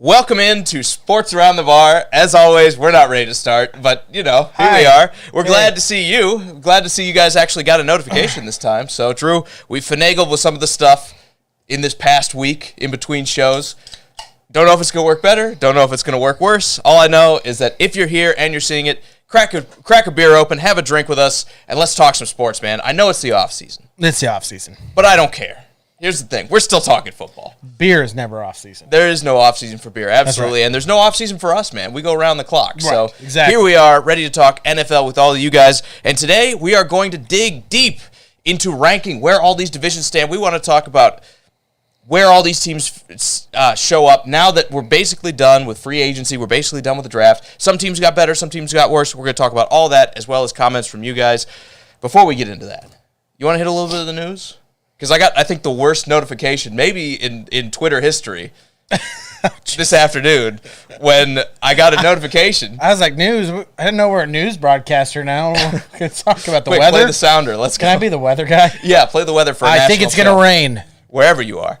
Welcome into Sports Around the Bar. As always, we're not ready to start, but, here we are. We're glad to see you. Glad to see you guys actually got a notification this time. So, Drew, we finagled with some of the stuff in this past week in between shows. Don't know if it's going to work better. Don't know if it's going to work worse. All I know is that if you're here and you're seeing it, crack a beer open, have a drink with us, and let's talk some sports, man. I know it's the off-season. It's the off-season. But I don't care. Here's the thing. We're still talking football. Beer is never off-season. There is no off-season for beer, absolutely. Right. And there's no off-season for us, man. We go around the clock. Right. So exactly. Here we are, ready to talk NFL with all of you guys. And today we are going to dig deep into ranking where all these divisions stand. We want to talk about where all these teams show up now that we're basically done with free agency. We're basically done with the draft. Some teams got better. Some teams got worse. We're going to talk about all that as well as comments from you guys. Before we get into that, you want to hit a little bit of the news? Because I think, the worst notification, maybe in Twitter history, this afternoon, when I got a notification. I was like, news? I didn't know we're a news broadcaster now. Let's talk about the Wait, weather. Play the sounder. Let's go. Can I be the weather guy? Yeah, play the weather for a I national think it's going to rain. Wherever you are.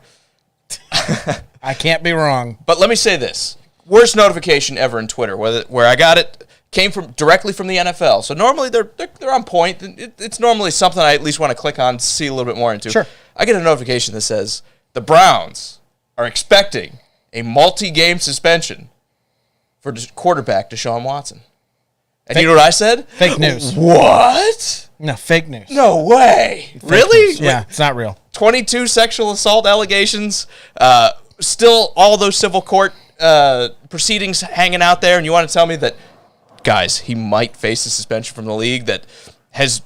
I can't be wrong. But let me say this. Worst notification ever in Twitter, where I got it, came directly from the NFL. So normally they're on point. It's normally something I at least want to click on to see a little bit more into. Sure. I get a notification that says the Browns are expecting a multi-game suspension for quarterback Deshaun Watson. And you know what I said? Fake news. What? No, fake news. No way. Fake Really? News. Yeah, it's not real. 22 sexual assault allegations, still all those civil court proceedings hanging out there, and you want to tell me that, guys, he might face a suspension from the league that has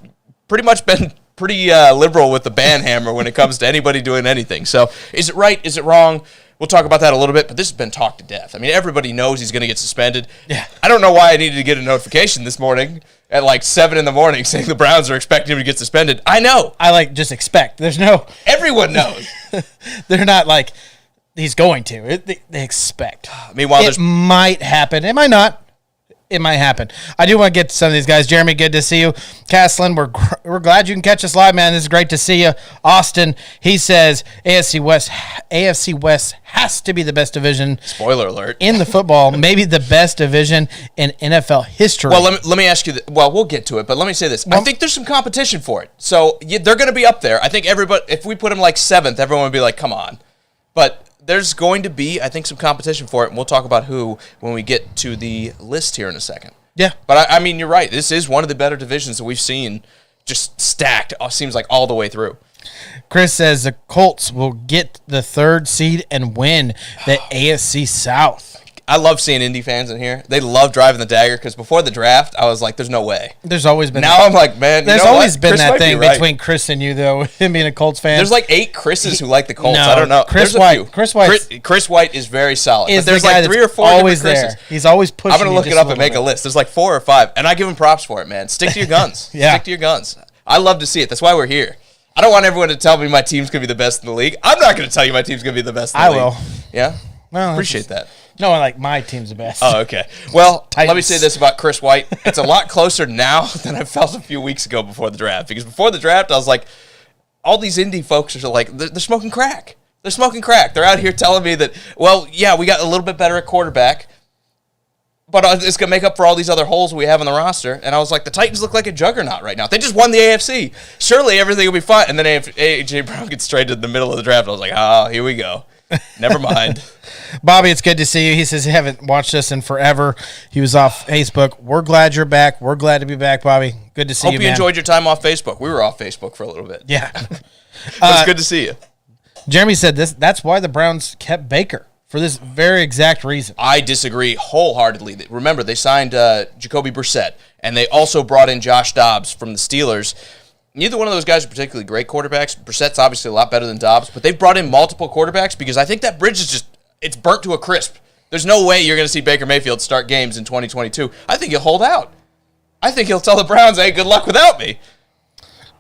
pretty much been pretty liberal with the ban hammer when it comes to anybody doing anything. So is it right? Is it wrong? We'll talk about that a little bit, but this has been talked to death. I mean, everybody knows he's going to get suspended. Yeah. I don't know why I needed to get a notification this morning at like 7 in the morning saying the Browns are expecting him to get suspended. I know. I just expect. There's no... Everyone knows. They're not like, he's going to. They expect. Meanwhile, it might happen. It might not. It might happen. I do want to get to some of these guys. Jeremy, good to see you. Caslin, we're glad you can catch us live, man. This is great to see you. Austin, he says AFC West has to be the best division. Spoiler alert. In the football, maybe the best division in NFL history. Well, let me ask you. We'll get to it, but let me say this. I think there's some competition for it. So they're going to be up there. I think everybody. If we put them like 7th, everyone would be like, "Come on," but there's going to be, I think, some competition for it, and we'll talk about who when we get to the list here in a second. Yeah. But, I mean, you're right. This is one of the better divisions that we've seen just stacked, seems like, all the way through. Chris says the Colts will get the 3rd seed and win the AFC South. I love seeing Indy fans in here. They love driving the dagger because before the draft, I was like, there's no way. There's always been now I'm like, man, there's always been that thing between Chris and you, though, him being a Colts fan. There's like 8 Chris's who like the Colts. No, I don't know. Chris White is very solid. Is but there's the guy like 3 or 4 always Chris's. there. He's always pushing. I'm going to look it up and make a list. There's like 4 or 5, and I give him props for it, man. Stick to your guns. Yeah. Stick to your guns. I love to see it. That's why we're here. I don't want everyone to tell me my team's going to be the best in the league. I'm not going to tell you my team's going to be the best in the league. I will. Yeah? Well, appreciate that. No, like my team's the best. Oh, okay. Well, Titans. Let me say this about Chris White. It's a lot closer now than I felt a few weeks ago before the draft. Because before the draft, I was like, all these indie folks are like, they're smoking crack. They're smoking crack. They're out here telling me that, well, yeah, we got a little bit better at quarterback, but it's going to make up for all these other holes we have in the roster. And I was like, the Titans look like a juggernaut right now. They just won the AFC. Surely everything will be fine. And then A.J. Brown gets traded in the middle of the draft. I was like, oh, here we go. Never mind. Bobby, it's good to see you. He says he haven't watched us in forever. He was off Facebook. We're glad you're back. We're glad to be back, Bobby. Good to see you, man. Hope you enjoyed your time off Facebook. We were off Facebook for a little bit. Yeah. It's good to see you. Jeremy said that's why the Browns kept Baker, for this very exact reason. I disagree wholeheartedly. Remember, they signed Jacoby Brissett, and they also brought in Josh Dobbs from the Steelers. Neither one of those guys are particularly great quarterbacks. Brissett's obviously a lot better than Dobbs, but they've brought in multiple quarterbacks because I think that bridge is it's burnt to a crisp. There's no way you're going to see Baker Mayfield start games in 2022. I think he'll hold out. I think he'll tell the Browns, hey, good luck without me.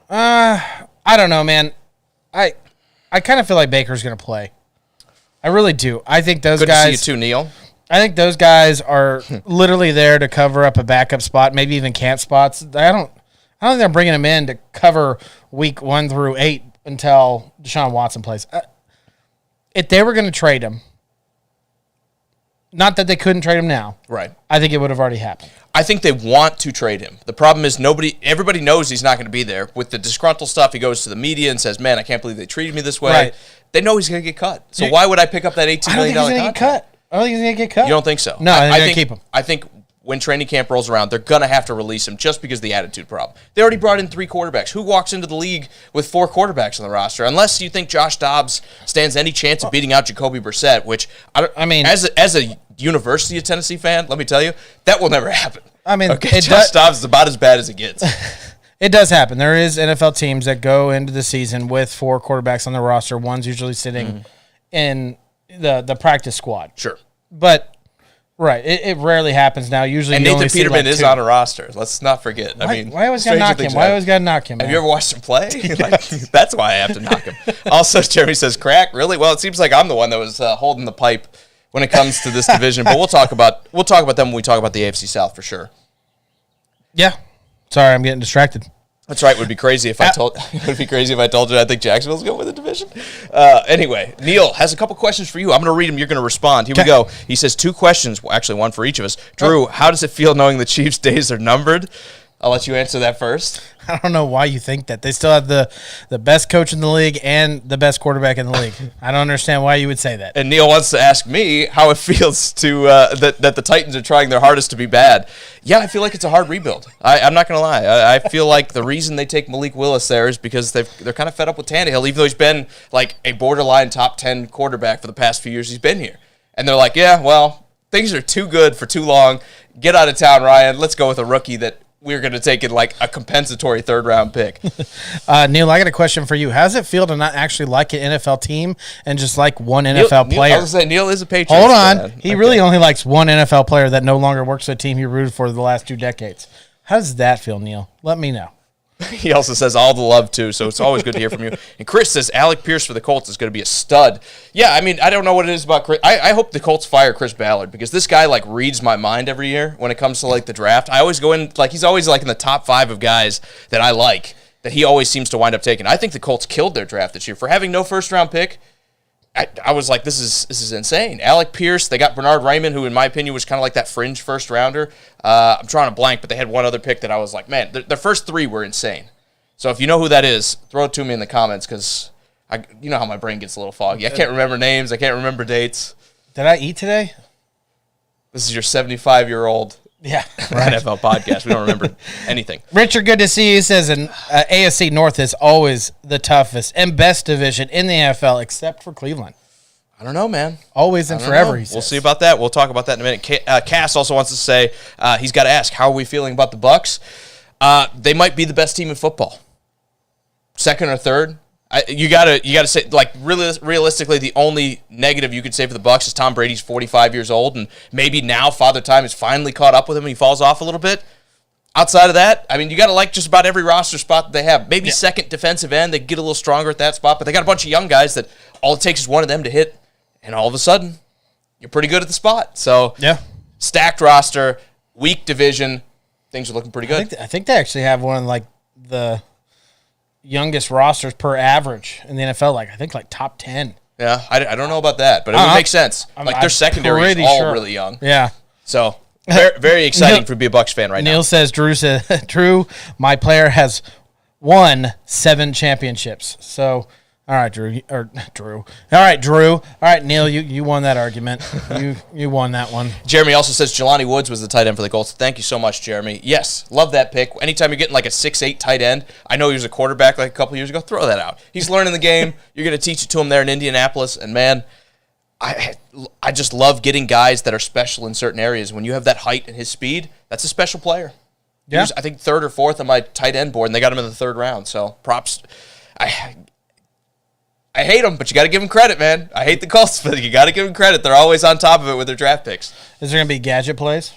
I don't know, man. I kind of feel like Baker's going to play. I really do. I think those guys... Good to see you too, Neil. I think those guys are literally there to cover up a backup spot, maybe even camp spots. I don't think they're bringing him in to cover week 1 through 8 until Deshaun Watson plays. If they were going to trade him, Not that they couldn't trade him now. Right. I think it would have already happened. I think they want to trade him. The problem is everybody knows he's not going to be there. With the disgruntled stuff, he goes to the media and says, man, I can't believe they treated me this way. Right. They know he's going to get cut. So why would I pick up that $18 million contract? I don't think he's going to get cut. You don't think so? No, I think keep him. I think when training camp rolls around, they're going to have to release him just because of the attitude problem. They already brought in 3 quarterbacks. Who walks into the league with 4 quarterbacks on the roster? Unless you think Josh Dobbs stands any chance of beating out Jacoby Brissett, which, I mean, as a University of Tennessee fan, let me tell you, that will never happen. I mean, Josh Dobbs is about as bad as it gets. It does happen. There is NFL teams that go into the season with 4 quarterbacks on the roster. One's usually sitting in the practice squad. Sure. But, right, it rarely happens now. Usually, and you Nathan only see Peterman like is 2. on a roster. Let's not forget. Why always got to knock him? Why always got to knock him? Have you ever watched him play? That's why I have to knock him. Also, Jeremy says, crack? Really? Well, it seems like I'm the one that was holding the pipe when it comes to this division. But we'll talk about them when we talk about the AFC South for sure. Yeah. Sorry, I'm getting distracted. That's right. It would be crazy if I told you I think Jacksonville's going to win the division. Anyway, Neil has a couple questions for you. I'm going to read them. You're going to respond. Here we go. He says 2 questions. Well, actually, one for each of us. Drew, how does it feel knowing the Chiefs' days are numbered? I'll let you answer that first. I don't know why you think that. They still have the best coach in the league and the best quarterback in the league. I don't understand why you would say that. And Neil wants to ask me how it feels to that the Titans are trying their hardest to be bad. Yeah, I feel like it's a hard rebuild. I'm not going to lie. I feel like the reason they take Malik Willis there is because they're kind of fed up with Tannehill, even though he's been like a borderline top 10 quarterback for the past few years he's been here. And they're like, yeah, well, things are too good for too long. Get out of town, Ryan. Let's go with a rookie that we're going to take in like a compensatory 3rd-round pick. Neil, I got a question for you. How does it feel to not actually like an NFL team and just like one NFL player? I was going to say, Neil is a Patriots Hold on. fan. He really only likes one NFL player that no longer works for a team he rooted for the last 2 decades. How does that feel, Neil? Let me know. He also says all the love, too, so it's always good to hear from you. And Chris says Alec Pierce for the Colts is going to be a stud. Yeah, I mean, I don't know what it is about Chris. I hope the Colts fire Chris Ballard because this guy, like, reads my mind every year when it comes to, like, the draft. I always go in, like, he's always, like, in the top 5 of guys that I like that he always seems to wind up taking. I think the Colts killed their draft this year. For having no first-round pick, I was like, this is insane. Alec Pierce, they got Bernard Raymond, who in my opinion was kind of like that fringe first rounder. I'm drawing a blank, but they had one other pick that I was like, man, their first 3 were insane. So if you know who that is, throw it to me in the comments because you know how my brain gets a little foggy. I can't remember names. I can't remember dates. Did I eat today? This is your 75-year-old NFL podcast. We don't remember anything. Richard, good to see you. He says an AFC North is always the toughest and best division in the NFL except for Cleveland. I don't know, man. Always and forever, he says. We'll see about that. We'll talk about that in a minute. Cass also wants to say he's got to ask, how are we feeling about the Bucs? They might be the best team in football. 2nd or 3rd. You gotta say, like, really realistically, the only negative you could say for the Bucs is Tom Brady's 45 years old, and maybe now Father Time has finally caught up with him and he falls off a little bit. Outside of that, I mean, you gotta like just about every roster spot that they have. Maybe second defensive end, they get a little stronger at that spot, but they got a bunch of young guys that all it takes is one of them to hit, and all of a sudden, you're pretty good at the spot. So, stacked roster, weak division, things are looking pretty good. I think they actually have one of like the youngest rosters per average in the NFL. I think top 10. Yeah, I don't know about that, but it would make sense. Their secondary is all really young. Yeah. So very, very exciting to be a Bucs fan right now. Neil says, Drew, my player has won 7 championships. So, all right, Drew. All right, Drew. All right, Neil, you won that argument. You won that one. Jeremy also says Jelani Woods was the tight end for the Colts. Thank you so much, Jeremy. Yes, love that pick. Anytime you're getting like a 6'8" tight end, I know he was a quarterback like a couple years ago, throw that out. He's learning the game. You're going to teach it to him there in Indianapolis. And, man, I just love getting guys that are special in certain areas. When you have that height and his speed, that's a special player. Yeah. He was, I think, 3rd or 4th on my tight end board, and they got him in the 3rd round. So props. I hate them, but you got to give them credit, man. I hate the Colts, but you got to give them credit. They're always on top of it with their draft picks. Is there going to be gadget plays?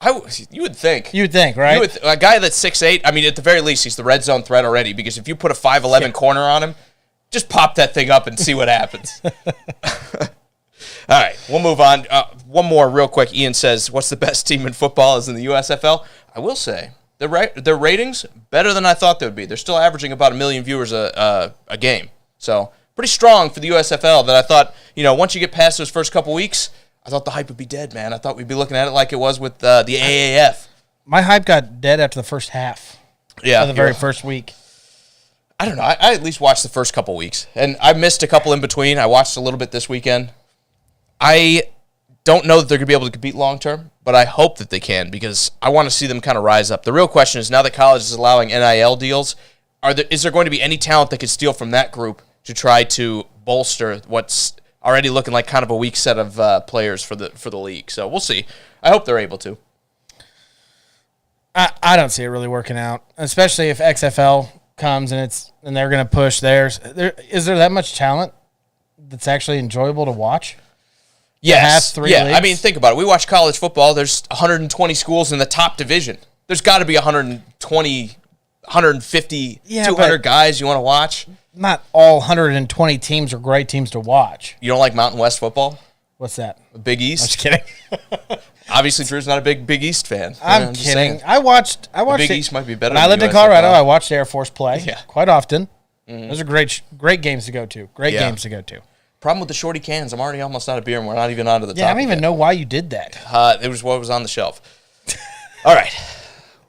You would think. You would think, right? A guy that's 6'8", I mean, at the very least, he's the red zone threat already, because if you put a 5'11" corner on him, just pop that thing up and see what happens. All right, we'll move on. One more real quick. Ian says, what's the best team in football is in the USFL? I will say, their ratings, better than I thought they would be. They're still averaging about 1 million viewers a game. So pretty strong for the USFL that I thought, once you get past those first couple weeks, I thought the hype would be dead, man. I thought we'd be looking at it like it was with the AAF. My hype got dead after the first half. Yeah. Of the very first week. I don't know. I at least watched the first couple weeks. And I missed a couple in between. I watched a little bit this weekend. I don't know that they're going to be able to compete long-term, but I hope that they can because I want to see them kind of rise up. The real question is, now that college is allowing NIL deals, is there going to be any talent that could steal from that group to try to bolster what's already looking like kind of a weak set of players for the league? So we'll see. I hope they're able to. I don't see it really working out, especially if XFL comes and they're going to push theirs. Is there that much talent that's actually enjoyable to watch? Yes. Yeah. Leagues? I mean, think about it. We watch college football. There's 120 schools in the top division. There's got to be 120, 150, 200 guys you want to watch. Not all 120 teams are great teams to watch. You don't like Mountain West football? What's that? Big East? I'm just kidding. Obviously, Drew's not a Big East fan. I'm kidding. I watched Big East might be better. When I lived in Colorado, I watched Air Force play quite often. Mm-hmm. Those are great games to go to. Games to go to. Problem with the shorty cans, I'm already almost out of beer, and we're not even onto the top. Yeah, I don't even know why you did that. It was what was on the shelf. All right.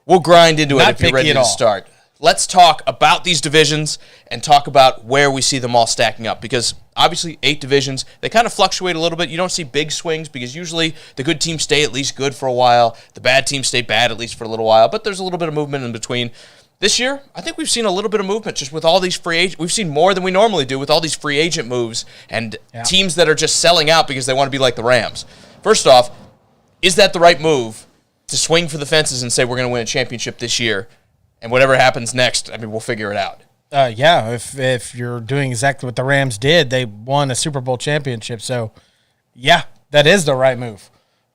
We'll grind into it if you're ready to start. Let's talk about these divisions and talk about where we see them all stacking up, because obviously 8 divisions, they kind of fluctuate a little bit. You don't see big swings because usually the good teams stay at least good for a while. The bad teams stay bad at least for a little while, but there's a little bit of movement in between. This year, I think we've seen a little bit of movement just with all these free agents. We've seen more than we normally do with all these free agent moves and teams that are just selling out because they want to be like the Rams. First off, is that the right move to swing for the fences and say we're going to win a championship this year, and whatever happens next, I mean, we'll figure it out? Yeah, if you're doing exactly what the Rams did, they won a Super Bowl championship. So, yeah, that is the right move.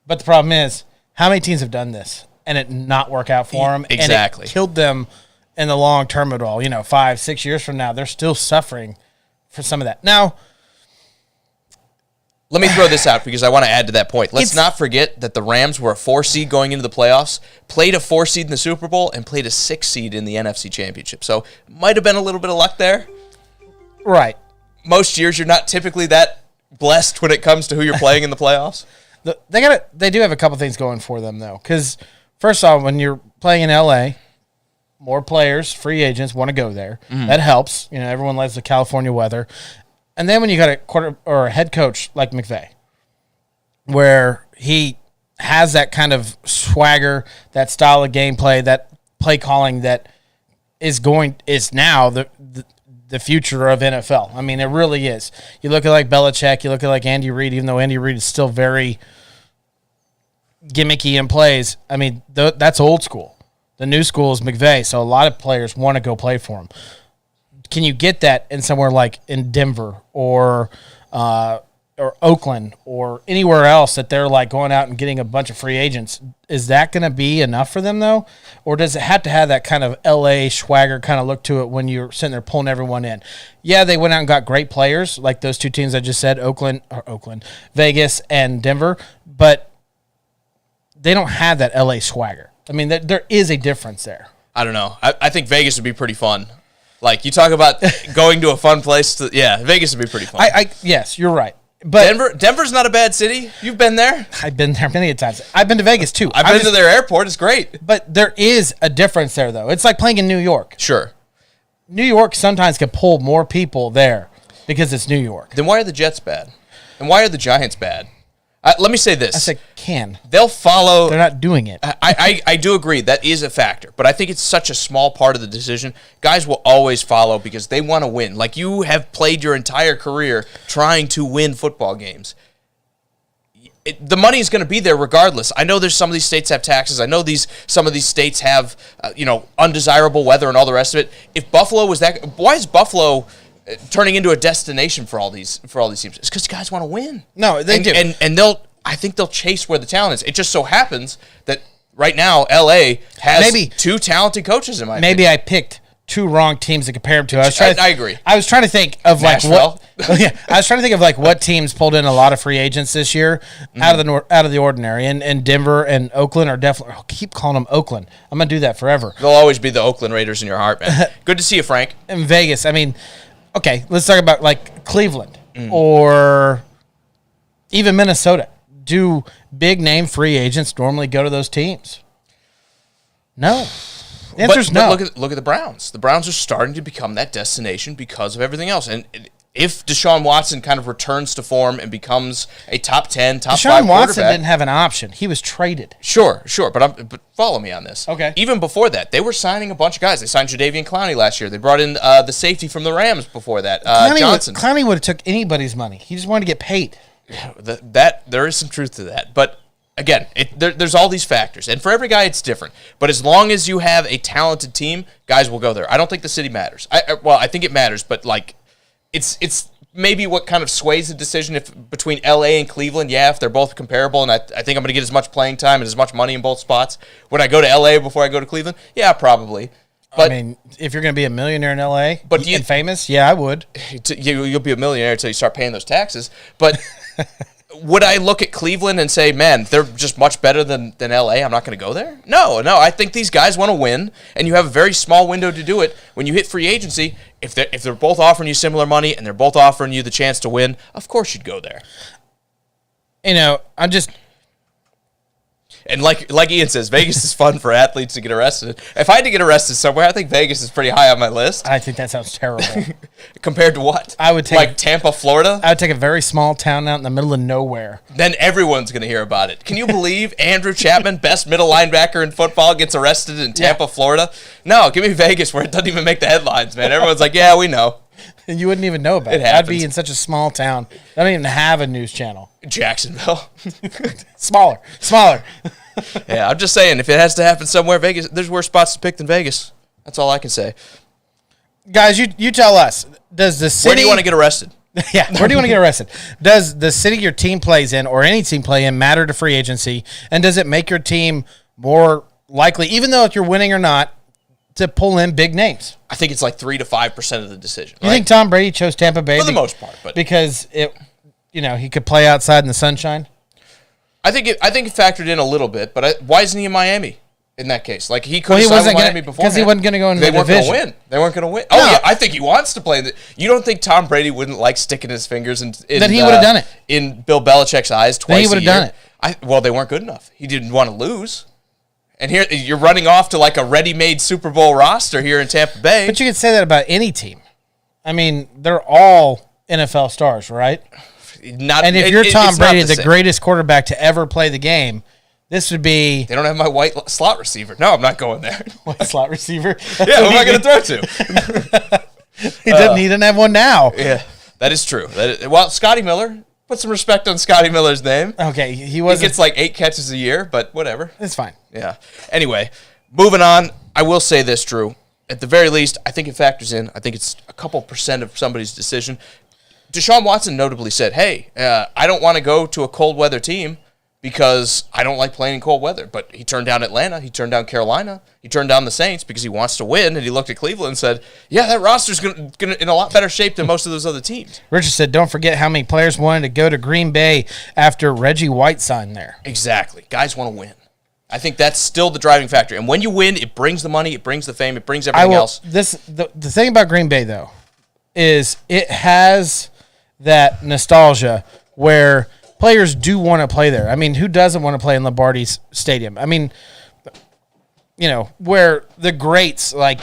But the problem is, how many teams have done this and it not work out for them? Exactly. And it killed them in the long term at all. 5-6 years from now, they're still suffering for some of that. Now, let me throw this out because I want to add to that point. Let's not forget that the Rams were a 4 seed going into the playoffs, played a 4 seed in the Super Bowl, and played a 6 seed in the NFC Championship. So might have been a little bit of luck there. Right. Most years you're not typically that blessed when it comes to who you're playing in the playoffs. They do have a couple things going for them, though. Because, first off, when you're playing in L.A., more players, free agents, want to go there. Mm-hmm. That helps. Everyone likes the California weather. And then when you got a head coach like McVay, where he has that kind of swagger, that style of gameplay, that play calling that is now the future of NFL. I mean, it really is. You look at like Belichick, you look at like Andy Reid, even though Andy Reid is still very gimmicky in plays. I mean, that's old school. The new school is McVay, so a lot of players want to go play for him. Can you get that in somewhere like in Denver or Oakland or anywhere else that they're like going out and getting a bunch of free agents? Is that going to be enough for them, though? Or does it have to have that kind of L.A. swagger kind of look to it when you're sitting there pulling everyone in? Yeah, they went out and got great players like those 2 teams I just said, Vegas and Denver, but they don't have that L.A. swagger. I mean, there is a difference there. I don't know. I think Vegas would be pretty fun. Like, you talk about going to a fun place. Vegas would be pretty fun. Yes, you're right. But Denver's not a bad city. You've been there. I've been there many times. I've been to Vegas, too. I've been to their airport. It's great. But there is a difference there, though. It's like playing in New York. Sure. New York sometimes can pull more people there because it's New York. Then why are the Jets bad? And why are the Giants bad? Let me say this. I said can. They'll follow. They're not doing it. I do agree. That is a factor. But I think it's such a small part of the decision. Guys will always follow because they want to win. Like, you have played your entire career trying to win football games. The money is going to be there regardless. I know there's some of these states have taxes. I know some of these states have undesirable weather and all the rest of it. If Buffalo was that, why is Buffalo turning into a destination for all these teams? It's because guys want to win. No, they do, and I think they'll chase where the talent is. It just so happens that right now LA has 2 talented coaches in my opinion. Maybe I picked 2 wrong teams to compare them to. I agree. I was trying to think of Nashville. I was trying to think of like what teams pulled in a lot of free agents this year out of the ordinary. And Denver and Oakland are definitely. I'll keep calling them Oakland. I'm gonna do that forever. They'll always be the Oakland Raiders in your heart, man. Good to see you, Frank. In Vegas, I mean. Okay, let's talk about like Cleveland or even Minnesota. do big name free agents normally go to those teams? No. The answer's no. Look at the Browns. The Browns are starting to become that destination because of everything else. And if Deshaun Watson kind of returns to form and becomes a top 10, top 5 quarterback. Deshaun Watson didn't have an option. He was traded. Sure. But follow me on this. Okay. Even before that, they were signing a bunch of guys. They signed Jadeveon Clowney last year. They brought in the safety from the Rams before that, Johnson. Clowney would have took anybody's money. He just wanted to get paid. There is some truth to that. But again, there's all these factors. And for every guy, it's different. But as long as you have a talented team, guys will go there. I don't think the city matters. I think it matters, but like it's maybe what kind of sways the decision if between LA and Cleveland. Yeah, if they're both comparable, and I think I'm going to get as much playing time and as much money in both spots. Would I go to LA before I go to Cleveland? Yeah, probably. But, I mean, if you're going to be a millionaire in LA and famous, yeah, I would. You'll be a millionaire until you start paying those taxes. But would I look at Cleveland and say, man, they're just much better than LA? I'm not going to go there? No. I think these guys want to win, and you have a very small window to do it. When you hit free agency, if they're both offering you similar money and they're both offering you the chance to win, of course you'd go there. I'm just... And like Ian says, Vegas is fun for athletes to get arrested. If I had to get arrested somewhere, I think Vegas is pretty high on my list. I think that sounds terrible. Compared to what? I would take like Tampa, Florida. I would take a very small town out in the middle of nowhere. Then everyone's going to hear about it. Can you believe Andrew Chapman, best middle linebacker in football, gets arrested in Tampa, Florida? No, give me Vegas where it doesn't even make the headlines, man. Everyone's like, yeah, we know. And you wouldn't even know about it. I'd be in such a small town. I don't even have a news channel. Jacksonville. Smaller. Yeah, I'm just saying, if it has to happen somewhere, Vegas, there's worse spots to pick than Vegas. That's all I can say. Guys, you tell us. Does the city... Where do you want to get arrested? Yeah, where do you want to get arrested? Does the city your team plays in, or any team play in, matter to free agency? And does it make your team more likely, even though if you're winning or not, to pull in big names? I think it's like 3 to 5% of the decision. You think Tom Brady chose Tampa Bay for the most part, but because he could play outside in the sunshine? I think it factored in a little bit, but why isn't he in Miami in that case? Like he could have signed with Miami before because he wasn't going to go into the division. They weren't going to win. Oh yeah, I think he wants to play. You don't think Tom Brady wouldn't like sticking his fingers in then he would have done it in Bill Belichick's eyes twice? Then he would have done it. Well, they weren't good enough. He didn't want to lose. And here you're running off to like a ready-made Super Bowl roster here in Tampa Bay. But you could say that about any team. I mean, they're all NFL stars, right? And if you're Tom Brady, the greatest quarterback to ever play the game, this would be... They don't have my white slot receiver. No, I'm not going there. White slot receiver? Yeah, who am I going to throw to? He didn't have one now. Yeah, that is true. Well, Scotty Miller... Put some respect on Scotty Miller's name. Okay, he gets like 8 catches a year, but whatever. It's fine. Yeah. Anyway, moving on. I will say this, Drew. At the very least, I think it factors in. I think it's a couple % of somebody's decision. Deshaun Watson notably said, hey, I don't want to go to a cold weather team because I don't like playing in cold weather. But he turned down Atlanta. He turned down Carolina. He turned down the Saints because he wants to win. And he looked at Cleveland and said, yeah, that roster's gonna in a lot better shape than most of those other teams. Richard said, don't forget how many players wanted to go to Green Bay after Reggie White signed there. Exactly. Guys want to win. I think that's still the driving factor. And when you win, it brings the money, it brings the fame, it brings everything else. The thing about Green Bay, though, is it has that nostalgia where players do want to play there. I mean, who doesn't want to play in Lombardi's Stadium? I mean, where the greats like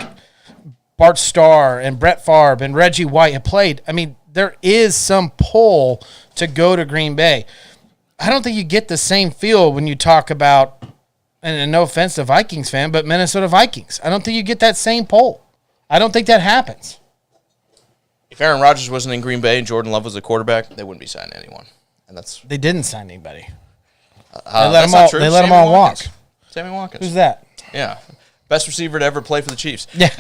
Bart Starr and Brett Favre and Reggie White have played. I mean, there is some pull to go to Green Bay. I don't think you get the same feel when you talk about, and no offense to Vikings fan, but Minnesota Vikings. I don't think you get that same pull. I don't think that happens. If Aaron Rodgers wasn't in Green Bay and Jordan Love was the quarterback, they wouldn't be signing anyone. And they didn't sign anybody. They let them all walk. Sammy Watkins. Who's that? Yeah. Best receiver to ever play for the Chiefs. Yeah.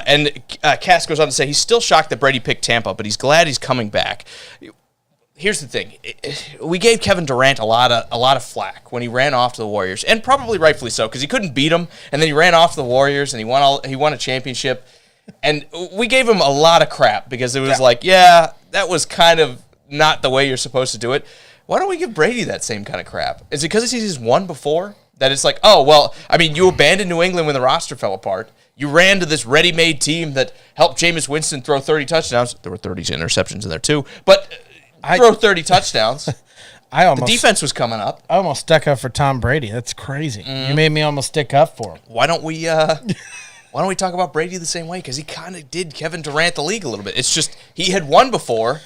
And Cass goes on to say he's still shocked that Brady picked Tampa, but he's glad he's coming back. Here's the thing. We gave Kevin Durant a lot of flack when he ran off to the Warriors, and probably rightfully so, because he couldn't beat them, and then he ran off to the Warriors, and he won a championship. And we gave him a lot of crap because it was that was kind of not the way you're supposed to do it. Why don't we give Brady that same kind of crap? Is it because he's won before? That it's like, oh, well, I mean, you abandoned New England when the roster fell apart. You ran to this ready-made team that helped Jameis Winston throw 30 touchdowns. There were 30 interceptions in there, too. But throw 30 touchdowns. The defense was coming up. I almost stuck up for Tom Brady. That's crazy. You made me almost stick up for him. Why don't we talk about Brady the same way? Because he kind of did Kevin Durant the league a little bit. It's just he had won before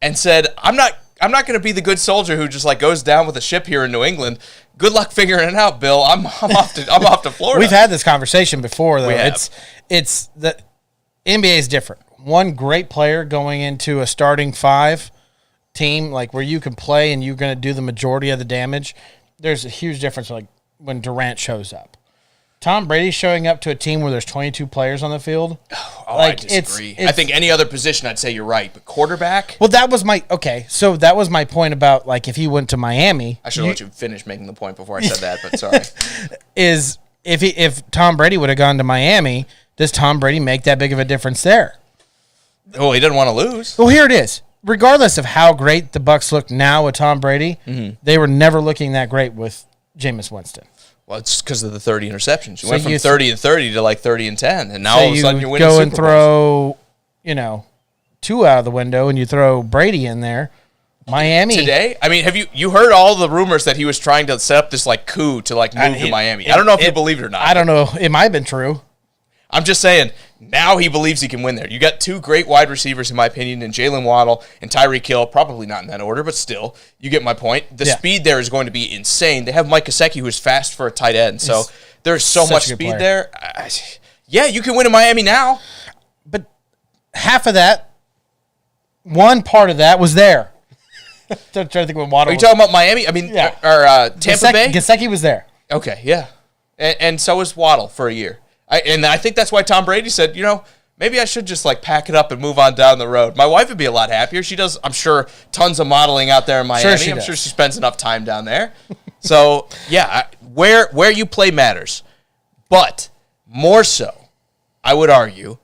and said, I'm not going to be the good soldier who just like goes down with a ship here in New England. Good luck figuring it out, Bill. I'm off to Florida. We've had this conversation before, though. We have. It's the NBA is different. One great player going into a starting 5 team, like where you can play and you're going to do the majority of the damage. There's a huge difference, like when Durant shows up. Tom Brady showing up to a team where there's 22 players on the field. Oh, I disagree. I think any other position, I'd say you're right. But quarterback? Well, that was my point about, like, if he went to Miami. I should let you finish making the point before I said that, but sorry. Is if Tom Brady would have gone to Miami, does Tom Brady make that big of a difference there? Oh, he doesn't want to lose. Well, here it is. Regardless of how great the Bucs look now with Tom Brady, they were never looking that great with Jameis Winston. Well, it's because of the 30 interceptions. You went from 30 and 30 to like 30 and 10, and now all of a sudden you're winning go Super and throw, 2 out of the window, and you throw Brady in there. Miami today. I mean, have you heard all the rumors that he was trying to set up this like coup to like move to Miami? I don't know if you believe it or not. I don't know. It might have been true. I'm just saying, now he believes he can win there. You got 2 great wide receivers, in my opinion, in Jalen Waddle and Tyreek Hill. Probably not in that order, but still, you get my point. The speed there is going to be insane. They have Mike Gesicki, who is fast for a tight end. So there's so much speed there. Yeah, you can win in Miami now. But half of that, one part of that was there. I'm trying to think what Waddle Are you talking about Miami? I mean, or Tampa Bay? Gesicki was there. Okay, yeah. And so was Waddle for a year. I think that's why Tom Brady said, maybe I should just like pack it up and move on down the road. My wife would be a lot happier. She does, I'm sure, tons of modeling out there in Miami. I'm sure she spends enough time down there. So, yeah, where you play matters. But more so, I would argue,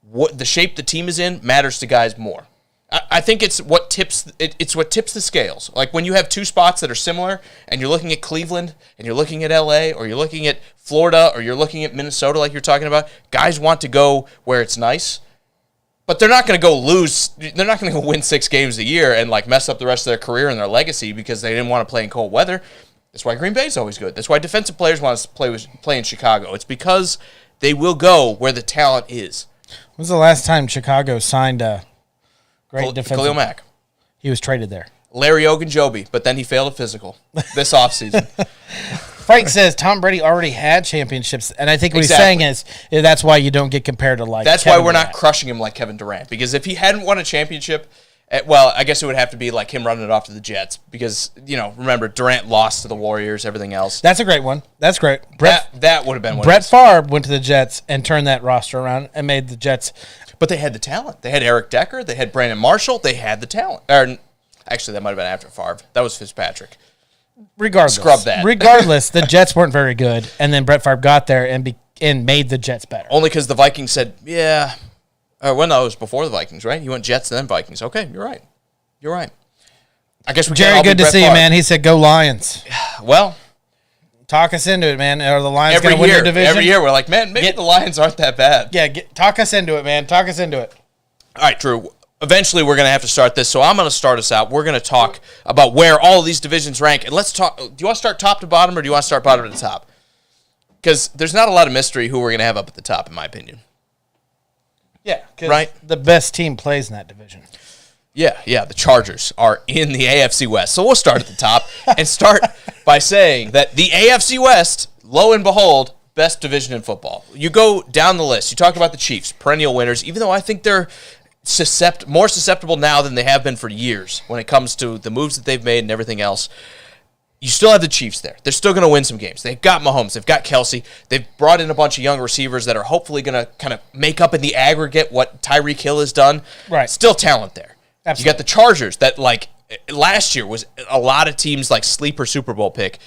what the shape the team is in matters to guys more. I think it's what tips the scales. Like when you have 2 spots that are similar, and you're looking at Cleveland, and you're looking at LA, or you're looking at Florida, or you're looking at Minnesota, like you're talking about. Guys want to go where it's nice, but they're not going to go lose. They're not going to go win 6 games a year and like mess up the rest of their career and their legacy because they didn't want to play in cold weather. That's why Green Bay is always good. That's why defensive players want to play in Chicago. It's because they will go where the talent is. When was the last time Chicago signed a great defensive? Khalil Mack. He was traded there. Larry Ogunjobi, but then he failed a physical this offseason. Frank says Tom Brady already had championships, and I think what he's saying is that's why you don't get compared to like That's Kevin why we're Durant. not crushing him like Kevin Durant, because if he hadn't won a championship, well, I guess it would have to be like him running it off to the Jets because, remember, Durant lost to the Warriors, everything else. That's a great one. That's great. That would have been one. Brett Favre went to the Jets and turned that roster around and made the Jets. But they had the talent. They had Eric Decker. They had Brandon Marshall. They had the talent. Or, actually, that might have been after Favre. That was Fitzpatrick. Regardless. Scrub that. Regardless, the Jets weren't very good, and then Brett Favre got there and made the Jets better. Only because the Vikings said, yeah. No, it was before the Vikings, right? He went Jets and then Vikings. Okay, you're right. You're right. I guess we Jerry, good to see you, man. He said, go Lions. Well. Talk us into it, man. Are the Lions going to win their division? Every year, we're like, man, maybe the Lions aren't that bad. Yeah, talk us into it, man. Talk us into it. All right, Drew. Eventually, we're going to have to start this, so I'm going to start us out. We're going to talk about where all of these divisions rank, and let's talk. Do you want to start top to bottom, or do you want to start bottom to top? Because there's not a lot of mystery who we're going to have up at the top, in my opinion. Yeah, right. The best team plays in that division. Yeah, the Chargers are in the AFC West. So we'll start at the top and start by saying that the AFC West, lo and behold, best division in football. You go down the list. You talk about the Chiefs, perennial winners, even though I think they're more susceptible now than they have been for years when it comes to the moves that they've made and everything else. You still have the Chiefs there. They're still going to win some games. They've got Mahomes. They've got Kelsey. They've brought in a bunch of young receivers that are hopefully going to kind of make up in the aggregate what Tyreek Hill has done. Right. Still talent there. Absolutely. You got the Chargers that, like, last year was a lot of teams like sleeper Super Bowl pick.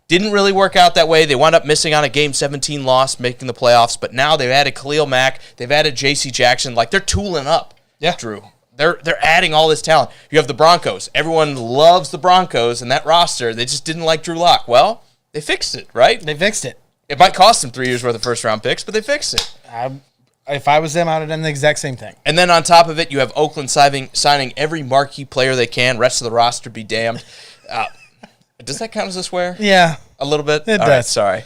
Didn't really work out that way. They wound up missing on a Game 17 loss, making the playoffs. But now they've added Khalil Mack. They've added J.C. Jackson. Like, they're tooling up. Yeah. Drew. They're adding all this talent. You have the Broncos. Everyone loves the Broncos and that roster. They just didn't like Drew Lock. Well, they fixed it, right? They fixed it. It might cost them 3 years worth of first-round picks, but they fixed it. If I was them, I would have done the exact same thing. And then on top of it, you have Oakland signing every marquee player they can. Rest of the roster be damned. Does that count as a swear? Yeah, A little bit? It All does. right, sorry.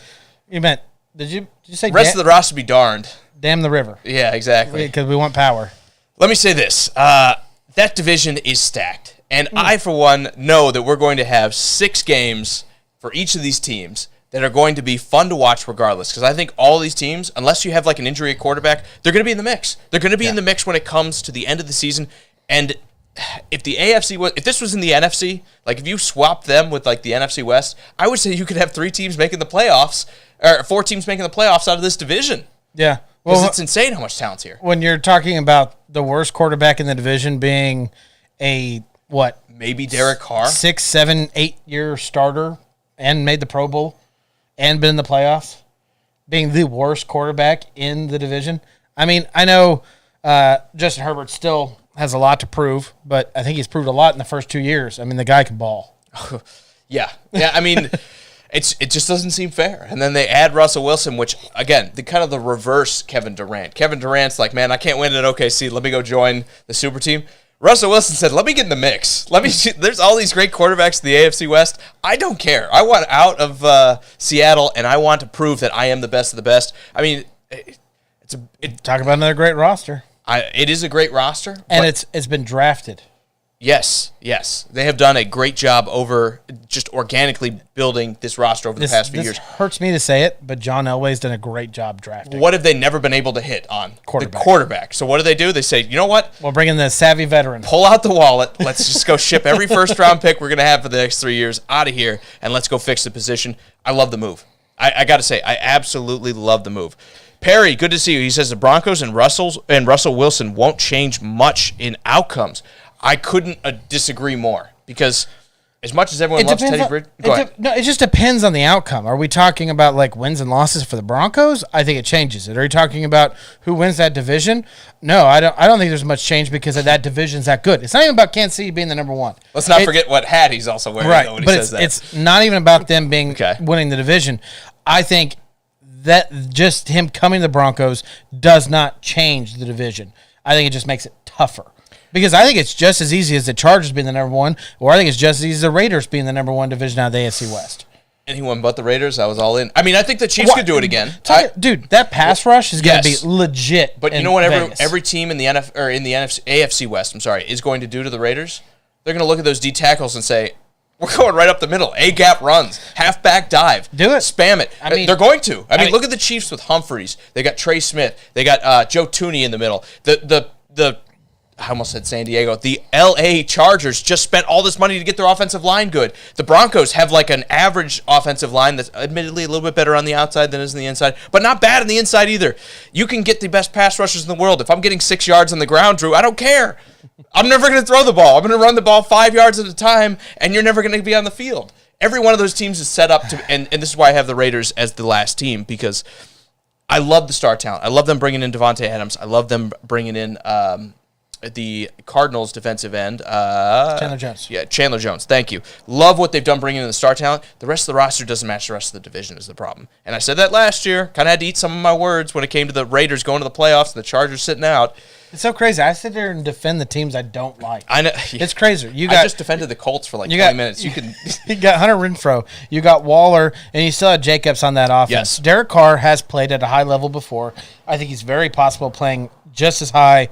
you meant. Did you say Rest of the roster be darned. damn the river? Yeah, exactly. Because we want power. Let me say this. That division is stacked. And I, for one, know that we're going to have 6 games for each of these teams that are going to be fun to watch regardless. Because I think all these teams, unless you have like an injury at quarterback, they're going to be in the mix. They're going to be in the mix when it comes to the end of the season. And if the AFC was, if this was in the NFC, like if you swap them with like the NFC West, I would say you could have 3 teams making the playoffs, or 4 teams making the playoffs out of this division. Yeah. Because Well, it's insane how much talent's here. when you're talking about the worst quarterback in the division being a what Maybe Derek Carr. 6, 7, 8 year starter and made the Pro Bowl and been in the playoffs, being the worst quarterback in the division. I mean, I know Justin Herbert still has a lot to prove, but I think he's proved a lot in the first 2 years. I mean, the guy can ball. Yeah. I mean, it just doesn't seem fair. And then they add Russell Wilson, which again, the kind of the reverse Kevin Durant. Kevin Durant's like, man, I can't win at OKC. Let me go join the super team. Russell Wilson said, let me get in the mix. There's all these great quarterbacks in the AFC West. I don't care. I want out of Seattle, and I want to prove that I am the best of the best. I mean, Talk about another great roster. it is a great roster. And but it's been drafted. yes. They have done a great job over just organically building this roster over the past few This years. hurts me to say it, but John Elway's done a great job drafting. What have they never been able to hit on? Quarterback. The quarterback. So what do? They say, you know what? We'll bring in the savvy veteran. Pull out the wallet. Let's just go ship every first-round pick we're going to have for the next 3 years out of here, and let's go fix the position. I love the move. I got to say, I absolutely love the move. Perry, good to see you. He says the Broncos and Russell Wilson won't change much in outcomes. I couldn't disagree more because as much as everyone loves Teddy Bridgewater, go ahead. No, it just depends on the outcome. Are we talking about like wins and losses for the Broncos? I think it changes it. Are you talking about who wins that division? No, I don't think there's much change because of that division's that good. It's not even about Kansas City being the number 1. Let's not forget what hat he's also wearing. Right, though, when he but says that. it's not even about them being Okay. winning the division. I think that just him coming to the Broncos does not change the division. I think it just makes it tougher. Because I think it's just as easy as the Chargers being the number 1, or I think it's just as easy as the Raiders being the number 1 division out of the AFC West. Anyone but the Raiders, I was all in. I mean, I think the Chiefs could do it again. Dude, that pass rush is going to Yes. be legit. But you in know what? Vegas. Every team in the AFC West, is going to do to the Raiders. They're going to look at those D tackles and say, "We're going right up the middle. A gap runs, halfback dive, Do it. spam it." I mean, they're going to. I mean, mean- look at the Chiefs with Humphreys. They got Trey Smith. They got Joe Tooney in the middle. The I almost said San Diego. The L.A. Chargers just spent all this money to get their offensive line good. The Broncos have like an average offensive line that's admittedly a little bit better on the outside than is on the inside, but not bad on the inside either. You can get the best pass rushers in the world. If I'm getting 6 yards on the ground, Drew, I don't care. I'm never going to throw the ball. I'm going to run the ball 5 yards at a time, and you're never going to be on the field. Every one of those teams is set up to, and this is why I have the Raiders as the last team, because I love the star talent. I love them bringing in Devontae Adams. I love them bringing in the Cardinals defensive end. Chandler Jones. Yeah, Chandler Jones. Thank you. Love what they've done bringing in the star talent. The rest of the roster doesn't match the rest of the division is the problem. And I said that last year. Kind of had to eat some of my words when it came to the Raiders going to the playoffs and the Chargers sitting out. It's so crazy. I sit there and defend the teams I don't like. I know. It's crazy. I just defended the Colts for like 20 minutes. You can. You got Hunter Renfrow, you got Waller, and you still have Jacobs on that offense. Yes. Derek Carr has played at a high level before. I think he's very possible playing just as high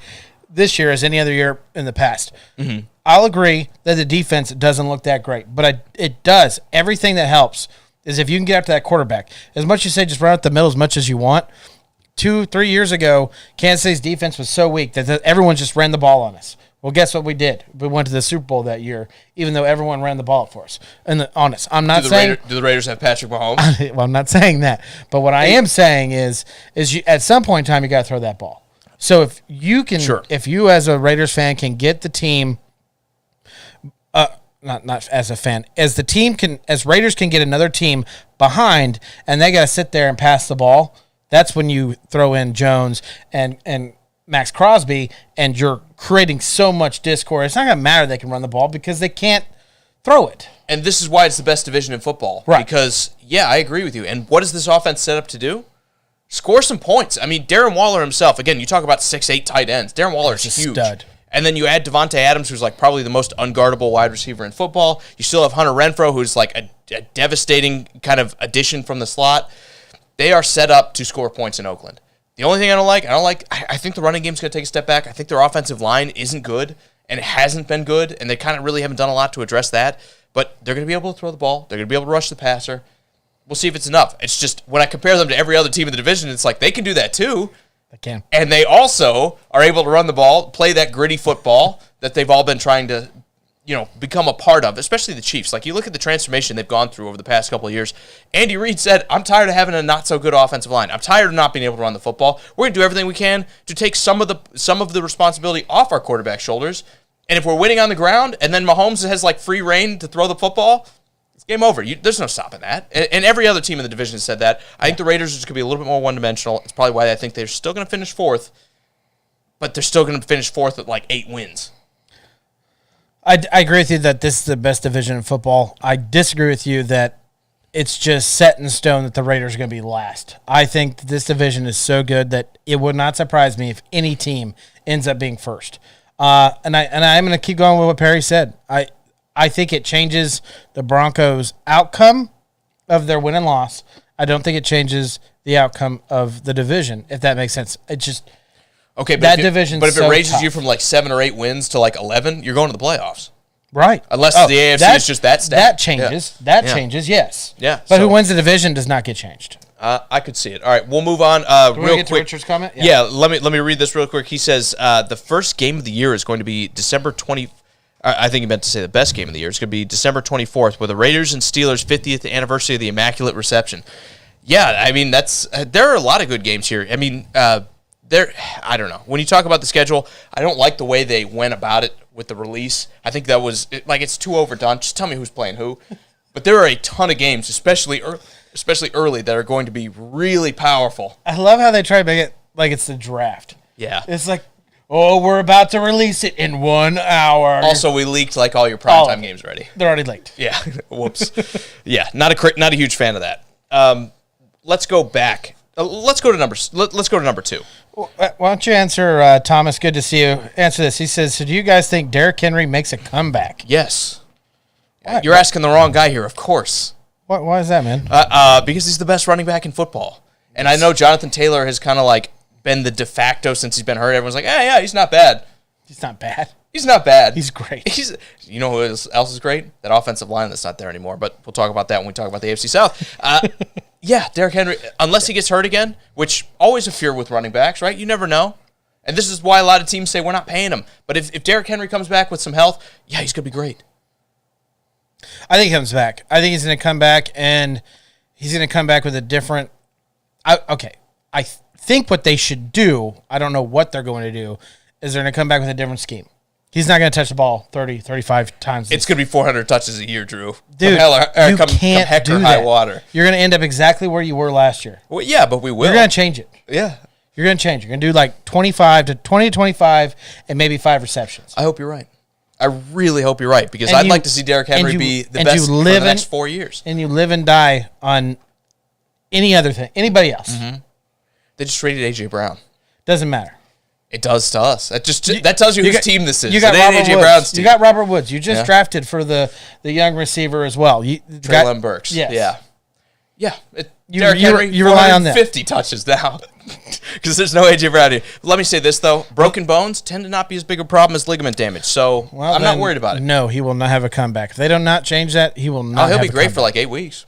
this year as any other year in the past. Mm-hmm. I'll agree that the defense doesn't look that great, but it does. Everything that helps is if you can get up to that quarterback. As much as you say just run up the middle as much as you want, 2-3 years ago, Kansas City's defense was so weak that everyone just ran the ball on us. Well, guess what we did? We went to the Super Bowl that year, even though everyone ran the ball for us. And honest, I'm not saying do the Raiders have Patrick Mahomes? well, I'm not saying that. But what I am saying is you, at some point in time, you got to throw that ball. So if you can, if you as a Raiders fan can get the team, not as a fan, as the team can, as Raiders can get another team behind, and they got to sit there and pass the ball. That's when you throw in Jones and Max Crosby, and you're creating so much discord. It's not going to matter they can run the ball because they can't throw it. And this is why it's the best division in football. Right. Because, yeah, I agree with you. And what is this offense set up to do? Score some points. I mean, Darren Waller himself, again, you talk about 6'8" tight ends. Darren Waller's huge. Stud. And then you add Devontae Adams, who's like probably the most unguardable wide receiver in football. You still have Hunter Renfrow, who's like a devastating kind of addition from the slot. They are set up to score points in Oakland. The only thing I think the running game's going to take a step back. I think their offensive line isn't good, and it hasn't been good, and they kind of really haven't done a lot to address that. But they're going to be able to throw the ball. They're going to be able to rush the passer. We'll see if it's enough. It's just when I compare them to every other team in the division, it's like they can do that too. They can. And they also are able to run the ball, play that gritty football that they've all been trying to, become a part of, especially the Chiefs. Like, you look at the transformation they've gone through over the past couple of years. Andy Reid said, I'm tired of having a not-so-good offensive line. I'm tired of not being able to run the football. We're going to do everything we can to take some of the responsibility off our quarterback's shoulders. And if we're winning on the ground and then Mahomes has, free reign to throw the football, it's game over. There's no stopping that. And every other team in the division has said that. I think the Raiders are just going to be a little bit more one-dimensional. It's probably why I think they're still going to finish fourth, but they're still going to finish fourth with 8 wins. I agree with you that this is the best division in football. I disagree with you that it's just set in stone that the Raiders are going to be last. I think that this division is so good that it would not surprise me if any team ends up being first. And I'm going to keep going with what Perry said. I think it changes the Broncos' outcome of their win and loss. I don't think it changes the outcome of the division, if that makes sense. It just okay, but that division. But if it raises tough. you from 7 or 8 wins to 11, you're going to the playoffs, right? Unless the AFC is just that stat. That changes. Yeah. That changes. Yes. Yeah. But who wins the division does not get changed. I could see it. All right, we'll move on real quick. To Richard's comment? Yeah. Let me read this real quick. He says the first game of the year is going to be December 20. I think he meant to say the best game of the year. It's going to be December 24th with the Raiders and Steelers 50th anniversary of the Immaculate Reception. Yeah, I mean, there are a lot of good games here. I mean, I don't know. When you talk about the schedule, I don't like the way they went about it with the release. I think that was, it's too overdone. Just tell me who's playing who. But there are a ton of games, especially early, that are going to be really powerful. I love how they try to make it like it's the draft. Yeah. It's like, oh, we're about to release it in 1 hour. Also, we leaked all your primetime games already. They're already leaked. Yeah. Whoops. Yeah. Not a huge fan of that. Let's go back. Let's go to number 2. Why don't you answer, Thomas? Good to see you. Answer this. He says, so do you guys think Derrick Henry makes a comeback? Yes. What? You're asking the wrong guy here, of course. Why is that, man? Because he's the best running back in football. And I know Jonathan Taylor has kind of been the de facto since he's been hurt. Everyone's like, yeah, he's not bad. He's not bad. He's not bad. He's great. You know who else is great? That offensive line that's not there anymore. But we'll talk about that when we talk about the AFC South. Yeah, Derrick Henry, unless he gets hurt again, which always a fear with running backs, right? You never know. And this is why a lot of teams say we're not paying him. But if Derrick Henry comes back with some health, yeah, he's going to be great. I think he comes back. I think he's going to come back, and he's going to come back with a different I think what they should do, I don't know what they're going to do, is they're going to come back with a different scheme. He's not going to touch the ball 30, 35 times. It's going to be 400 touches a year, Drew. Dude, come heck or high water. You're going to end up exactly where you were last year. Well, yeah, but we will. You're going to change it. Yeah. You're going to change. You're going to do 20 to 25 and maybe 5 receptions. I hope you're right. I really hope you're right because I'd like to see Derrick Henry be the best for the next 4 years. And you live and die on anybody else. Mm-hmm. They just traded A.J. Brown. Doesn't matter. It does to us. That tells you whose team this is. You got A.J. Brown's team. You got Robert Woods. You just drafted for the young receiver as well. Treylon Burks. Yes. Yeah. Derrick Henry, you rely on that. 50 touches now because there's no A.J. Brown here. Let me say this, though. Broken bones tend to not be as big a problem as ligament damage, so I'm not worried about it. No, he will not have a comeback. If they do not change that, he will not have a comeback. He'll be great for 8 weeks.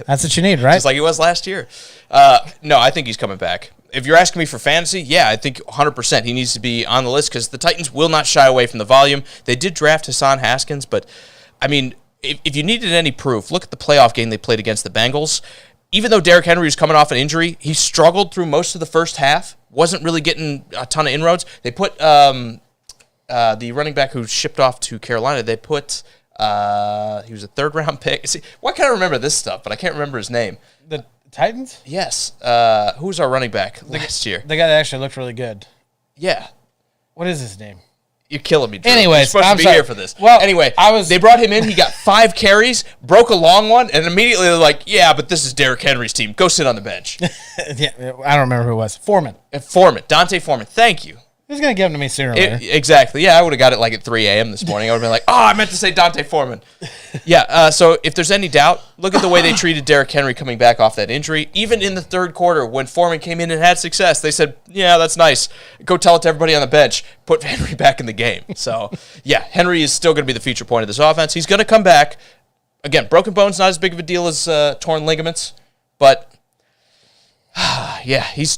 That's what you need, right? Just like he was last year. No, I think he's coming back. If you're asking me for fantasy, yeah, I think 100% he needs to be on the list because the Titans will not shy away from the volume. They did draft Hassan Haskins, but, I mean, if you needed any proof, look at the playoff game they played against the Bengals. Even though Derrick Henry was coming off an injury, he struggled through most of the first half, wasn't really getting a ton of inroads. They put the running back who shipped off to Carolina, they put... he was a third-round pick. See, why can't I remember this stuff, but I can't remember his name. The Titans? Yes. Who was our running back last year? The guy that actually looked really good. Yeah. What is his name? You're killing me, Drew. Anyways, you're supposed to be here for this. Well, anyway, they brought him in. He got 5 carries, broke a long one, and immediately they're like, yeah, but this is Derrick Henry's team. Go sit on the bench. Yeah, I don't remember who it was. Foreman. Dante Foreman. Thank you. Who's going to give them to me sooner or later? Exactly. Yeah, I would have got it like at 3 a.m. this morning. I would have been like, oh, I meant to say Dante Foreman. Yeah, so if there's any doubt, look at the way they treated Derrick Henry coming back off that injury. Even in the third quarter, when Foreman came in and had success, they said, yeah, that's nice. Go tell it to everybody on the bench. Put Henry back in the game. So, yeah, Henry is still going to be the feature point of this offense. He's going to come back. Again, broken bones, not as big of a deal as torn ligaments. But, yeah, he's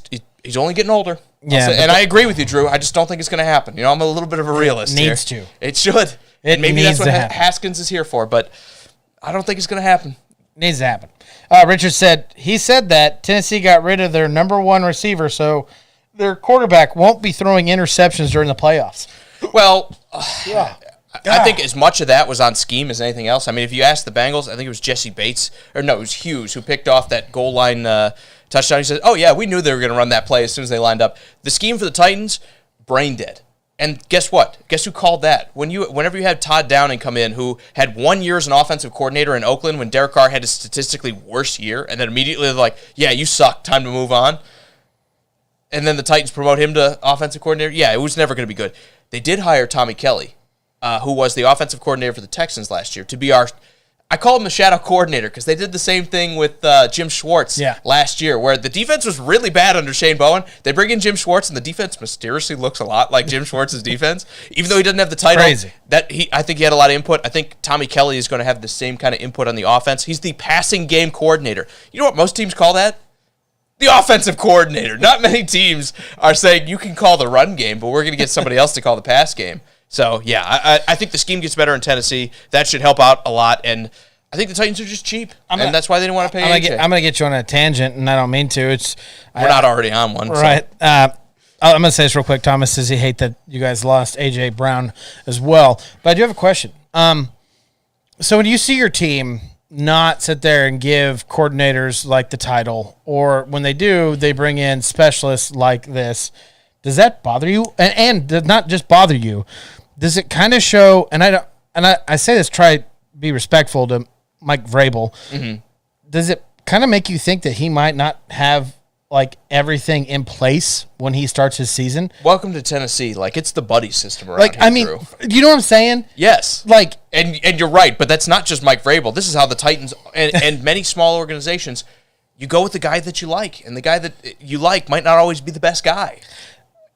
only getting older. Yeah, and I agree with you, Drew. I just don't think it's going to happen. I'm a little bit of a realist here. Needs to. It should. And maybe that's what Haskins is here for, but I don't think it's going to happen. Needs to happen. Richard said that Tennessee got rid of their number one receiver, so their quarterback won't be throwing interceptions during the playoffs. Well, I think as much of that was on scheme as anything else. I mean, if you ask the Bengals, I think it was Jesse Bates, or no, it was Hughes who picked off that goal line touchdown. He said, oh, yeah, we knew they were going to run that play as soon as they lined up. The scheme for the Titans, brain dead. And guess what? Guess who called that? Whenever you had Todd Downing come in, who had 1 year as an offensive coordinator in Oakland when Derek Carr had a statistically worse year, and then immediately they're like, yeah, you suck, time to move on. And then the Titans promote him to offensive coordinator. Yeah, it was never going to be good. They did hire Tommy Kelly, who was the offensive coordinator for the Texans last year, to be I call him the shadow coordinator because they did the same thing with Jim Schwartz last year, where the defense was really bad under Shane Bowen. They bring in Jim Schwartz, and the defense mysteriously looks a lot like Jim Schwartz's defense, even though he doesn't have the title. Crazy. I think he had a lot of input. I think Tommy Kelly is going to have the same kind of input on the offense. He's the passing game coordinator. You know what most teams call that? The offensive coordinator. Not many teams are saying you can call the run game, but we're going to get somebody else to call the pass game. So, yeah, I think the scheme gets better in Tennessee. That should help out a lot, and I think the Titans are just cheap, and that's why they didn't want to pay AJ. I'm going to get you on a tangent, and I don't mean to. We're not already on one. Right. So. I'm going to say this real quick. Thomas says he hates that you guys lost A.J. Brown as well. But I do have a question. So when you see your team not sit there and give coordinators like the title, or when they do, they bring in specialists like this, does that bother you? And does not just bother you, does it kind of show, and I say this, try to be respectful to Mike Vrabel, does it kind of make you think that he might not have like everything in place when he starts his season? Welcome to Tennessee. Like, it's the buddy system around here, Drew. You know what I'm saying? Yes. Like, and you're right, but that's not just Mike Vrabel. This is how the Titans and many small organizations, you go with the guy that you like, and the guy that you like might not always be the best guy.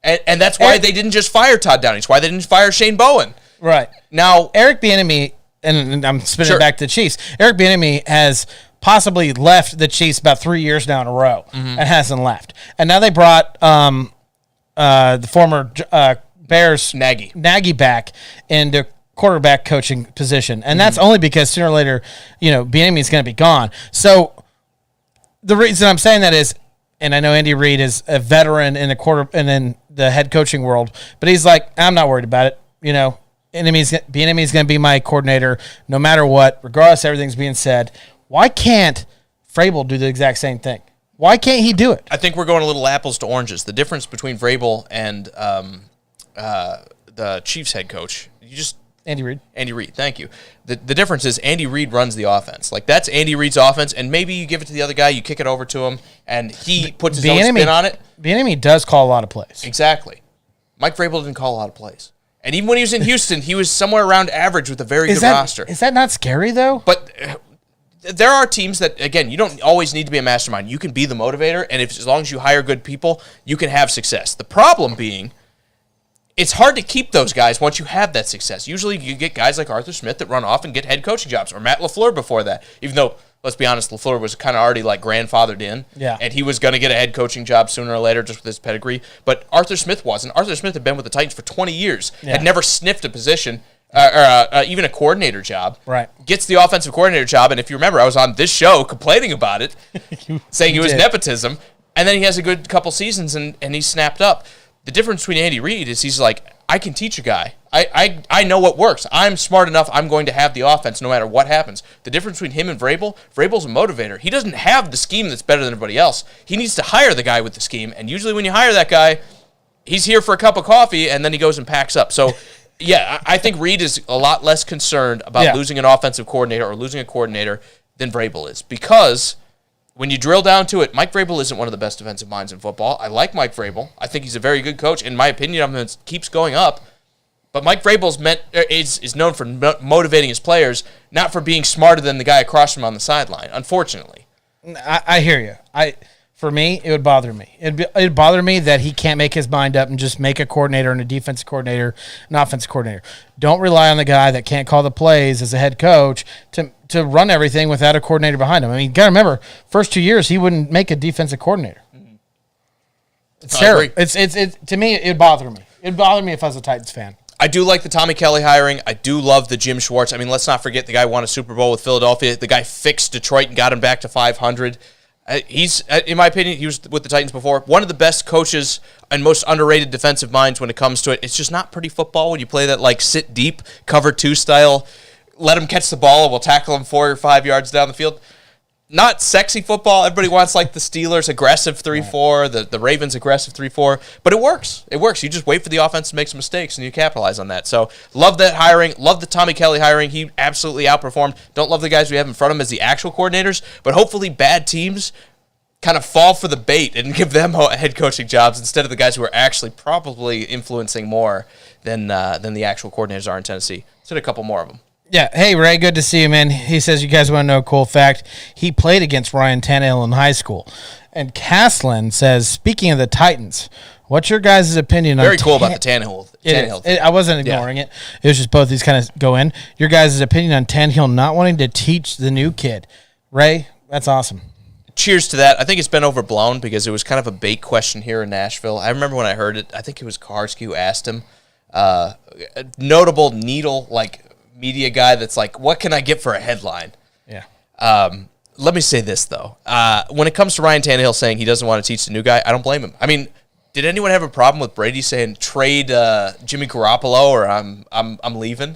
And that's why they didn't just fire Todd Downing. It's why they didn't fire Shane Bowen. Right. Now, Eric Bieniemy, and I'm spinning it back to the Chiefs, Eric Bieniemy has possibly left the Chiefs about 3 years now in a row and hasn't left. And now they brought the former Bears Nagy back into quarterback coaching position. And that's only because sooner or later, Bieniemy is going to be gone. So the reason I'm saying that is, and I know Andy Reid is a veteran in the head coaching world, but he's like, I'm not worried about it. Bieniemy is going to be my coordinator no matter what, regardless of everything's being said. Why can't Vrabel do the exact same thing? Why can't he do it? I think we're going a little apples to oranges. The difference between Vrabel and the Chiefs head coach, Andy Reid. Andy Reid, thank you. The difference is Andy Reid runs the offense. Like, that's Andy Reid's offense, and maybe you give it to the other guy, you kick it over to him, and he puts his own spin on it. Bieniemy does call a lot of plays. Exactly. Mike Vrabel didn't call a lot of plays. And even when he was in Houston, he was somewhere around average with a very good roster. Is that not scary, though? But there are teams that, again, you don't always need to be a mastermind. You can be the motivator, and as long as you hire good people, you can have success. The problem being, it's hard to keep those guys once you have that success. Usually you get guys like Arthur Smith that run off and get head coaching jobs, or Matt LaFleur before that, even though, let's be honest, LaFleur was kind of already like grandfathered in, and he was going to get a head coaching job sooner or later just with his pedigree, but Arthur Smith wasn't. Arthur Smith had been with the Titans for 20 years, had never sniffed a position, or even a coordinator job. Right. Gets the offensive coordinator job, and if you remember, I was on this show complaining about it, saying it was nepotism, and then he has a good couple seasons, and he snapped up. The difference between Andy Reid is he's like, I can teach a guy. I know what works. I'm smart enough. I'm going to have the offense no matter what happens. The difference between him and Vrabel's a motivator. He doesn't have the scheme that's better than everybody else. He needs to hire the guy with the scheme, and usually when you hire that guy, he's here for a cup of coffee, and then he goes and packs up. So, yeah, I think Reid is a lot less concerned about losing an offensive coordinator or losing a coordinator than Vrabel is, because when you drill down to it, Mike Vrabel isn't one of the best defensive minds in football. I like Mike Vrabel. I think he's a very good coach. In my opinion, of him, it keeps going up. But Mike Vrabel is known for motivating his players, not for being smarter than the guy across from him on the sideline, unfortunately. I hear you. For me, it would bother me. It'd bother me that he can't make his mind up and just make a coordinator and a defensive coordinator, an offensive coordinator. Don't rely on the guy that can't call the plays as a head coach to run everything without a coordinator behind him. I mean, you got to remember, first 2 years, he wouldn't make a defensive coordinator. Mm-hmm. It's terrible. It's to me, it'd bother me. It'd bother me if I was a Titans fan. I do like the Tommy Kelly hiring. I do love the Jim Schwartz. I mean, let's not forget the guy won a Super Bowl with Philadelphia. The guy fixed Detroit and got him back to 500. He's, in my opinion, he was with the Titans before, one of the best coaches and most underrated defensive minds when it comes to it. It's just not pretty football when you play that, like, sit deep, cover two style, let him catch the ball and we'll tackle him 4 or 5 yards down the field. Not sexy football. Everybody wants, like, the Steelers aggressive 3-4, the Ravens aggressive 3-4, but it works. It works. You just wait for the offense to make some mistakes, and you capitalize on that. So, love that hiring. Love the Tommy Kelly hiring. He absolutely outperformed. Don't love the guys we have in front of him as the actual coordinators, but hopefully bad teams kind of fall for the bait and give them head coaching jobs instead of the guys who are actually probably influencing more than the actual coordinators are in Tennessee. Let's hit a couple more of them. Yeah. Hey, Ray, good to see you, man. He says, you guys want to know a cool fact? He played against Ryan Tannehill in high school. And Caslin says, speaking of the Titans, what's your guys' opinion on... Very cool about the Tannehill thing. I wasn't ignoring it. It was just both these kind of go in. Your guys' opinion on Tannehill not wanting to teach the new kid. Ray, that's awesome. Cheers to that. I think it's been overblown because it was kind of a bait question here in Nashville. I remember when I heard it, I think it was Karski who asked him. A notable needle, like... media guy that's like, what can I get for a headline? Yeah. Let me say this, though. When it comes to Ryan Tannehill saying he doesn't want to teach the new guy, I don't blame him. I mean, did anyone have a problem with Brady saying trade Jimmy Garoppolo or I'm leaving?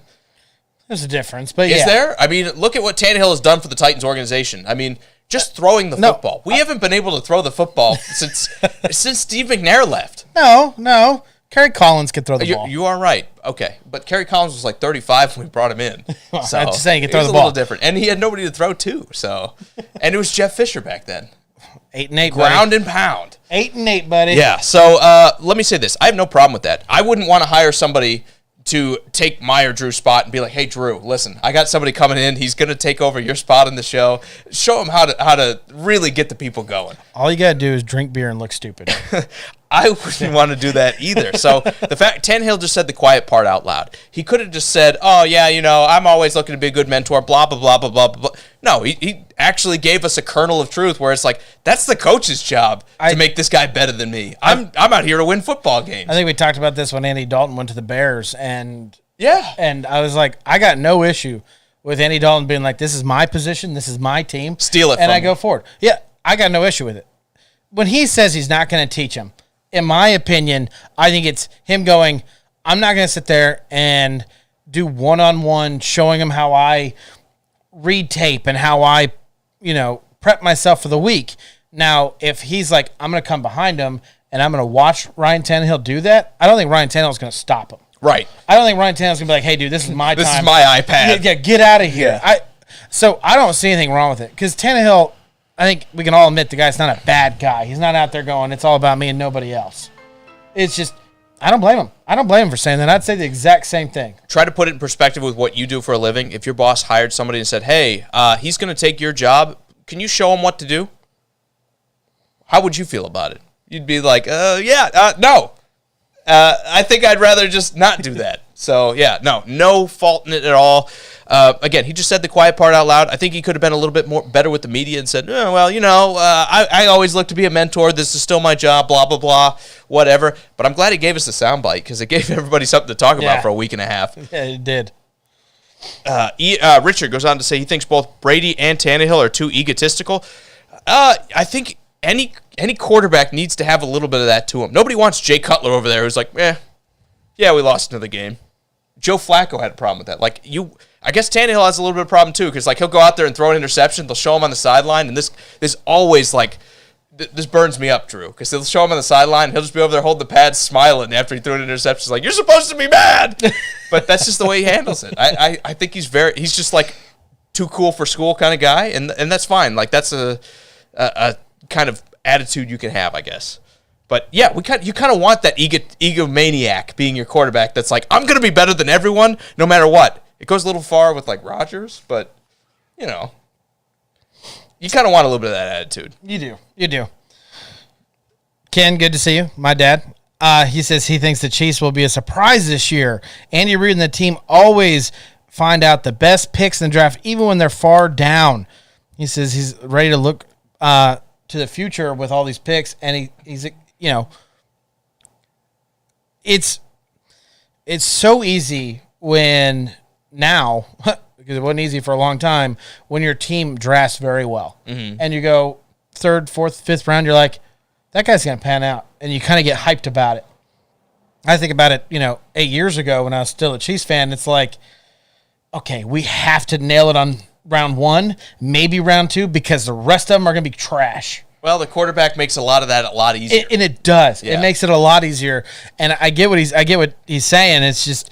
There's a difference, but Is there? I mean, look at what Tannehill has done for the Titans organization. I mean, just throwing the football. We haven't been able to throw the football since Steve McNair left. No. Kerry Collins could throw the ball. You are right. Okay. But Kerry Collins was like 35 when we brought him in. So I'm just saying he could throw the ball. It was a little different. And he had nobody to throw to. So, and it was Jeff Fisher back then. 8-8, ground and pound. 8-8, buddy. Yeah. So let me say this. I have no problem with that. I wouldn't want to hire somebody to take my or Drew's spot and be like, hey, Drew, listen, I got somebody coming in. He's going to take over your spot in the show. Show him how to really get the people going. All you got to do is drink beer and look stupid. I wouldn't want to do that either. So the fact Tannehill just said the quiet part out loud. He could have just said, oh, yeah, I'm always looking to be a good mentor, blah, blah, blah, blah, blah, blah. No, he actually gave us a kernel of truth where it's like, that's the coach's job to make this guy better than me. I'm out here to win football games. I think we talked about this when Andy Dalton went to the Bears. And I was like, I got no issue with Andy Dalton being like, this is my position, this is my team. Steal it and from I go forward. Yeah, I got no issue with it. When he says he's not going to teach him, in my opinion, I think it's him going, I'm not going to sit there and do one-on-one showing him how I read tape and how I, prep myself for the week. Now, if he's like, I'm going to come behind him and I'm going to watch Ryan Tannehill do that, I don't think Ryan Tannehill's going to stop him. Right. I don't think Ryan Tannehill's going to be like, hey, dude, this is my time. This is my iPad. Yeah, get out of here. Yeah. So I don't see anything wrong with it because Tannehill, I think we can all admit the guy's not a bad guy. He's not out there going, it's all about me and nobody else. It's just, I don't blame him. I don't blame him for saying that. I'd say the exact same thing. Try to put it in perspective with what you do for a living. If your boss hired somebody and said, hey, he's going to take your job, can you show him what to do? How would you feel about it? You'd be like, no. I think I'd rather just not do that. So, no fault in it at all. Again, he just said the quiet part out loud. I think he could have been a little bit more better with the media and said, I always look to be a mentor. This is still my job, blah, blah, blah, whatever. But I'm glad he gave us a soundbite because it gave everybody something to talk about for a week and a half. Yeah, it did. Richard goes on to say he thinks both Brady and Tannehill are too egotistical. I think any quarterback needs to have a little bit of that to him. Nobody wants Jay Cutler over there who's like, we lost another game. Joe Flacco had a problem with that. I guess Tannehill has a little bit of a problem too because he'll go out there and throw an interception. They'll show him on the sideline, and this always this burns me up, Drew, because they'll show him on the sideline. He'll just be over there holding the pads, smiling after he threw an interception. He's like, you're supposed to be mad, but that's just the way he handles it. I think he's just like too cool for school kind of guy, and that's fine. Like that's a kind of attitude you can have, I guess. But yeah, you kind of want that egomaniac being your quarterback. That's like, I'm going to be better than everyone, no matter what. It goes a little far with like Rodgers, but you know, you kind of want a little bit of that attitude. You do. Ken, good to see you. My dad. He says he thinks the Chiefs will be a surprise this year. Andy Reid and the team always find out the best picks in the draft, even when they're far down. He says he's ready to look to the future with all these picks, and he's you know, it's so easy when now, because it wasn't easy for a long time, when your team drafts very well. Mm-hmm. And you go 3rd, 4th, 5th round, you're like, that guy's going to pan out. And you kind of get hyped about it. I think about it, 8 years ago when I was still a Chiefs fan, it's like, okay, we have to nail it on round 1, maybe round 2, because the rest of them are going to be trash. Well, the quarterback makes a lot of that a lot easier. And it does. Yeah. It makes it a lot easier. And I get what he's saying. It's just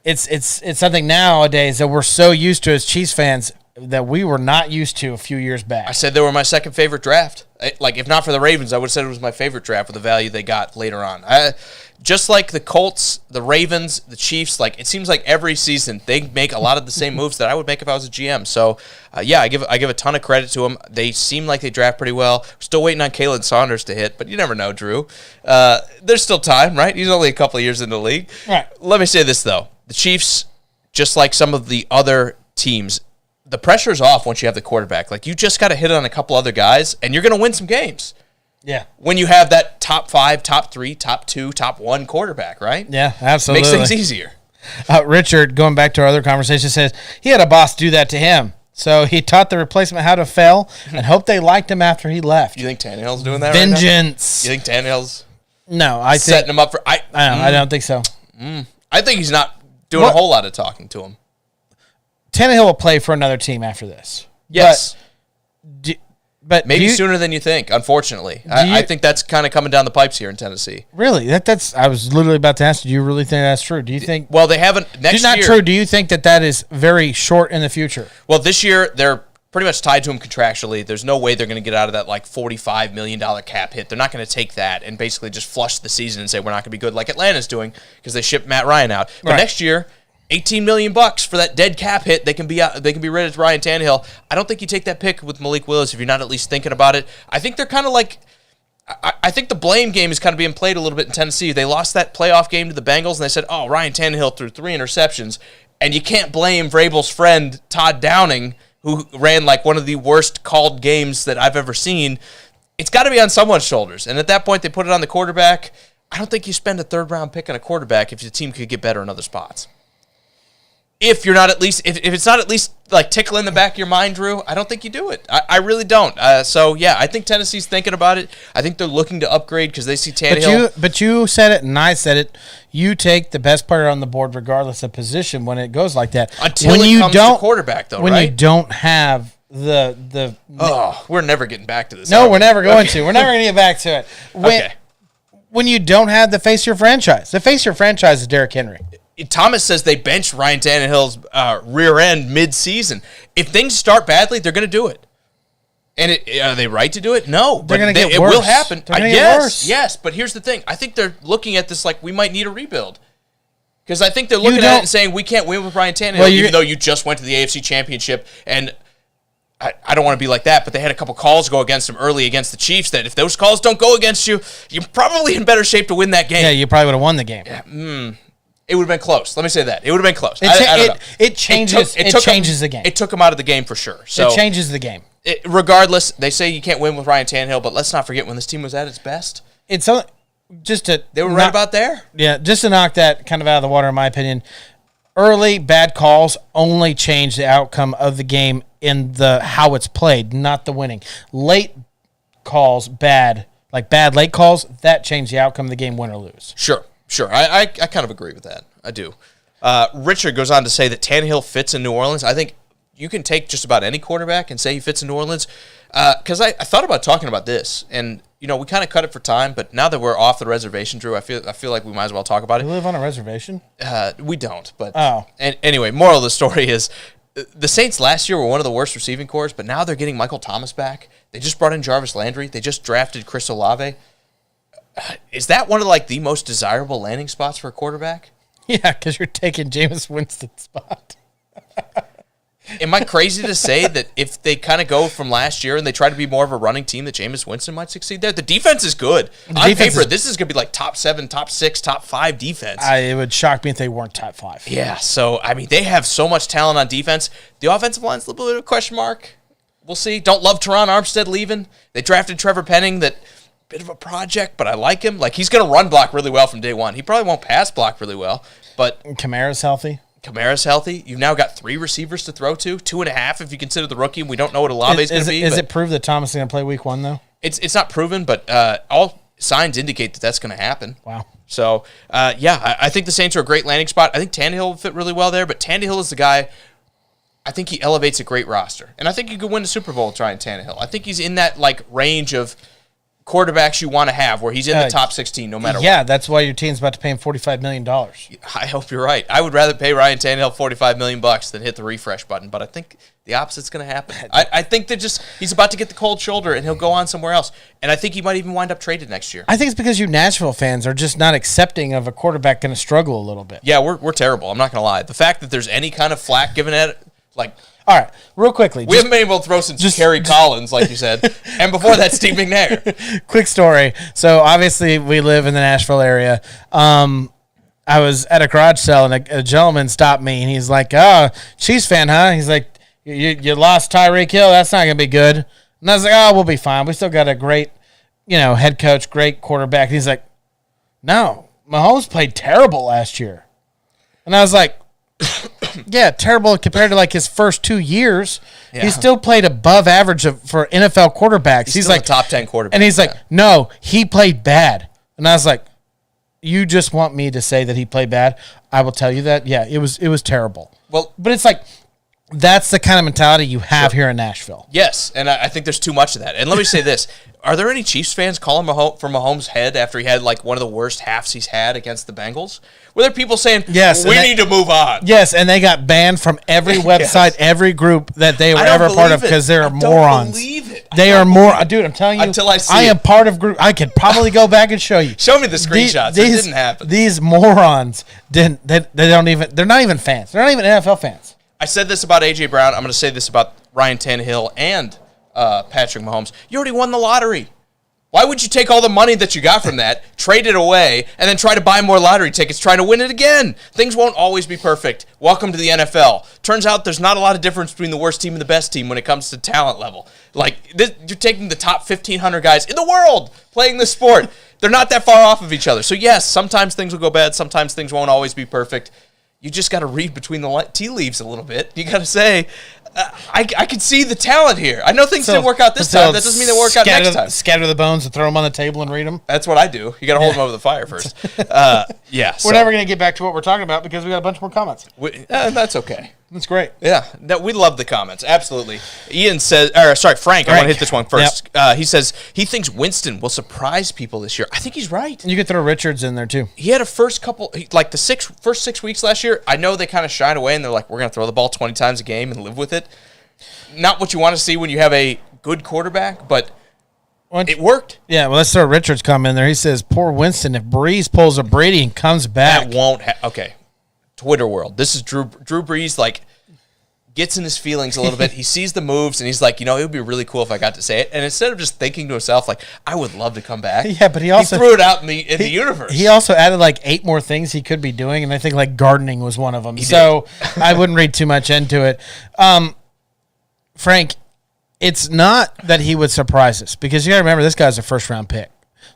it's something nowadays that we're so used to as Chiefs fans that we were not used to a few years back. I said they were my second favorite draft. If not for the Ravens, I would have said it was my favorite draft with the value they got later on. Just like the Colts, the Ravens, the Chiefs, it seems like every season they make a lot of the same moves that I would make if I was a GM. So, yeah, I give a ton of credit to them. They seem like they draft pretty well. We're still waiting on Kalen Saunders to hit, but you never know, Drew. There's still time, right? He's only a couple of years in the league. Right. Let me say this, though. The Chiefs, just like some of the other teams, the pressure's off once you have the quarterback. You just got to hit it on a couple other guys, and you're going to win some games. Yeah. When you have that top 5, top 3, top 2, top 1 quarterback, right? Yeah, absolutely. Makes things easier. Richard, going back to our other conversation, says he had a boss do that to him. So he taught the replacement how to fail and hoped they liked him after he left. You think Tannehill's doing that Vengeance. right now? You think Tannehill's setting him up for... I don't think so. I think he's not doing a whole lot of talking to him. Tannehill will play for another team after this. Yes. But maybe sooner than you think, unfortunately. I think that's kind of coming down the pipes here in Tennessee. Really? That's. I was literally about to ask you, do you really think that's true? Do you think... Well, they haven't... Next year... It's not true. Do you think that is very short in the future? Well, this year, they're pretty much tied to him contractually. There's no way they're going to get out of that, $45 million cap hit. They're not going to take that and basically just flush the season and say, we're not going to be good like Atlanta's doing because they shipped Matt Ryan out. But next year... $18 million for that dead cap hit. They can be out. They can be rid of Ryan Tannehill. I don't think you take that pick with Malik Willis if you're not at least thinking about it. I think they're kind of like. I think the blame game is kind of being played a little bit in Tennessee. They lost that playoff game to the Bengals, and they said, "Oh, Ryan Tannehill threw 3 interceptions," and you can't blame Vrabel's friend Todd Downing, who ran one of the worst called games that I've ever seen. It's got to be on someone's shoulders, and at that point, they put it on the quarterback. I don't think you spend a 3rd-round pick on a quarterback if your team could get better in other spots. If you're not at least, if it's not at least tickling the back of your mind, Drew, I don't think you do it. I really don't. So yeah, I think Tennessee's thinking about it. I think they're looking to upgrade because they see Tannehill. But you said it and I said it. You take the best player on the board regardless of position when it goes like that. Until it comes to quarterback, though, when right? you don't have the. Oh, we're never getting back to this. No, we're never going to. We're never going to get back to it. When you don't have the face of your franchise, the face of your franchise is Derrick Henry. Thomas says they benched Ryan Tannehill's rear end mid-season. If things start badly, they're going to do it. And are they right to do it? No. They're going to get worse. It will happen. They're going to get worse. Yes, but here's the thing. I think they're looking at this like we might need a rebuild. Because I think they're looking at it and saying we can't win with Ryan Tannehill, even though you just went to the AFC Championship. And I don't want to be like that, but they had a couple calls go against them early against the Chiefs that if those calls don't go against you, you're probably in better shape to win that game. Yeah, you probably would have won the game. Yeah, It would have been close. Let me say that. It would have been close. I don't know. It changes the game. It took him out of the game for sure. So it changes the game. Regardless, they say you can't win with Ryan Tannehill, but let's not forget when this team was at its best. They were right about there. Yeah, just to knock that kind of out of the water, in my opinion. Early bad calls only change the outcome of the game in the how it's played, not the winning. Late calls, bad late calls, that change the outcome of the game, win or lose. Sure. I kind of agree with that. I do. Richard goes on to say that Tannehill fits in New Orleans. I think you can take just about any quarterback and say he fits in New Orleans. Because I thought about talking about this, and we kind of cut it for time. But now that we're off the reservation, Drew, I feel like we might as well talk about it. You live on a reservation? We don't. But and anyway, moral of the story is the Saints last year were one of the worst receiving corps, but now they're getting Michael Thomas back. They just brought in Jarvis Landry. They just drafted Chris Olave. Is that one of like the most desirable landing spots for a quarterback? Yeah, because you're taking Jameis Winston's spot. Am I crazy to say that if they kind of go from last year and they try to be more of a running team, that Jameis Winston might succeed there? The defense is good. On paper, this is going to be like top 7, top 6, top 5 defense. It would shock me if they weren't top 5. Yeah, so, I mean, they have so much talent on defense. The offensive line's a little bit of a question mark. We'll see. Don't love Teron Armstead leaving. They drafted Trevor Penning, that bit of a project, but I like him. Like, he's going to run block really well from day one. He probably won't pass block really well, but Kamara's healthy. Kamara's healthy. You've now got 3 receivers to throw to, 2.5 if you consider the rookie, and we don't know what Olave's going to be. Is it proved that Thomas is going to play week 1, though? It's not proven, but all signs indicate that that's going to happen. Wow. So, I think the Saints are a great landing spot. I think Tannehill will fit really well there, but Tannehill is the guy, I think he elevates a great roster. And I think you could win a Super Bowl with Ryan Tannehill. I think he's in that like range of quarterbacks you want to have, where he's in the top 16 no matter what. Yeah, that's why your team's about to pay him $45 million. I hope you're right. I would rather pay Ryan Tannehill $45 million than hit the refresh button, but I think the opposite's going to happen. I think that he's about to get the cold shoulder and he'll go on somewhere else. And I think he might even wind up traded next year. I think it's because you Nashville fans are just not accepting of a quarterback going to struggle a little bit. Yeah, we're terrible. I'm not going to lie. The fact that there's any kind of flack given at it, like... All right, real quickly. We haven't been able to throw since Kerry Collins, like you said. And before that, Steve McNair. Quick story. So, obviously, we live in the Nashville area. I was at a garage sale, and a gentleman stopped me, and he's like, "Oh, Chiefs fan, huh?" He's like, you lost Tyreek Hill. That's not going to be good. And I was like, "Oh, we'll be fine. We still got a great, head coach, great quarterback." And he's like, "No, Mahomes played terrible last year." And I was like, yeah, terrible compared to like his first 2 years. Yeah. He still played above average for NFL quarterbacks. He's like a top 10 quarterback. And he's like, no, he played bad. And I was like, you just want me to say that he played bad? I will tell you that. Yeah, it was terrible. Well, but it's like, that's the kind of mentality you have here in Nashville. Yes, and I think there's too much of that. And let me say this. Are there any Chiefs fans calling for Mahomes' head after he had like one of the worst halves he's had against the Bengals? Were there people saying, yes, we need to move on? Yes, and they got banned from every website, every group that they were ever part of because they're morons. I don't believe it. They are more. Dude, I'm telling you. Until I see I am part of group. I could probably go back and show you. Show me the screenshots. It didn't happen. These morons didn't. They don't even. They're not even fans. They're not even NFL fans. I said this about A.J. Brown. I'm going to say this about Ryan Tannehill and Patrick Mahomes. You already won the lottery. Why would you take all the money that you got from that, trade it away, and then try to buy more lottery tickets trying to win it again? Things won't always be perfect. Welcome to the NFL. Turns out there's not a lot of difference between the worst team and the best team when it comes to talent level. Like, you're taking the top 1,500 guys in the world playing this sport. They're not that far off of each other. So, yes, sometimes things will go bad. Sometimes things won't always be perfect. You just got to read between the tea leaves a little bit. You got to say, I can see the talent here. I know things didn't work out this time. That doesn't mean they work out next time. Scatter the bones and throw them on the table and read them. That's what I do. You got to hold them over the fire first. Yeah. We're never going to get back to what we're talking about because we got a bunch more comments. That's okay. That's great. Yeah, we love the comments. Absolutely. Ian says, Frank, I want to hit this one first. Yep. He says he thinks Winston will surprise people this year. I think he's right. You could throw Richards in there too. He had a first 6 weeks last year. I know they kind of shied away and they're like, we're going to throw the ball 20 times a game and live with it. Not what you want to see when you have a good quarterback, but it worked. Yeah, well, let's throw Richards' comment in there. He says, poor Winston, if Breeze pulls a Brady and comes back. That won't okay. Twitter world. This is Drew Brees, like, gets in his feelings a little bit. He sees the moves, and he's like, it would be really cool if I got to say it. And instead of just thinking to himself, like, I would love to come back. Yeah, but he threw it out in the universe. He also added, like, 8 more things he could be doing, and I think, like, gardening was one of them. So I wouldn't read too much into it. Frank, it's not that he would surprise us, because you got to remember, this guy's a first-round pick.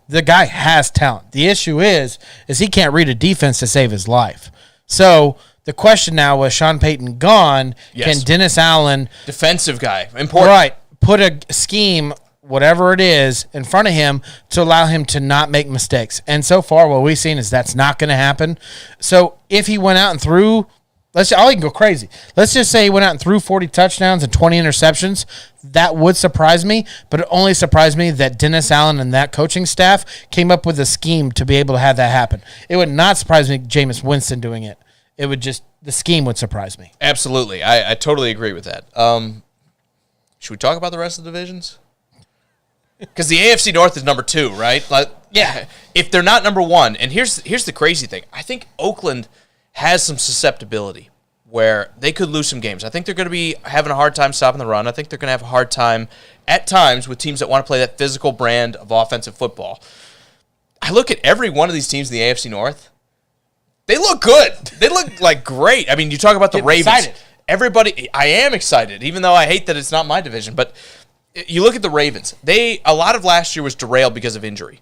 The guy has talent. The issue is he can't read a defense to save his life. So the question now, with Sean Payton gone, can Dennis Allen, defensive guy, important, right, put a scheme, whatever it is, in front of him to allow him to not make mistakes? And so far, what we've seen is that's not going to happen. So if he went out and threw, I can go crazy. Let's just say he went out and threw 40 touchdowns and 20 interceptions. That would surprise me, but it only surprised me that Dennis Allen and that coaching staff came up with a scheme to be able to have that happen. It would not surprise me Jameis Winston doing it. the scheme would surprise me. Absolutely. I totally agree with that. Should we talk about the rest of the divisions? Because the AFC North is number 2, right? Yeah. If they're not number 1, and here's the crazy thing. I think Oakland has some susceptibility where they could lose some games. I think they're going to be having a hard time stopping the run. I think they're going to have a hard time at times with teams that want to play that physical brand of offensive football. I look at every one of these teams in the AFC North. They look good. They look like great. I mean, you talk about the Ravens. Excited. Everybody, I am excited, even though I hate that it's not my division. But you look at the Ravens. A lot of last year was derailed because of injury.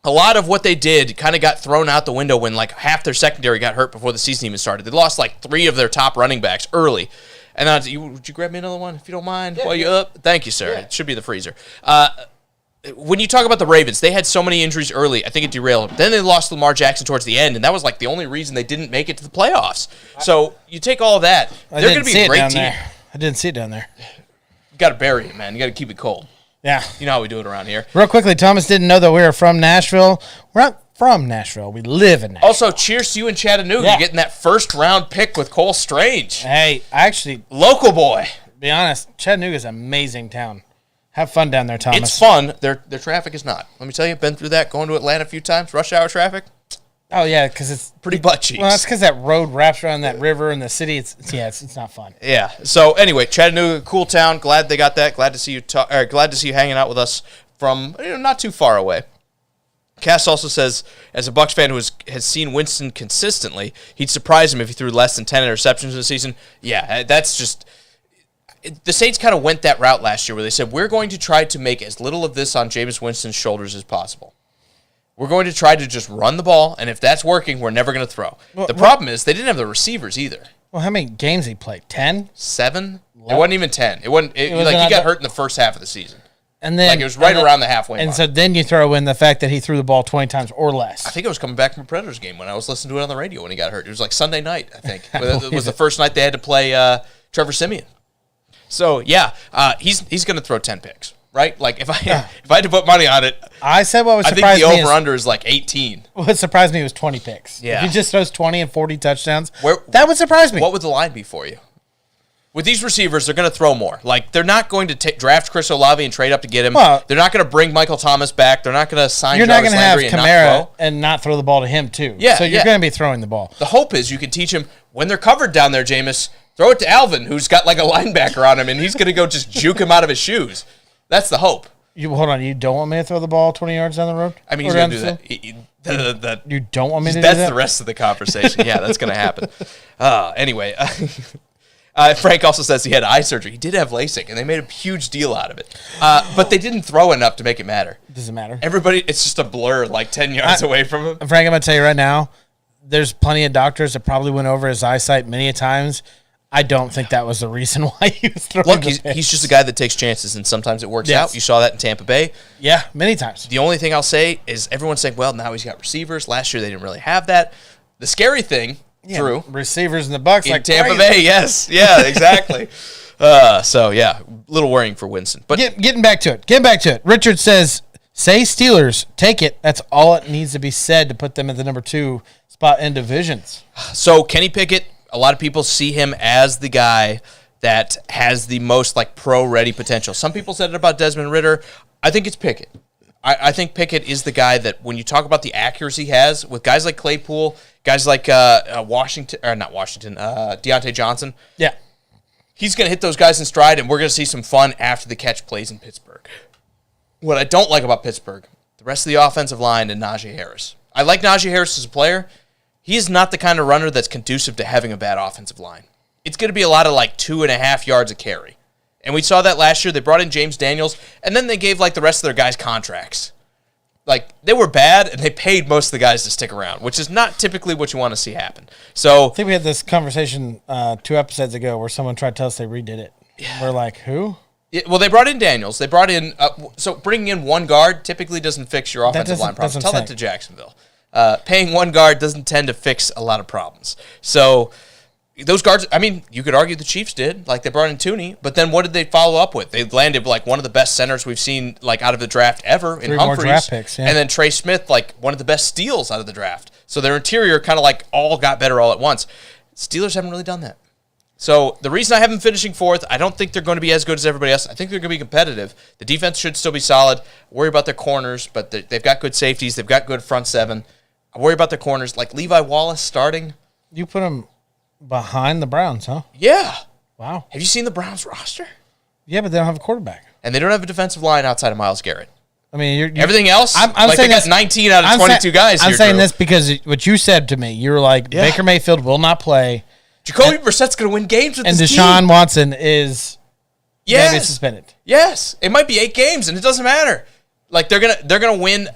A lot of what they did kind of got thrown out the window when like half their secondary got hurt before the season even started. They lost like 3 of their top running backs early. And would you grab me another one if you don't mind while you're up? Thank you, sir. Yeah. It should be the freezer. When you talk about the Ravens, they had so many injuries early, I think it derailed them. Then they lost Lamar Jackson towards the end, and that was like the only reason they didn't make it to the playoffs. So you take all of that. They're going to be a great team. I didn't see it down there. You got to bury it, man. You got to keep it cold. Yeah. You know how we do it around here. Real quickly, Thomas didn't know that we were from Nashville. We're not from Nashville. We live in Nashville. Also, cheers to you in Chattanooga. Yeah. You're getting that first-round pick with Cole Strange. Hey, actually... Local boy. To be honest, Chattanooga's an amazing town. Have fun down there, Thomas. It's fun. Their traffic is not. Let me tell you, been through that, going to Atlanta a few times, rush hour traffic. Oh, yeah, because it's... pretty butt cheeks. Well, that's because that road wraps around that river in the city. It's not fun. Yeah. So, anyway, Chattanooga, cool town. Glad they got that. Glad to see you glad to see you hanging out with us from not too far away. Cass also says, as a Bucs fan who has seen Winston consistently, he'd surprise him if he threw less than 10 interceptions in the season. Yeah, that's just... The Saints kind of went that route last year where they said, we're going to try to make as little of this on Jameis Winston's shoulders as possible. We're going to try to just run the ball, and if that's working, we're never going to throw. The problem is they didn't have the receivers either. Well, how many games he played? 10? 7? It wasn't even 10. It wasn't like he got hurt in the first half of the season. And then it was right around the halfway mark. And so then you throw in the fact that he threw the ball 20 times or less. I think it was coming back from a Predators game when I was listening to it on the radio when he got hurt. It was like Sunday night, I think. It was the first night they had to play Trevor Siemian. So, yeah, he's going to throw 10 picks, right? Like, if I had to put money on it, I said what was I think the over-under is like 18. What surprised me was 20 picks. Yeah. If he just throws 20 and 40 touchdowns, that would surprise me. What would the line be for you? With these receivers, they're going to throw more. Like, they're not going to draft Chris Olave and trade up to get him. Well, they're not going to bring Michael Thomas back. They're not going to sign Jarvis Landry and not throw. You're not going to have Kamara and not throw the ball to him, too. Yeah, so you're going to be throwing the ball. The hope is you can teach him, when they're covered down there, Jameis, throw it to Alvin, who's got like a linebacker on him, and he's going to go just juke him out of his shoes. That's the hope. Hold on. You don't want me to throw the ball 20 yards down the road? I mean, he's going to do that. You don't want me to do that? That's the rest of the conversation. Yeah, that's going to happen. Anyway, Frank also says he had eye surgery. He did have LASIK, and they made a huge deal out of it. But they didn't throw enough to make it matter. Doesn't matter. Everybody, it's just a blur like 10 yards away from him. Frank, I'm going to tell you right now, there's plenty of doctors that probably went over his eyesight many a times. I don't think that was the reason why he was throwing Look, he's just a guy that takes chances, and sometimes it works out. You saw that in Tampa Bay. Yeah, many times. The only thing I'll say is everyone's saying, well, now he's got receivers. Last year they didn't really have that. The scary thing, Drew. Receivers in the Bucs in like Tampa crazy. Bay, yes. Yeah, exactly. So, yeah, a little worrying for Winston. But Getting back to it. Richard says, say Steelers, take it. That's all it needs to be said to put them at the number 2 spot in divisions. So Kenny Pickett, a lot of people see him as the guy that has the most like pro-ready potential. Some people said it about Desmond Ridder. I think it's Pickett. I think Pickett is the guy that when you talk about the accuracy he has with guys like Claypool, guys like Deontay Johnson. Yeah. He's going to hit those guys in stride, and we're going to see some fun after the catch plays in Pittsburgh. What I don't like about Pittsburgh, the rest of the offensive line and Najee Harris. I like Najee Harris as a player. He is not the kind of runner that's conducive to having a bad offensive line. It's going to be a lot of like 2.5 yards a carry. And we saw that last year. They brought in James Daniels, and then they gave like the rest of their guys contracts. Like, they were bad, and they paid most of the guys to stick around, which is not typically what you want to see happen. So I think we had this conversation 2 episodes ago where someone tried to tell us they redid it. Yeah. We're like, who? Well, they brought in Daniels. They brought in so bringing in one guard typically doesn't fix your offensive line problems. Tell that to Jacksonville. Paying one guard doesn't tend to fix a lot of problems. So, those guards, I mean, you could argue the Chiefs did. Like, they brought in Tooney, but then what did they follow up with? They landed, like, one of the best centers we've seen, like, out of the draft ever in 3 Humphreys. more draft picks, yeah. And then Trey Smith, like, one of the best steals out of the draft. So their interior kind of, like, all got better all at once. Steelers haven't really done that. So the reason I have them finishing fourth, I don't think they're going to be as good as everybody else. I think they're going to be competitive. The defense should still be solid. I worry about their corners, but they've got good safeties. They've got good front seven. I worry about their corners. Like Levi Wallace starting. You put him behind the Browns, huh? Yeah. Wow. Have you seen the Browns roster? Yeah, but they don't have a quarterback. And they don't have a defensive line outside of Myles Garrett. I mean, you're everything else, I'm like saying they got 19 out of 22 guys here, I'm saying Drew. this because what you said to me, you were like, Yeah. Baker Mayfield will not play. Jacoby Brissett's going to win games with and this Deshaun team. Watson is going to be suspended. Yes. It might be 8 games, and it doesn't matter. Like, they're gonna win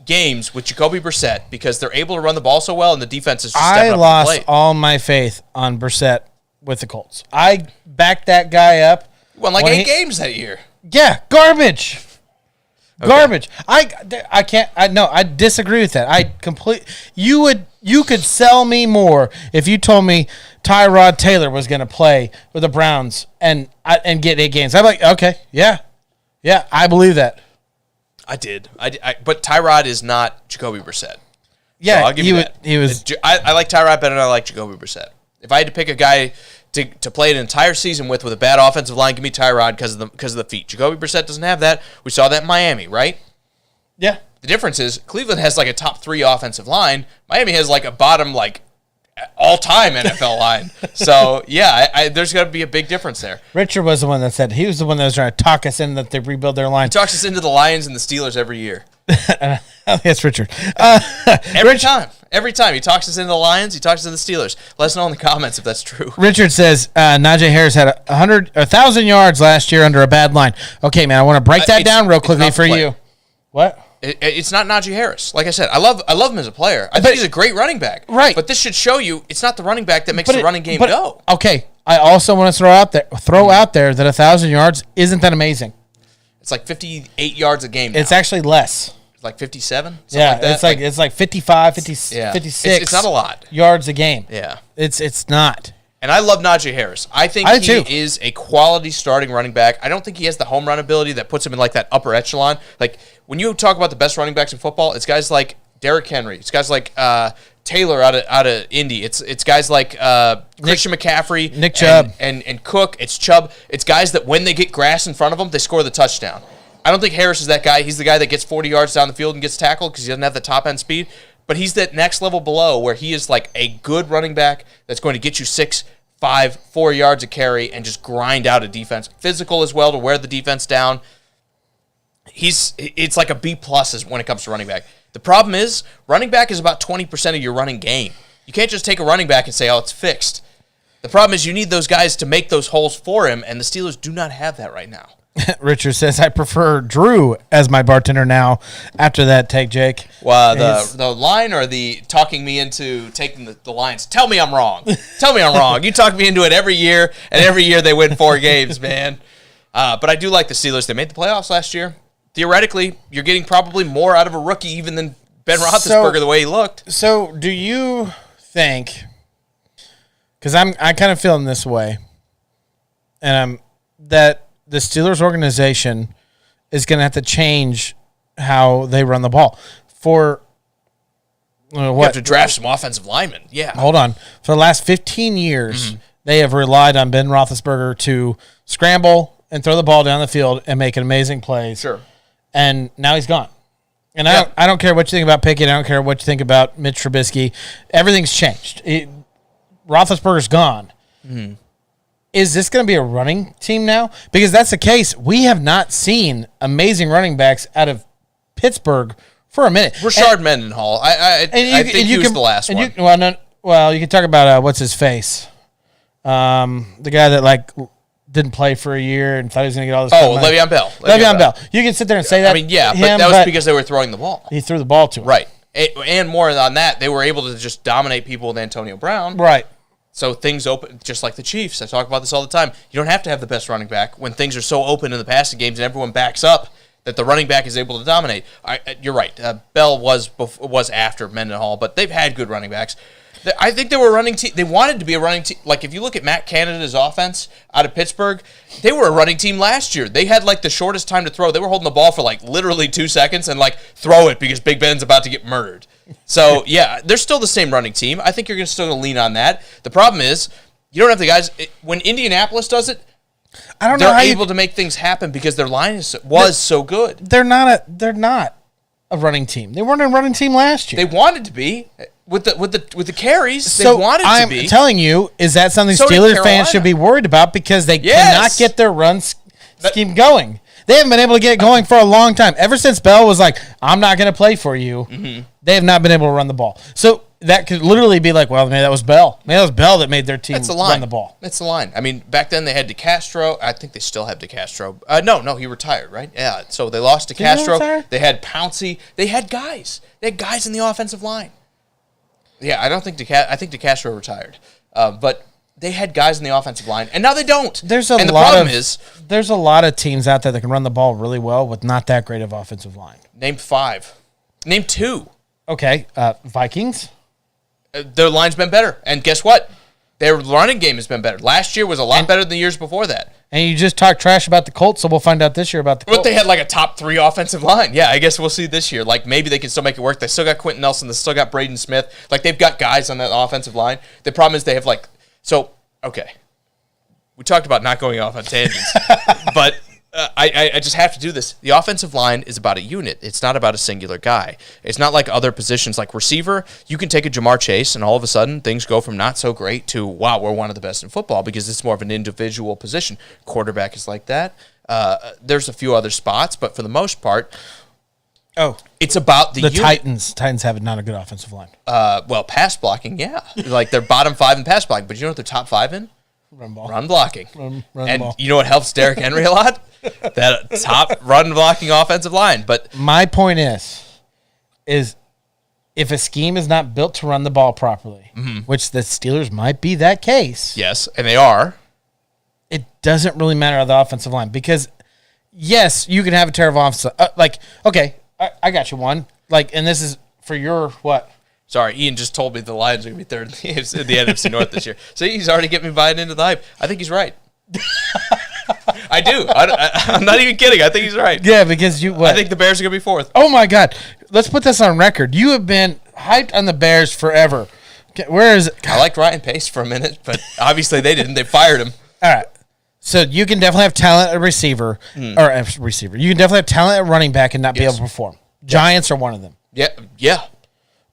games with Jacoby Brissett because they're able to run the ball so well, and the defense is just stepping up to the lost plate. all my faith on Brissett with the Colts. I backed that guy up. Won like when 8 games that year. Yeah, garbage. Garbage. I can't. I disagree with that. You could sell me more if you told me Tyrod Taylor was going to play with the Browns and get 8 games. I'm like, okay, yeah, I believe that. I did. But Tyrod is not Jacoby Brissett. Yeah, so I'll give you that. He was. I like Tyrod better than I like Jacoby Brissett. If I had to pick a guy to play an entire season with a bad offensive line, give me Tyrod because of the feet. Jacoby Brissett doesn't have that. We saw that in Miami, right? Yeah. The difference is Cleveland has like a top 3 offensive line. Miami has like a bottom like all-time NFL line. So yeah, there's got to be a big difference there. Richard was the one that said he was the one that was trying to talk us in that they rebuild their line. He talks us into the Lions and the Steelers every year. Yes, Richard. Every time he talks us into the Lions, he talks us into the Steelers. Let us know in the comments if that's true. Richard says Najee Harris had 1,000 yards last year under a bad line. Okay, man, I want to break that down real quickly for you. What? It's not Najee Harris. Like I said, I love him as a player. I think he's a great running back. Right. But this should show you it's not the running back that makes the running game go. Okay. I also want to throw out there that 1,000 yards isn't that amazing. It's like 58 yards a game now. It's actually less. It's like 57? Yeah, like that. it's like 55, 56 It's not a lot. yards a game. Yeah. It's not. And I love Najee Harris. I think he is a quality starting running back. I don't think he has the home run ability that puts him in like that upper echelon. Like when you talk about the best running backs in football, it's guys like Derrick Henry. It's guys like Taylor out of Indy. It's guys like Christian McCaffrey, Nick Chubb, and Cook. It's Chubb. It's guys that when they get grass in front of them, they score the touchdown. I don't think Harris is that guy. He's the guy that gets 40 yards down the field and gets tackled because he doesn't have the top end speed. But he's that next level below where he is like a good running back that's going to get you 6, 5, 4 yards a carry and just grind out a defense. Physical as well to wear the defense down. It's like a B+ when it comes to running back. The problem is running back is about 20% of your running game. You can't just take a running back and say, oh, it's fixed. The problem is you need those guys to make those holes for him, and the Steelers do not have that right now. Richard says, I prefer Drew as my bartender now after that take, Jake. Well, the line or the talking me into taking the lines? Tell me I'm wrong. Tell me I'm wrong. You talk me into it every year, and every year they win 4 games, man. But I do like the Steelers. They made the playoffs last year. Theoretically, you're getting probably more out of a rookie even than Ben Roethlisberger the way he looked. So do you think, because I kind of feeling this way, and that the Steelers organization is going to have to change how they run the ball. For you have to draft some offensive linemen. Yeah. Hold on. For the last 15 years, they have relied on Ben Roethlisberger to scramble and throw the ball down the field and make amazing plays. Sure. And now he's gone. And I don't care what you think about Pickett. I don't care what you think about Mitch Trubisky. Everything's changed. Roethlisberger's gone. Mm-hmm. Is this going to be a running team now? Because that's the case. We have not seen amazing running backs out of Pittsburgh for a minute. Rashard Mendenhall. I think he was the last one. You can talk about what's his face, the guy that didn't play for a year and thought he was going to get all this. Le'Veon Bell. Le'Veon Bell. You can sit there and say that. I mean, yeah, but that was because they were throwing the ball. He threw the ball to him. Right. And more on that, they were able to just dominate people with Antonio Brown. Right. So things open, just like the Chiefs. I talk about this all the time. You don't have to have the best running back when things are so open in the passing games and everyone backs up. that the running back is able to dominate. You're right. Bell was after Mendenhall, but they've had good running backs. I think they were a running team. They wanted to be a running team. Like, if you look at Matt Canada's offense out of Pittsburgh, they were a running team last year. They had, like, the shortest time to throw. They were holding the ball for, like, literally 2 seconds and, like, throw it because Big Ben's about to get murdered. So, yeah, they're still the same running team. I think you're still going to lean on that. The problem is you don't have the guys. When Indianapolis does it, I don't know they're how able to make things happen because their line was so good. They're not a running team. They weren't a running team last year. They wanted to be. With the carries, so they wanted to be. I'm telling you, is that something So did Steelers Carolina. fans should be worried about because they Yes. cannot get their run scheme going. They haven't been able to get it going for a long time. Ever since Bell was like, I'm not going to play for you, they have not been able to run the ball. So that could literally be like, well, maybe that was Bell. Maybe that was Bell that made their team run the ball. That's the line. I mean, back then they had DeCastro. I think they still have DeCastro. No, he retired, right? Yeah, so they lost DeCastro. They had Pouncey. They had guys. They had guys in the offensive line. Yeah, I think DeCastro retired. But they had guys in the offensive line, and now they don't. There's a lot of teams out there that can run the ball really well with not that great of offensive line. Name 5. Name 2. Okay, Vikings. Their line's been better, and guess what? Their running game has been better. Last year was a lot better than the years before that. And you just talked trash about the Colts, so we'll find out this year about the Colts. But they had like a top 3 offensive line. Yeah, I guess we'll see this year. Like, maybe they can still make it work. They still got Quentin Nelson. They still got Braden Smith. Like, they've got guys on that offensive line. The problem is they have like – so, okay. We talked about not going off on tangents. But I just have to do this. The offensive line is about a unit. It's not about a singular guy. It's not like other positions like receiver. You can take a Jamar Chase, and all of a sudden things go from not so great to, wow, we're one of the best in football because it's more of an individual position. Quarterback is like that. There's a few other spots, but for the most part, it's about the unit. Titans. Titans have not a good offensive line. Well, pass blocking, yeah. Like, they're bottom 5 in pass blocking, but you know what they're top 5 in? Run blocking. Run and ball. You know what helps Derrick Henry a lot? That top run blocking offensive line. But my point is if a scheme is not built to run the ball properly, which the Steelers might be that case. Yes, and they are. It doesn't really matter on the offensive line because, yes, you can have a terrible offensive. Okay, I got you one. Like, and this is for your what? Sorry, Ian just told me the Lions are going to be third in the NFC North this year. So he's already getting me buying into the hype. I think he's right. I do. I'm not even kidding. I think he's right. Yeah, because I think the Bears are going to be fourth. Oh, my God. Let's put this on record. You have been hyped on the Bears forever. Okay, where is it? I liked Ryan Pace for a minute, but obviously they didn't. They fired him. All right. So you can definitely have talent at receiver. You can definitely have talent at running back and not be able to perform. Giants are one of them. Yeah.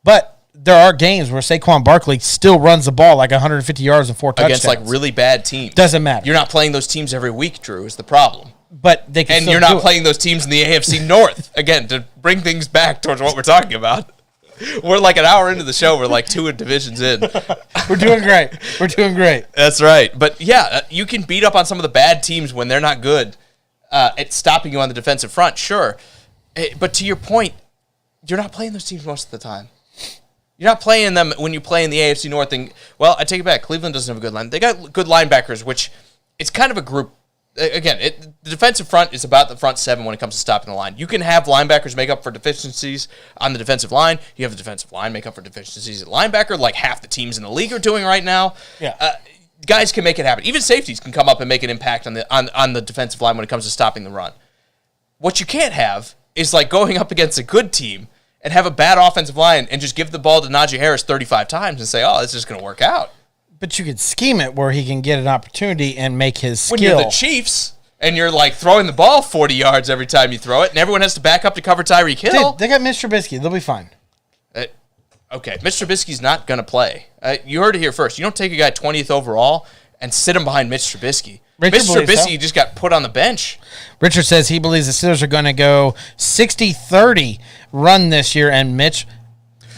But there are games where Saquon Barkley still runs the ball like 150 yards and 4 touchdowns. Against, like, really bad teams. Doesn't matter. You're not playing those teams every week, Drew, is the problem. But they can And still you're do not it. playing those teams in the AFC North. Again, to bring things back towards what we're talking about. We're like an hour into the show. We're like 2 divisions in. We're doing great. We're doing great. That's right. But, yeah, you can beat up on some of the bad teams when they're not good at stopping you on the defensive front, sure. But to your point, you're not playing those teams most of the time. You're not playing them when you play in the AFC North. And, well, I take it back. Cleveland doesn't have a good line. They got good linebackers, which it's kind of a group. Again, the defensive front is about the front 7 when it comes to stopping the line. You can have linebackers make up for deficiencies on the defensive line. You have the defensive line make up for deficiencies at linebacker, like half the teams in the league are doing right now. Yeah. Guys can make it happen. Even safeties can come up and make an impact on the defensive line when it comes to stopping the run. What you can't have is like going up against a good team and have a bad offensive line and just give the ball to Najee Harris 35 times and say, oh, this is going to work out. But you could scheme it where he can get an opportunity and make his skill. When you're the Chiefs and you're like throwing the ball 40 yards every time you throw it and everyone has to back up to cover Tyreek Hill. Dude, they got Mr. Trubisky. They'll be fine. Okay, Mr. Trubisky's not going to play. You heard it here first. You don't take a guy 20th overall and sit him behind Mitch Trubisky. Mr. Trubisky just got put on the bench. Richard says he believes the Steelers are going to go 60-30 run this year, and Mitch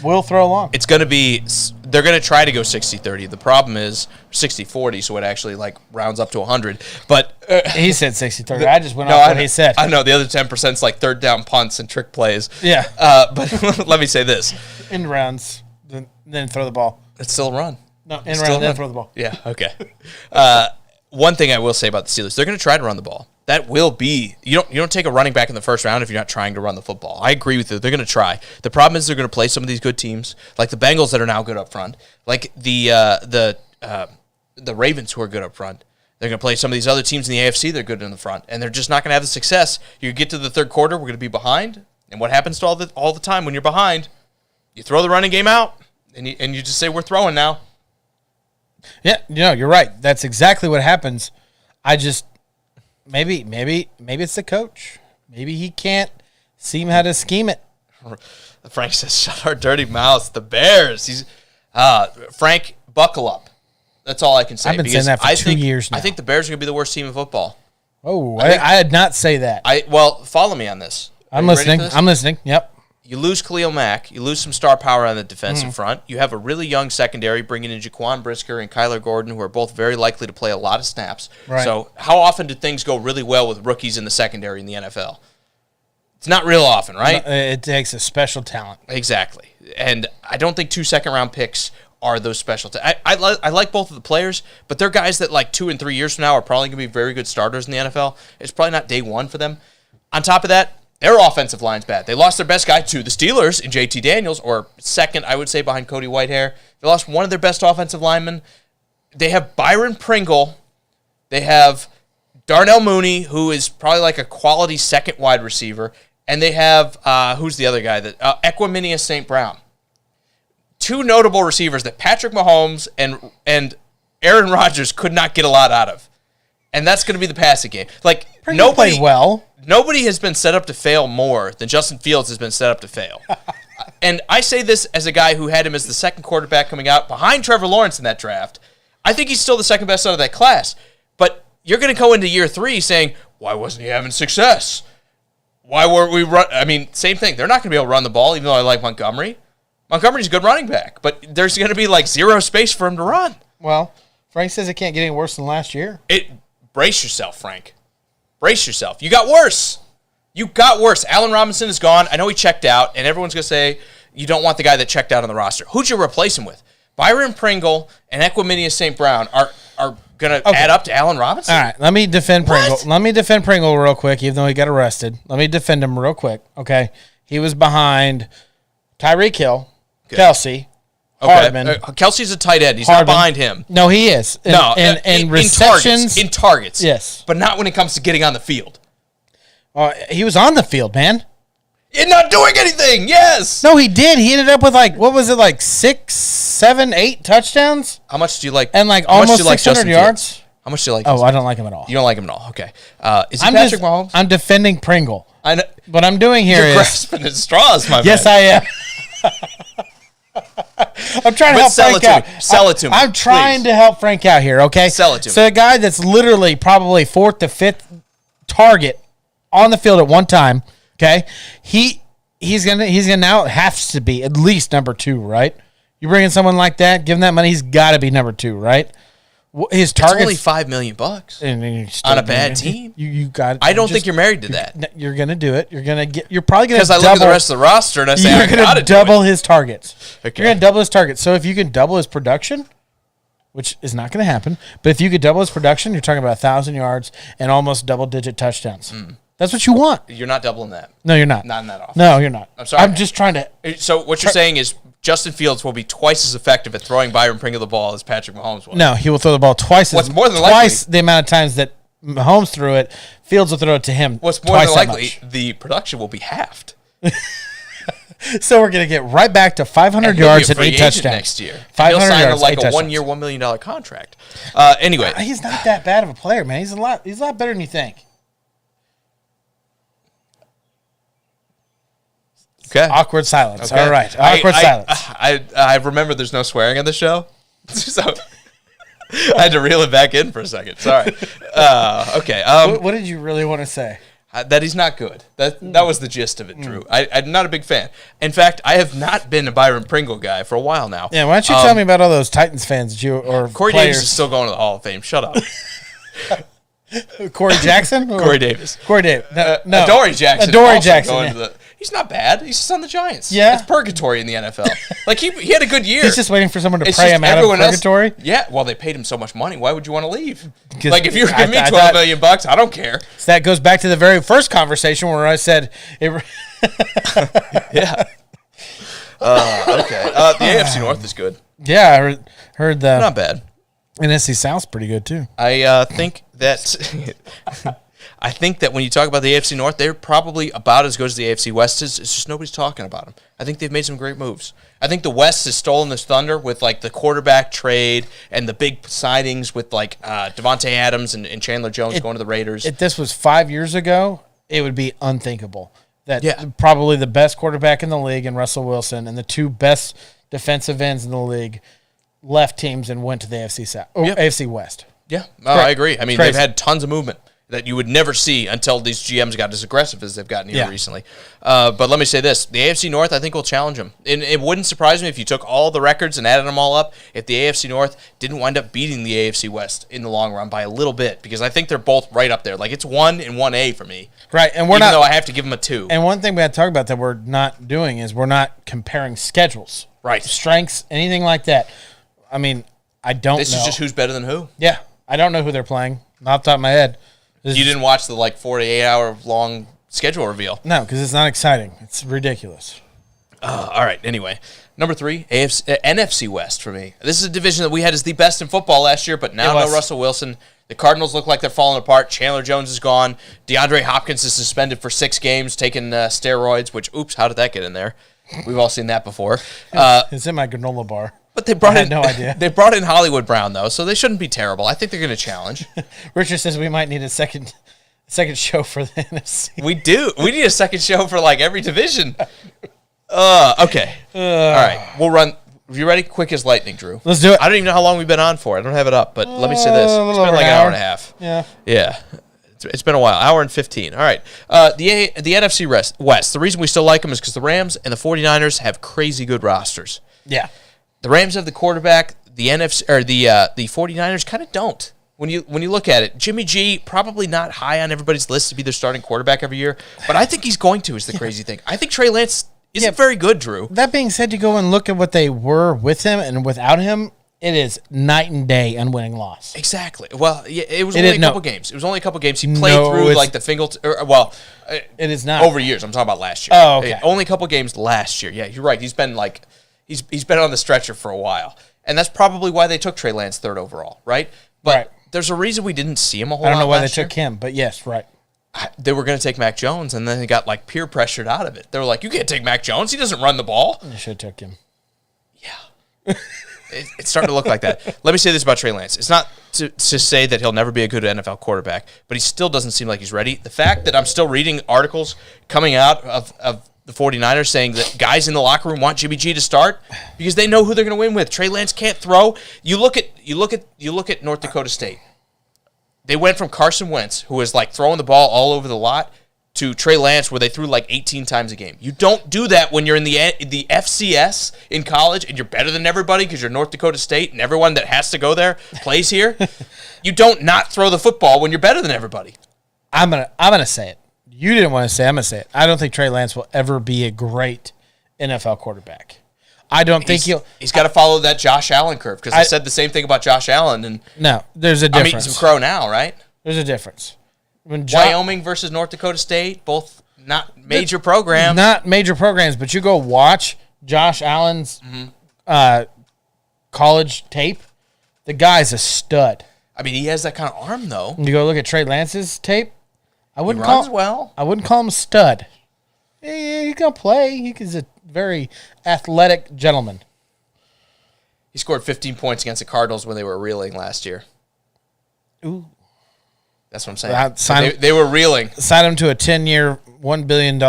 will throw along. It's going to be – they're going to try to go 60-30. The problem is 60-40, so it actually like rounds up to 100. But he said 60-30. I just went off what he said. I know. The other 10% is like third down punts and trick plays. Yeah. But let me say this. In rounds, then throw the ball. It's still a run. No, in round, then throw the ball. Yeah, okay. one thing I will say about the Steelers, they're going to try to run the ball. That will be you don't take a running back in the first round if you're not trying to run the football. I agree with you. They're going to try. The problem is they're going to play some of these good teams, like the Bengals that are now good up front, like the Ravens who are good up front. They're going to play some of these other teams in the AFC. They're good in the front, and they're just not going to have the success. You get to the third quarter, we're going to be behind, and what happens to all the time when you're behind? You throw the running game out, and you just say we're throwing now. Yeah, you're right. That's exactly what happens. I just maybe it's the coach. Maybe he can't seem how to scheme it. Frank says, "Shut our dirty mouths." The Bears. Frank, buckle up. That's all I can say. I've been saying that for 2 years now. I think the Bears are going to be the worst team in football. Oh, I did not say that. Follow me on this. I'm listening. Yep. You lose Khalil Mack. You lose some star power on the defensive front. You have a really young secondary, bringing in Jaquan Brisker and Kyler Gordon, who are both very likely to play a lot of snaps. Right. So how often do things go really well with rookies in the secondary in the NFL? It's not real often, right? It takes a special talent. Exactly. And I don't think 2 second-round picks are those special. I like both of the players, but they're guys that like 2 and 3 years from now are probably going to be very good starters in the NFL. It's probably not day one for them. On top of that, their offensive line's bad. They lost their best guy to the Steelers in JT Daniels, or second, I would say, behind Cody Whitehair. They lost one of their best offensive linemen. They have Byron Pringle. They have Darnell Mooney, who is probably like a quality second wide receiver. And they have, who's the other guy? Equiminius St. Brown. 2 notable receivers that Patrick Mahomes and Aaron Rodgers could not get a lot out of. And that's going to be the passing game. Like, Pringle played well. Nobody has been set up to fail more than Justin Fields has been set up to fail. And I say this as a guy who had him as the second quarterback coming out behind Trevor Lawrence in that draft. I think he's still the second best out of that class. But you're going to go into year 3 saying, why wasn't he having success? Why weren't we run? I mean, same thing. They're not going to be able to run the ball, even though I like Montgomery. Montgomery's a good running back, but there's going to be like zero space for him to run. Well, Frank says it can't get any worse than last year. Brace yourself, Frank. Brace yourself. You got worse. Allen Robinson is gone. I know he checked out, and everyone's going to say you don't want the guy that checked out on the roster. Who'd you replace him with? Byron Pringle and Equiminius St. Brown are going to add up to Allen Robinson? All right, let me defend Pringle. Let me defend Pringle real quick, even though he got arrested. Let me defend him real quick, okay? He was behind Tyreek Hill, Kelsey, Hardman. Kelsey's a tight end. He's not behind him. No, he is. In receptions. In targets. Yes. But not when it comes to getting on the field. He was on the field, man. And not doing anything, yes. No, he did. He ended up with 6, 7, 8 touchdowns? How much do you like? And almost 600 yards? How much do you like? Oh, I don't like him at all. You don't like him at all. Okay. Is he Patrick Mahomes? I'm defending Pringle. I know. What I'm doing here You're grasping at straws, my man. Yes, I am. I'm trying to help Frank out. Sell it to me. I'm trying to help Frank out here, okay? Sell it to me. So a guy that's literally probably 4th to 5th target on the field at one time, okay? He's gonna now has to be at least number 2, right? You bring in someone like that, give him that money, he's got to be number 2, right? His target only $5 million on a bad team. You got. I don't think you're married to that. You're gonna do it. You're probably gonna because I look at the rest of the roster and I say you're gonna double his targets. Okay. You're gonna double his targets. So if you can double his production, which is not going to happen, but if you could double his production, you're talking about 1,000 yards and almost double-digit touchdowns. That's what you want. You're not doubling that. No, you're not. Not in that offense. No, you're not. I'm sorry. I'm just trying to. So what you're saying is Justin Fields will be twice as effective at throwing Byron Pringle the ball as Patrick Mahomes was. No, he will throw the ball twice the amount of times that Mahomes threw it. Fields will throw it to him. What's more than likely, the production will be halved. So we're going to get right back to 500 yards and 8 touchdowns next year. 500 he'll sign yards, like a touchdowns. 1 year, $1 million contract. Anyway, he's not that bad of a player, man. He's a lot better than you think. Okay. Awkward silence. Okay. All right. Awkward silence. I remember there's no swearing on the show, so I had to reel it back in for a second. Sorry. Okay. What did you really want to say? That he's not good. That was the gist of it, Drew. I'm not a big fan. In fact, I have not been a Byron Pringle guy for a while now. Yeah, why don't you tell me about all those Titans fans Corey players. Davis is still going to the Hall of Fame. Shut up. Corey Jackson? Corey Davis. Corey Davis. No. Adoree Jackson. Adoree Jackson. He's not bad. He's just on the Giants. Yeah. It's purgatory in the NFL. Like, he had a good year. He's just waiting for someone to It's pray just him out of everyone else- purgatory. Yeah, well, they paid him so much money. Why would you want to leave? Because Like, if you were giving me I $12 thought- million, I don't care. So that goes back to the very first conversation where I said, Yeah. Okay. The AFC North is good. yeah, I heard the Not bad. NFC South's pretty good too. I think that when you talk about the AFC North, they're probably about as good as the AFC West is. It's just nobody's talking about them. I think they've made some great moves. I think the West has stolen this thunder with like the quarterback trade and the big signings with like Devontae Adams and Chandler Jones going to the Raiders. If this was 5 years ago, it would be unthinkable. That Yeah. probably the best quarterback in the league and Russell Wilson and the two best defensive ends in the league left teams and went to the AFC South, Yep. AFC West. Yeah, I agree. I mean, Crazy. they've had tons of movement that you would never see until these GMs got as aggressive as they've gotten here Yeah. recently. But let me say this. The AFC North, I think, will challenge them. And it wouldn't surprise me if you took all the records and added them all up, if the AFC North didn't wind up beating the AFC West in the long run by a little bit, because I think they're both right up there. Like, it's 1 and 1A for me. Right, and we're Even not. though I have to give them a 2. And one thing we had to talk about that we're not doing is we're not comparing schedules, Right. strengths, anything like that. I mean, I don't This know. is just who's better than who. Yeah, I don't know who they're playing. Not off the top of my head. This You is- didn't watch the, 48 hour long schedule reveal. No, because it's not exciting. It's ridiculous. All right. Anyway, number 3, NFC West for me. This is a division that we had as the best in football last year, but now It no was. Russell Wilson. The Cardinals look like they're falling apart. Chandler Jones is gone. DeAndre Hopkins is suspended for 6 games, taking steroids. Which, oops, how did that get in there? We've all seen that before. It's in my granola bar. But they brought I had in no idea. They brought in Hollywood Brown though, so they shouldn't be terrible. I think they're going to challenge. Richard says we might need a second show for the NFC. We do. We need a second show for every division. Okay. All right. We'll run. You ready? Quick as lightning, Drew. Let's do it. I don't even know how long we've been on for. I don't have it up, but let me say this. a It's little been over like an an hour hour. and a half. Yeah. Yeah. It's been a while. Hour and 15. All right. The NFC West. The reason we still like them is because the Rams and the 49ers have crazy good rosters. Yeah. The Rams have the quarterback. The NFC or the 49ers kind of don't. When you look at it, Jimmy G probably not high on everybody's list to be their starting quarterback every year, but I think he's going to. Is the crazy thing. I think Trey Lance isn't very good, Drew. That being said, you go and look at what they were with him and without him, it is night and day on winning loss. Exactly. Well, yeah, it was It only is- a no. couple games. It was only a couple games. He played No, through it's- the Fingal. It is not. Over years. I'm talking about last year. Oh, okay. Only a couple games last year. Yeah, you're right. He's been he's been on the stretcher for a while, and that's probably why they took Trey Lance 3rd overall, right? But Right. there's a reason we didn't see him a whole lot. I don't know why they last year. took him, but yes, right. They were going to take Mac Jones, and then they got peer pressured out of it. They were like, "You can't take Mac Jones. He doesn't run the ball." They should have took him. It's starting to look like that. Let me say this about Trey Lance. It's not to say that he'll never be a good NFL quarterback, but he still doesn't seem like he's ready. The fact that I'm still reading articles coming out of the 49ers saying that guys in the locker room want Jimmy G to start because they know who they're going to win with. Trey Lance can't throw. You look at North Dakota State. They went from Carson Wentz, who was throwing the ball all over the lot, to Trey Lance, where they threw 18 times a game. You don't do that when you're in the FCS in college and you're better than everybody because you're North Dakota State and everyone that has to go there plays here. You don't not throw the football when you're better than everybody. I'm gonna say it. You didn't want to say it. I'm gonna say it. I don't think Trey Lance will ever be a great NFL quarterback. I don't think He's got to follow that Josh Allen curve because I said the same thing about Josh Allen, and No, there's a I'm difference. eating some crow now, right? There's a difference. When Wyoming versus North Dakota State, both not major programs. Not major programs, but you go watch Josh Allen's college tape. The guy's a stud. I mean, he has that kind of arm, though. You go look at Trey Lance's tape. I He wouldn't runs call. well. I wouldn't call him a stud. Yeah, he's gonna play. He's a very athletic gentleman. He scored 15 points against the Cardinals when they were reeling last year. Ooh. That's what I'm saying. Sign- They were reeling. Sign him to a 10-year, $1 billion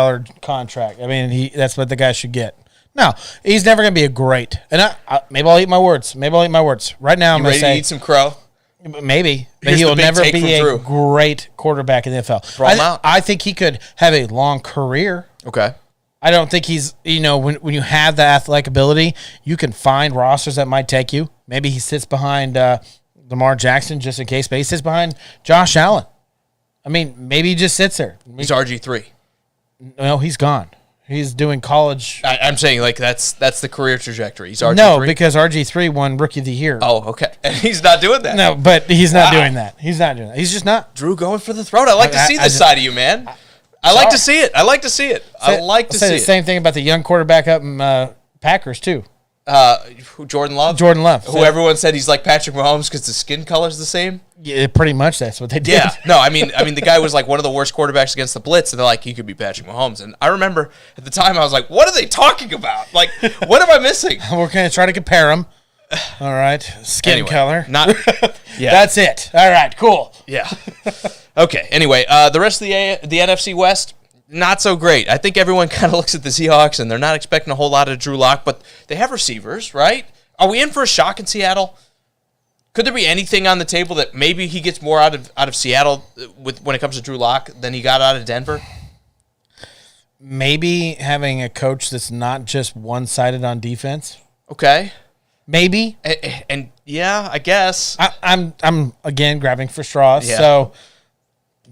contract. I mean, that's what the guy should get. No, he's never going to be a great. And maybe I'll eat my words. Right now, I'm You going ready to say to eat some crow? maybe, but Here's he the will big never take be from a Drew. great quarterback in the NFL. Throw him out. I think he could have a long career. Okay. I don't think he's, when you have the athletic ability, you can find rosters that might take you. Maybe he sits behind Lamar Jackson just in case, but he sits behind Josh Allen. I mean, maybe he just sits there. He's RG3. No, he's gone. He's doing college. I'm saying like that's the career trajectory. He's RG3. No, because RG3 won Rookie of the Year. Oh, okay. And he's not doing that. No, but he's not doing that. He's not doing that. He's just not. Drew going for the throat. I like to see this side of you, man. I like to see it. I like to see it. I like to see the it. Same thing about the young quarterback up in Packers, too. Jordan Love? Jordan Love. Who everyone said he's like Patrick Mahomes because the skin color's the same? Yeah, pretty much that's what they did. Yeah. No, I mean the guy was like one of the worst quarterbacks against the blitz, and they're like, he could be Patrick Mahomes. And I remember at the time I was like, what are they talking about? Like, what am I missing? We're going to try to compare them. All right. Skin color. Not. Yeah. That's it. All right. Cool. Yeah. Okay. Anyway, the rest of the NFC West, not so great. I think everyone kind of looks at the Seahawks, and they're not expecting a whole lot of Drew Lock, but they have receivers, right? Are we in for a shock in Seattle? Could there be anything on the table that maybe he gets more out of Seattle when it comes to Drew Lock than he got out of Denver? Maybe having a coach that's not just one-sided on defense. Okay. Maybe. And yeah, I guess. I'm again grabbing for straws. Yeah. So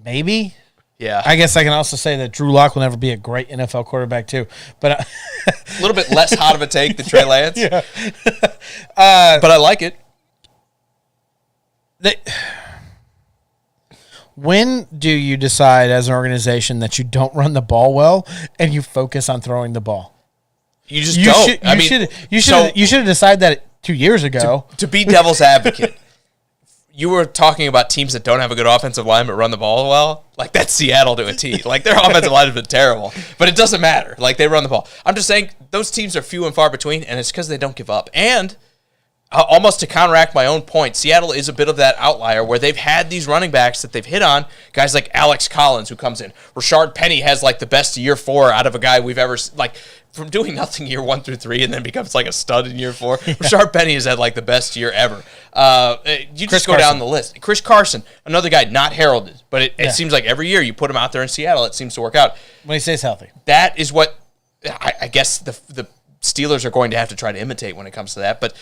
maybe. Yeah. I guess I can also say that Drew Lock will never be a great NFL quarterback too. But a little bit less hot of a take than Trey Lance. Yeah. But I like it. When do you decide as an organization that you don't run the ball well and you focus on throwing the ball? You just don't. You should have decided that 2 years ago. To be devil's advocate, you were talking about teams that don't have a good offensive line but run the ball well. Like, that's Seattle to a T. Like, their offensive line has been terrible. But it doesn't matter. Like, they run the ball. I'm just saying those teams are few and far between, and it's because they don't give up. And almost to counteract my own point, Seattle is a bit of that outlier where they've had these running backs that they've hit on, guys like Alex Collins who comes in. Rashard Penny has like the best year 4 out of a guy we've ever, like, from doing nothing year 1 through 3 and then becomes like a stud in year 4. Yeah. Rashard Penny has had like the best year ever. You just go down the list. Chris Carson, another guy not heralded, but it seems like every year you put him out there in Seattle, it seems to work out. When he stays healthy. That is what I guess the Steelers are going to have to try to imitate when it comes to that. But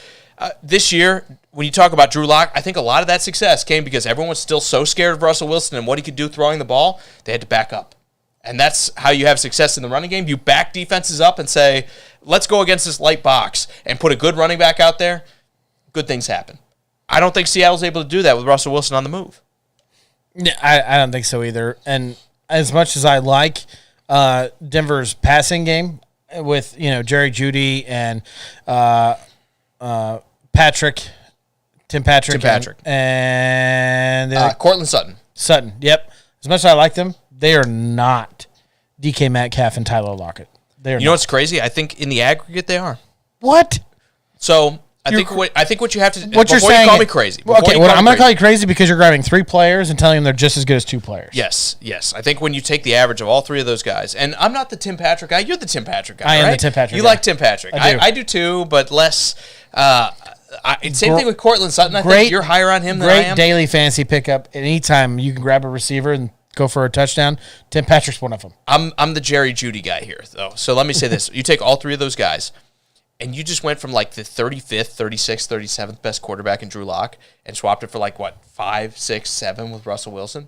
this year, when you talk about Drew Lock, I think a lot of that success came because everyone was still so scared of Russell Wilson and what he could do throwing the ball, they had to back up. And that's how you have success in the running game. You back defenses up and say, let's go against this light box and put a good running back out there. Good things happen. I don't think Seattle's able to do that with Russell Wilson on the move. Yeah, I don't think so either. And as much as I like Denver's passing game with, Jerry Jeudy and Tim Patrick. And Cortland Sutton. Yep. As much as I like them, they are not DK Metcalf and Tyler Lockett. They are. You know what's crazy? I think in the aggregate they are. What? So I think what you have to. What you're saying? You call me crazy. Okay, I'm going to call you crazy because you're grabbing 3 players and telling them they're just as good as 2 players. Yes. I think when you take the average of all 3 of those guys, and I'm not the Tim Patrick guy. You're the Tim Patrick guy. I am right? the Tim Patrick. You guy. like Tim Patrick. I do too, but less. Same thing with Cortland Sutton. I think you're higher on him than I am. Great daily fantasy pickup. Anytime you can grab a receiver and go for a touchdown, Tim Patrick's one of them. I'm the Jerry Jeudy guy here, though. So let me say this. You take all 3 of those guys, and you just went from like the 35th, 36th, 37th best quarterback in Drew Lock and swapped it for like, 5, 6, 7 with Russell Wilson?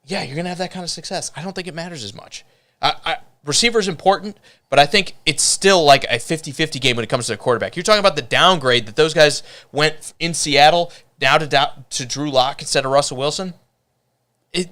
Yeah, you're going to have that kind of success. I don't think it matters as much. Receiver is important, but I think it's still like a 50-50 game when it comes to the quarterback. You're talking about the downgrade that those guys went in Seattle now to Drew Lock instead of Russell Wilson.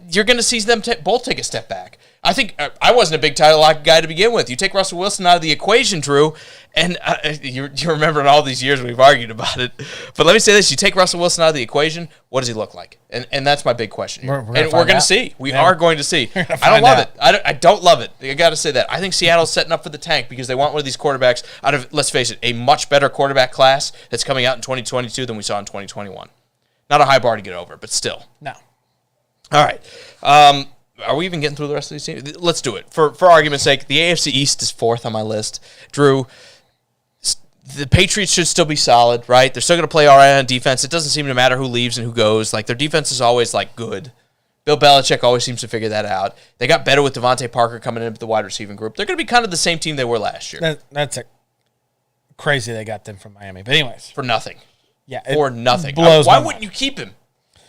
You're going to see them both take a step back. I think I wasn't a big Tyler Lockett guy to begin with. You take Russell Wilson out of the equation, Drew, and you remember in all these years we've argued about it. But let me say this. You take Russell Wilson out of the equation, what does he look like? And that's my big question here. We're going to see. We are going to see. I don't love it. I don't love it. I got to say that. I think Seattle's setting up for the tank because they want one of these quarterbacks out of, let's face it, a much better quarterback class that's coming out in 2022 than we saw in 2021. Not a high bar to get over, but still. No. All right. Are we even getting through the rest of these teams? Let's do it. For argument's sake, the AFC East is 4th on my list. Drew, the Patriots should still be solid, right? They're still going to play all right on defense. It doesn't seem to matter who leaves and who goes. Like, their defense is always, good. Bill Belichick always seems to figure that out. They got better with Devontae Parker coming into the wide receiving group. They're going to be kind of the same team they were last year. That's crazy they got them from Miami. But anyways. For nothing. Yeah. For nothing. Blows Why my wouldn't mind. you keep him?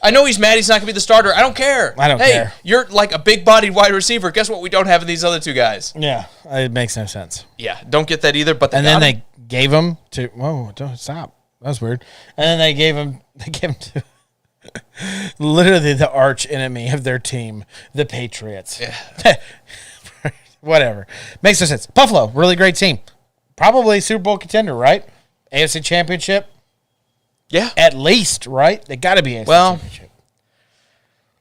I know he's mad he's not going to be the starter. I don't care. I don't care. Hey, you're like a big-bodied wide receiver. Guess what we don't have in these other two guys? Yeah, it makes no sense. Yeah, don't get that either. But they gave him to. Whoa! Don't stop. That was weird. And then they gave him to literally the arch enemy of their team, the Patriots. Yeah. Whatever. Makes no sense. Buffalo, really great team. Probably Super Bowl contender, right? AFC Championship. Yeah. At least, right? They got to be AFC Championship.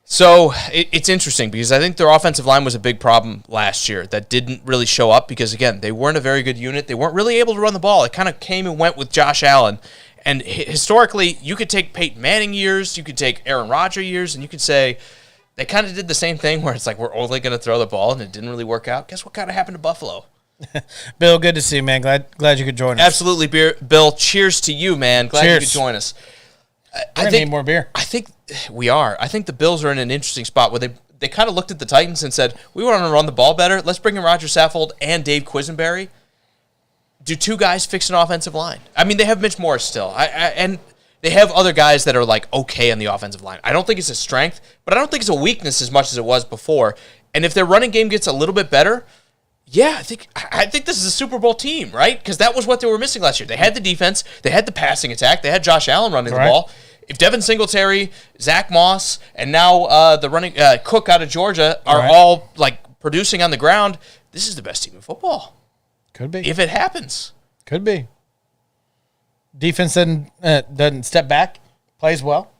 So it's interesting because I think their offensive line was a big problem last year that didn't really show up because, again, they weren't a very good unit. They weren't really able to run the ball. It kind of came and went with Josh Allen. And historically, you could take Peyton Manning years, you could take Aaron Rodgers years, and you could say they kind of did the same thing where it's like we're only going to throw the ball, and it didn't really work out. Guess what kind of happened to Buffalo? Bill, good to see you, man. Glad you could join us. Absolutely, Bill. Cheers to you, man. Glad you could join us. I need more beer. I think we are. I think the Bills are in an interesting spot where they kind of looked at the Titans and said, we want to run the ball better. Let's bring in Roger Saffold and Dave Quisenberry. Do two guys fix an offensive line? I mean, they have Mitch Morris still. And they have other guys that are like okay on the offensive line. I don't think it's a strength, but I don't think it's a weakness as much as it was before. And if their running game gets a little bit better, yeah, I think this is a Super Bowl team, right? Because that was what they were missing last year. They had the defense, they had the passing attack, they had Josh Allen running the ball. If Devin Singletary, Zach Moss, and now the running Cook out of Georgia are all like producing on the ground, this is the best team in football. Could be if it happens. Could be. Defense doesn't step back, plays well.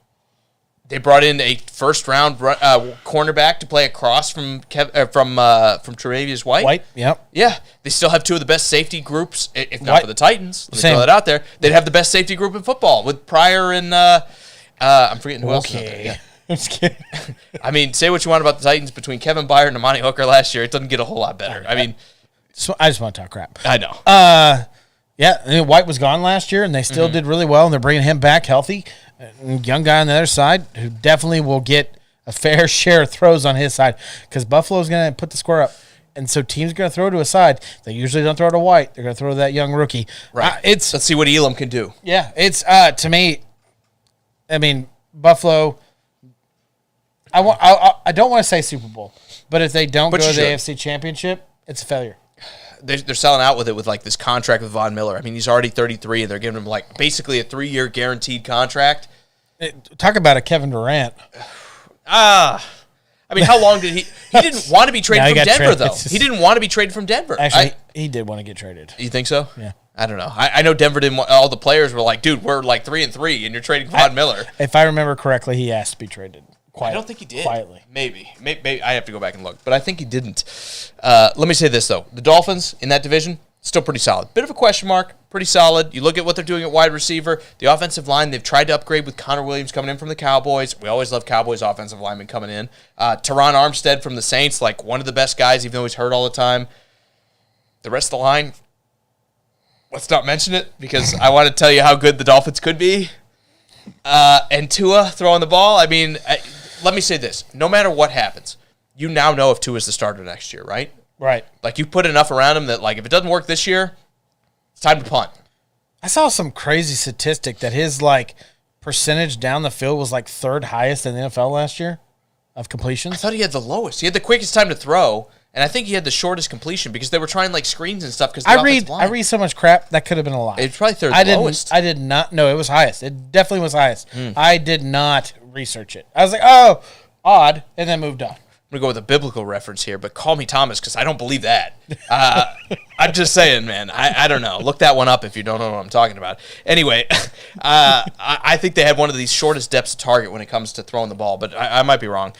They brought in a first-round cornerback to play across from Tre'Davious White. Yep. Yeah, they still have two of the best safety groups, if not for the Titans. Let me throw that out there. They'd have the best safety group in football with Pryor and I'm forgetting who else is out there. Yeah. I'm just kidding. I mean, say what you want about the Titans between Kevin Byard and Amani Hooker last year, it doesn't get a whole lot better. I mean, I just want to talk crap. I know. Yeah, I mean, White was gone last year, and they still did really well, and they're bringing him back healthy. Young guy on the other side who definitely will get a fair share of throws on his side because Buffalo's going to put the score up. And so teams are going to throw to a side. They usually don't throw to White. They're going to throw to that young rookie. Right. Let's see what Elam can do. Yeah, it's to me, I mean, Buffalo, I don't want to say Super Bowl, but if they don't go to the AFC Championship, it's a failure. They're selling out with it with like this contract with Von Miller. I mean, he's already 33, and they're giving him like basically a 3-year guaranteed contract. Talk about a Kevin Durant. I mean, how long did he didn't want to be traded from Denver, though. He didn't want to be traded from Denver. Actually, he did want to get traded. You think so? Yeah. I don't know. I know Denver didn't want, all the players were like, dude, we're like 3-3, and you're trading Von Miller. If I remember correctly, he asked to be traded. I don't think he did. Quietly. Maybe. I have to go back and look, but I think he didn't. Let me say this, though. The Dolphins in that division, still pretty solid. Bit of a question mark, pretty solid. You look at what they're doing at wide receiver, the offensive line, they've tried to upgrade with Connor Williams coming in from the Cowboys. We always love Cowboys offensive linemen coming in. Teron Armstead from the Saints, like one of the best guys, even though he's hurt all the time. The rest of the line, let's not mention it because I want to tell you how good the Dolphins could be. And Tua throwing the ball, I mean, let me say this. No matter what happens, you now know if Tua's the starter next year, right? Right. Like, you put enough around him that, like, if it doesn't work this year, it's time to punt. I saw some crazy statistic that his, like, percentage down the field was, like, third highest in the NFL last year of completions. I thought he had the lowest. He had the quickest time to throw, and I think he had the shortest completion because they were trying, like, screens and stuff because I read so much crap, that could have been a lie. It's probably third lowest. I did not know. It was highest. It definitely was highest. I did not research it. I was like, oh, odd, and then moved on. I'm going to go with a biblical reference here, but call me Thomas because I don't believe that. I'm just saying, man. I don't know. Look that one up if you don't know what I'm talking about. Anyway, I think they had one of these shortest depths of target when it comes to throwing the ball, but I might be wrong.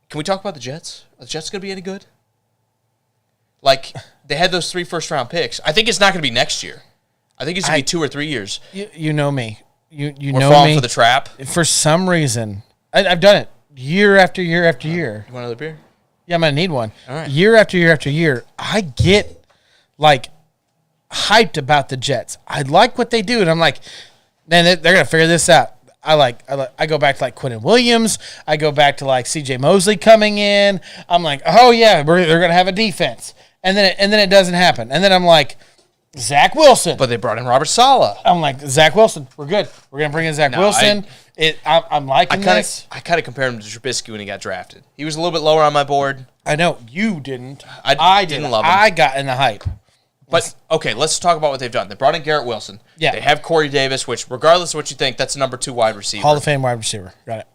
Can we talk about the Jets? Are the Jets going to be any good? Like, they had those 3 first-round picks. I think it's not going to be next year. I think it's going to be 2 or 3 years. You know me. We're know falling for the trap. For some reason, I've done it. Year after year after year. You want another beer? Yeah, I'm going to need one. All right. Year after year after year, I get, like, hyped about the Jets. I like what they do, and I'm like, man, they're going to figure this out. I go back to, like, Quinnen Williams. I go back to, like, C.J. Mosley coming in. I'm like, oh, yeah, they're going to have a defense. And then it doesn't happen. And then I'm like, Zach Wilson. But they brought in Robert Saleh. I'm like, Zach Wilson, we're good. We're going to bring in Zach Wilson. I'm liking this. I kind of compared him to Trubisky when he got drafted. He was a little bit lower on my board. I know. You didn't. I didn't love him. I got in the hype. But, okay, let's talk about what they've done. They brought in Garrett Wilson. Yeah. They have Corey Davis, which, regardless of what you think, that's the number 2 wide receiver. Hall of Fame wide receiver. Got it.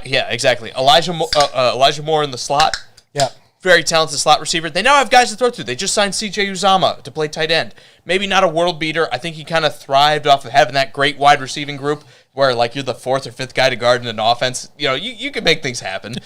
Yeah, exactly. Elijah Moore in the slot. Yeah. Very talented slot receiver. They now have guys to throw to. They just signed C.J. Uzomah to play tight end. Maybe not a world beater. I think he kind of thrived off of having that great wide receiving group where, like, you're the 4th or 5th guy to guard in an offense. You know, you can make things happen.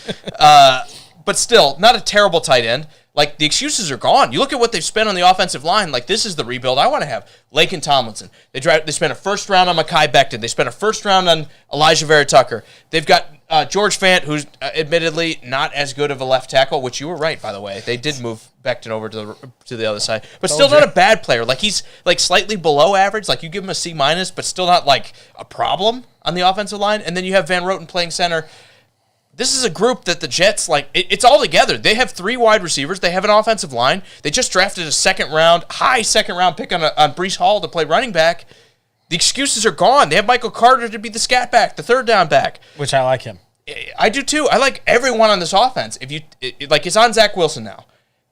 But still, not a terrible tight end. Like, the excuses are gone. You look at what they've spent on the offensive line. Like, this is the rebuild I want to have. Laken Tomlinson. They spent a first round on Mekhi Becton. They spent a first round on Elijah Vera Tucker. They've got George Fant, who's admittedly not as good of a left tackle, which you were right, by the way. They did move Becton over to the other side. But still not a bad player. Like, he's, like, slightly below average. Like, you give him a C-, but still not, like, a problem on the offensive line. And then you have Van Roten playing center. This is a group that the Jets, like, it's all together. They have 3 wide receivers. They have an offensive line. They just drafted a high second round pick on Breece Hall to play running back. The excuses are gone. They have Michael Carter to be the scat back, the 3rd down back. Which I like him. I do too. I like everyone on this offense. It's on Zach Wilson now.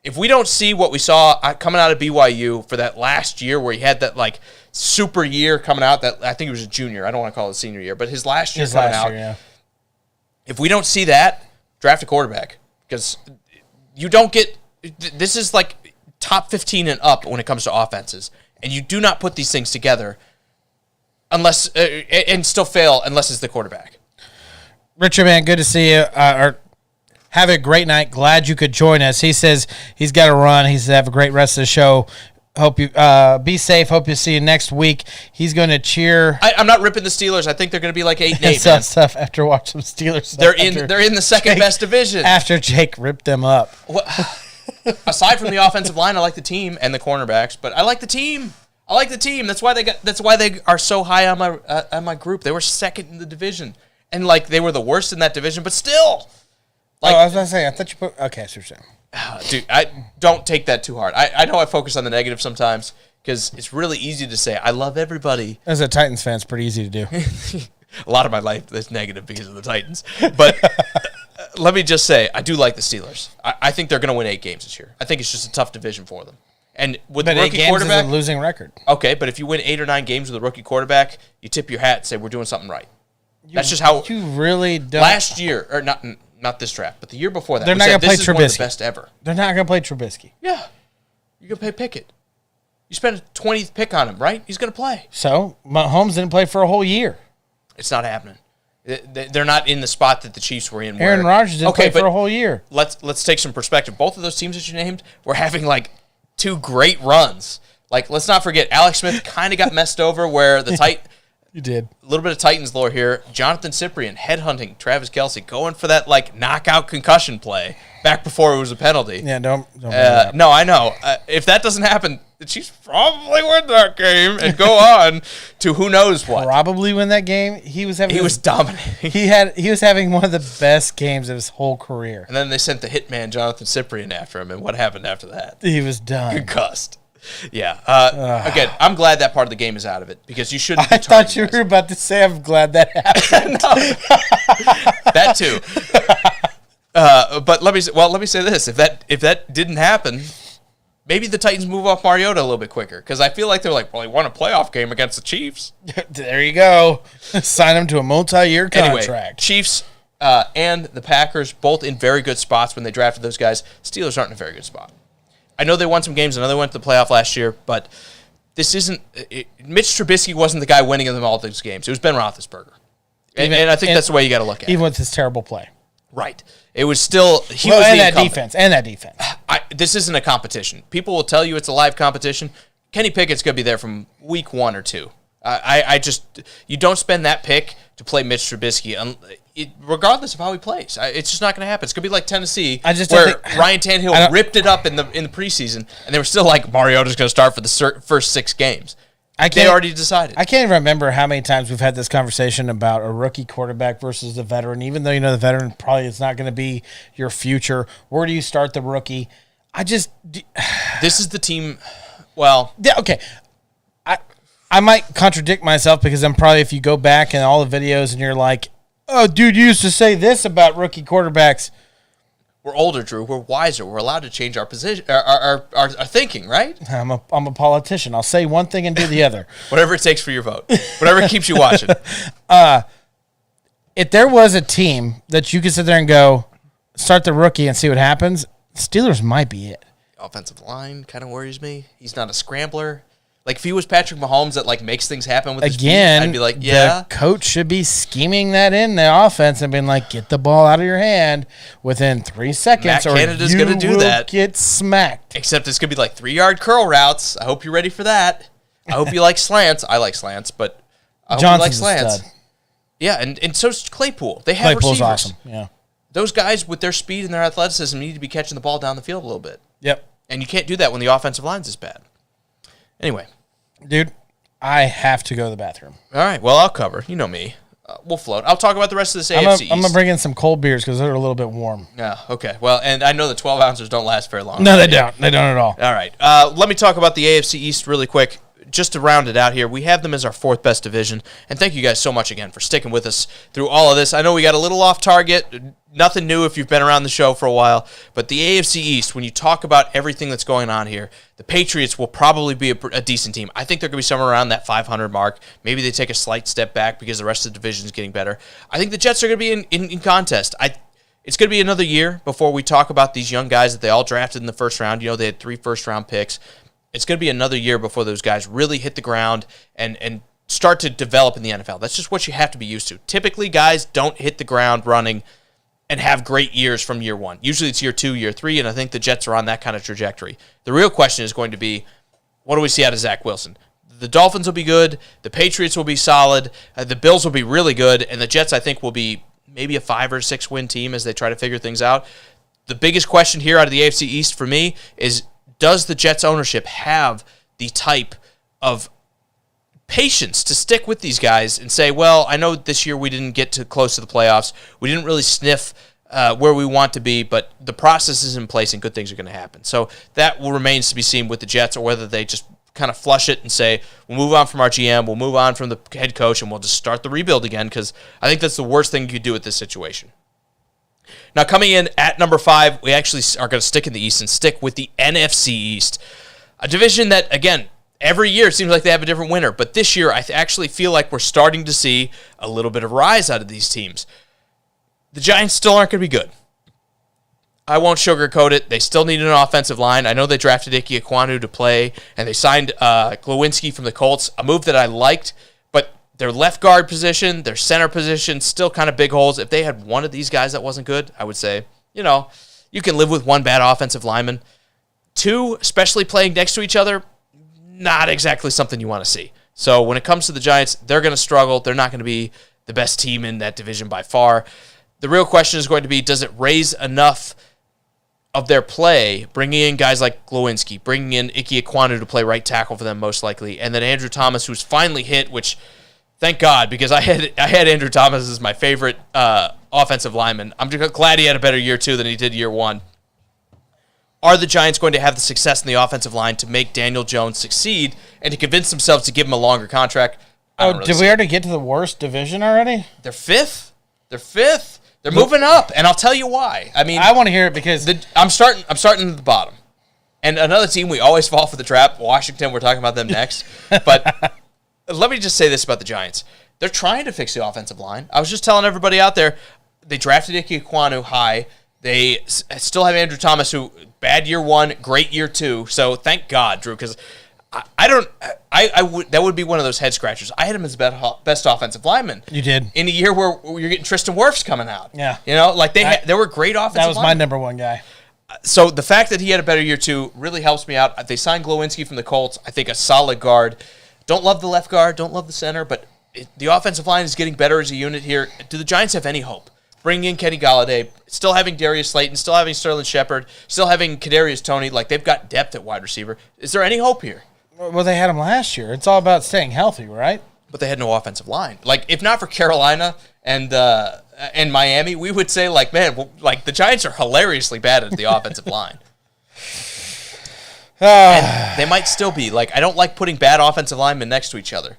If we don't see what we saw coming out of BYU for that last year where he had that, like, super year coming out, that I think he was a junior. I don't want to call it a senior year, but his last year coming out. Yeah. If we don't see that, draft a quarterback because you don't get – this is like top 15 and up when it comes to offenses, and you do not put these things together unless and still fail unless it's the quarterback. Richard, man, good to see you. Have a great night. Glad you could join us. He says he's got to run. He says have a great rest of the show. Hope you be safe. Hope you see you next week. He's going to cheer. I'm not ripping the Steelers. I think they're going to be like 8-8. Stuff after watching Steelers. They're in the second best division after Jake ripped them up. Well, aside from the offensive line, I like the team and the cornerbacks, but I like the team. That's why they are so high on my group. They were second in the division, and like they were the worst in that division, but still. Like, I was going to say, I thought you put. Okay, so you're saying. Dude, I don't take that too hard. I know I focus on the negative sometimes because it's really easy to say I love everybody. As a Titans fan, it's pretty easy to do. A lot of my life is negative because of the Titans. But let me just say, I do like the Steelers. I think they're going to win 8 games this year. I think it's just a tough division for them. And with the rookie quarterback, is a losing record. Okay, but if you win 8 or 9 games with a rookie quarterback, you tip your hat and say we're doing something right. That's just how you really don't. Last year, or not this draft, but the year before that, they're not going to play Trubisky. One of the best ever. They're not going to play Trubisky. Yeah, you're going to pay Pickett. You spent a 20th pick on him, right? He's going to play. So Mahomes didn't play for a whole year. It's not happening. They're not in the spot that the Chiefs were in. Aaron Rodgers didn't play for a whole year. Let's take some perspective. Both of those teams that you named were having like 2 great runs. Like, let's not forget, Alex Smith kind of got messed over where the You did. A little bit of Titans lore here. Jonathan Cyprien headhunting Travis Kelce, going for that like knockout concussion play back before it was a penalty. Yeah, don't no, I know. If that doesn't happen, the Chiefs probably win that game and go on to who knows what. Probably win that game. He was dominating. He was having one of the best games of his whole career. And then they sent the hitman Jonathan Cyprien after him, and what happened after that? He was done. Concussed. Yeah. Again, I'm glad that part of the game is out of it because you shouldn't. I thought you were about to say, "I'm glad that happened." That too. But let me say this: if that didn't happen, maybe the Titans move off Mariota a little bit quicker because I feel like they're like, well, he won a playoff game against the Chiefs. There you go. Sign him to a multi-year contract. Anyway, Chiefs and the Packers both in very good spots when they drafted those guys. Steelers aren't in a very good spot. I know they won some games. I know they went to the playoff last year, but this isn't. Mitch Trubisky wasn't the guy winning them all those games. It was Ben Roethlisberger, and I think that's the way you got to look at it. Even with his terrible play, right? It was still that defense. This isn't a competition. People will tell you it's a live competition. Kenny Pickett's going to be there from week 1 or 2. You don't spend that pick to play Mitch Trubisky, regardless of how he plays. It's just not going to happen. It's going to be like Tennessee, where Ryan Tannehill ripped it up in the preseason, and they were still like, Mariota's going to start for the first 6 games. They already decided. I can't even remember how many times we've had this conversation about a rookie quarterback versus the veteran. Even though the veteran probably is not going to be your future, where do you start the rookie? This is the team. Well, Yeah, okay. I might contradict myself because I'm probably, if you go back in all the videos and you're like, oh, dude, you used to say this about rookie quarterbacks. we're older, Drew. We're wiser. We're allowed to change our position, our thinking, right? I'm a politician. I'll say one thing and do the other. Whatever it takes for your vote. Whatever keeps you watching. If there was a team that you could sit there and go, start the rookie and see what happens, Steelers might be it. Offensive line kind of worries me. He's not a scrambler. Like, if he was Patrick Mahomes that, like, makes things happen with his feet, I'd be like, yeah. The coach should be scheming that in the offense and being like, get the ball out of your hand within 3 seconds Matt or Canada's you gonna do will that. Get smacked. Except it's going to be like 3-yard curl routes. I hope you're ready for that. I hope you like slants. I like slants, but I hope Johnson's you like a slants. stud. Yeah, and so's Claypool. They have Claypool's receivers. awesome. Yeah. Those guys with their speed and their athleticism need to be catching the ball down the field a little bit. Yep. And you can't do that when the offensive line's this bad. Anyway. Dude, I have to go to the bathroom. All right. Well, I'll cover. You know me. We'll float. I'll talk about the rest of this AFC East. I'm going to bring in some cold beers because they're a little bit warm. Yeah, okay. Well, and I know the 12-ounces don't last very long. No, they don't. They don't at all. All right. Let me talk about the AFC East really quick. Just to round it out here, we have them as our 4th best division. And thank you guys so much again for sticking with us through all of this. I know we got a little off target. Nothing new if you've been around the show for a while. But the AFC East, when you talk about everything that's going on here, the Patriots will probably be a decent team. I think they're going to be somewhere around that 500 mark. Maybe they take a slight step back because the rest of the division is getting better. I think the Jets are going to be in contest. It's going to be another year before we talk about these young guys that they all drafted in the first round. You know, they had 3 first-round picks. It's going to be another year before those guys really hit the ground and start to develop in the NFL. That's just what you have to be used to. Typically, guys don't hit the ground running and have great years from year 1. Usually it's year 2, year 3, and I think the Jets are on that kind of trajectory. The real question is going to be, what do we see out of Zach Wilson? The Dolphins will be good. The Patriots will be solid. The Bills will be really good. And the Jets, I think, will be maybe a 5 or 6 win team as they try to figure things out. The biggest question here out of the AFC East for me is, does the Jets ownership have the type of patience to stick with these guys and say, well, I know this year we didn't get too close to the playoffs. We didn't really sniff where we want to be, but the process is in place and good things are going to happen. So that will remains to be seen with the Jets, or whether they just kind of flush it and say, we'll move on from our GM, we'll move on from the head coach, and we'll just start the rebuild again, because I think that's the worst thing you could do with this situation. Now, coming in at number 5, we actually are going to stick in the East and stick with the NFC East, a division that, again, every year it seems like they have a different winner, but this year I actually feel like we're starting to see a little bit of rise out of these teams. The Giants still aren't going to be good. I won't sugarcoat it. They still need an offensive line. I know they drafted Ike Ekwonu to play, and they signed Glowinski from the Colts, a move that I liked, but their left guard position, their center position, still kind of big holes. If they had one of these guys that wasn't good, I would say, you know, you can live with one bad offensive lineman. 2, especially playing next to each other, not exactly something you want to see. So when it comes to the Giants, they're going to struggle. They're not going to be the best team in that division by far. The real question is going to be, does it raise enough of their play, bringing in guys like Glowinski, bringing in Ike Ekwonu to play right tackle for them most likely, and then Andrew Thomas, who's finally hit, which, thank God, because I had Andrew Thomas as my favorite offensive lineman. I'm just glad he had a better year 2 than he did year 1. Are the Giants going to have the success in the offensive line to make Daniel Jones succeed and to convince themselves to give him a longer contract? Did we already get to the worst division already? They're 5th. They're moving up, and I'll tell you why. I mean, I want to hear it because I'm starting at the bottom. And another team we always fall for the trap, Washington, we're talking about them next. But let me just say this about the Giants. They're trying to fix the offensive line. I was just telling everybody out there, they drafted Ike Ekwonu high. They still have Andrew Thomas, who bad year 1, great year 2. So thank God, Drew, because that would be one of those head scratchers. I had him as best offensive lineman. You did. In a year where you're getting Tristan Wirfs coming out. Yeah. You know, like they were great offensive linemen. That was my number 1 guy. So the fact that he had a better year 2 really helps me out. They signed Glowinski from the Colts. I think a solid guard. Don't love the left guard. Don't love the center. But the offensive line is getting better as a unit here. Do the Giants have any hope? Bring in Kenny Galladay, still having Darius Slayton, still having Sterling Shepard, still having Kadarius Toney. Like, they've got depth at wide receiver. Is there any hope here? Well, they had him last year. It's all about staying healthy, right? But they had no offensive line. Like, if not for Carolina and Miami, we would say, like, man, well, like, the Giants are hilariously bad at the offensive line. And they might still be. Like, I don't like putting bad offensive linemen next to each other.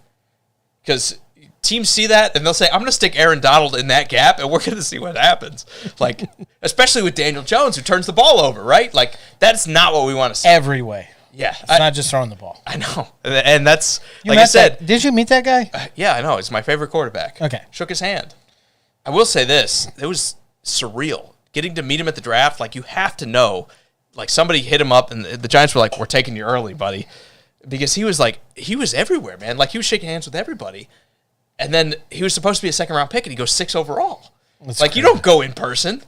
Because teams see that, and they'll say, I'm going to stick Aaron Donald in that gap, and we're going to see what happens. Like, especially with Daniel Jones, who turns the ball over, right? Like, that's not what we want to see. Every way. Yeah. It's not just throwing the ball. I know. And that's, like I said. Did you meet that guy? Yeah, I know. He's my favorite quarterback. Okay. Shook his hand. I will say this. It was surreal. Getting to meet him at the draft, like, you have to know. Like, somebody hit him up, and the Giants were like, we're taking you early, buddy. Because he was everywhere, man. Like, he was shaking hands with everybody. And then he was supposed to be a second-round pick, and he goes 6 overall. That's like, crazy. You don't go in person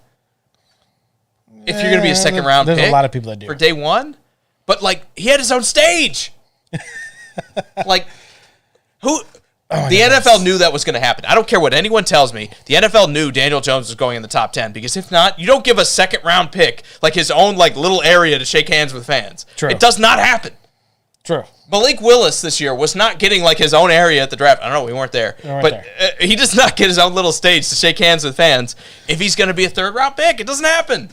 if you're going to be a second-round pick. There's a lot of people that do. For day one. But, like, he had his own stage. Like, who... the NFL knew that was going to happen. I don't care what anyone tells me. The NFL knew Daniel Jones was going in the top 10 because if not, you don't give a second-round pick like his own like little area to shake hands with fans. True. It does not happen. True. Malik Willis this year was not getting like his own area at the draft. I don't know. We weren't there. He does not get his own little stage to shake hands with fans if he's going to be a third-round pick. It doesn't happen.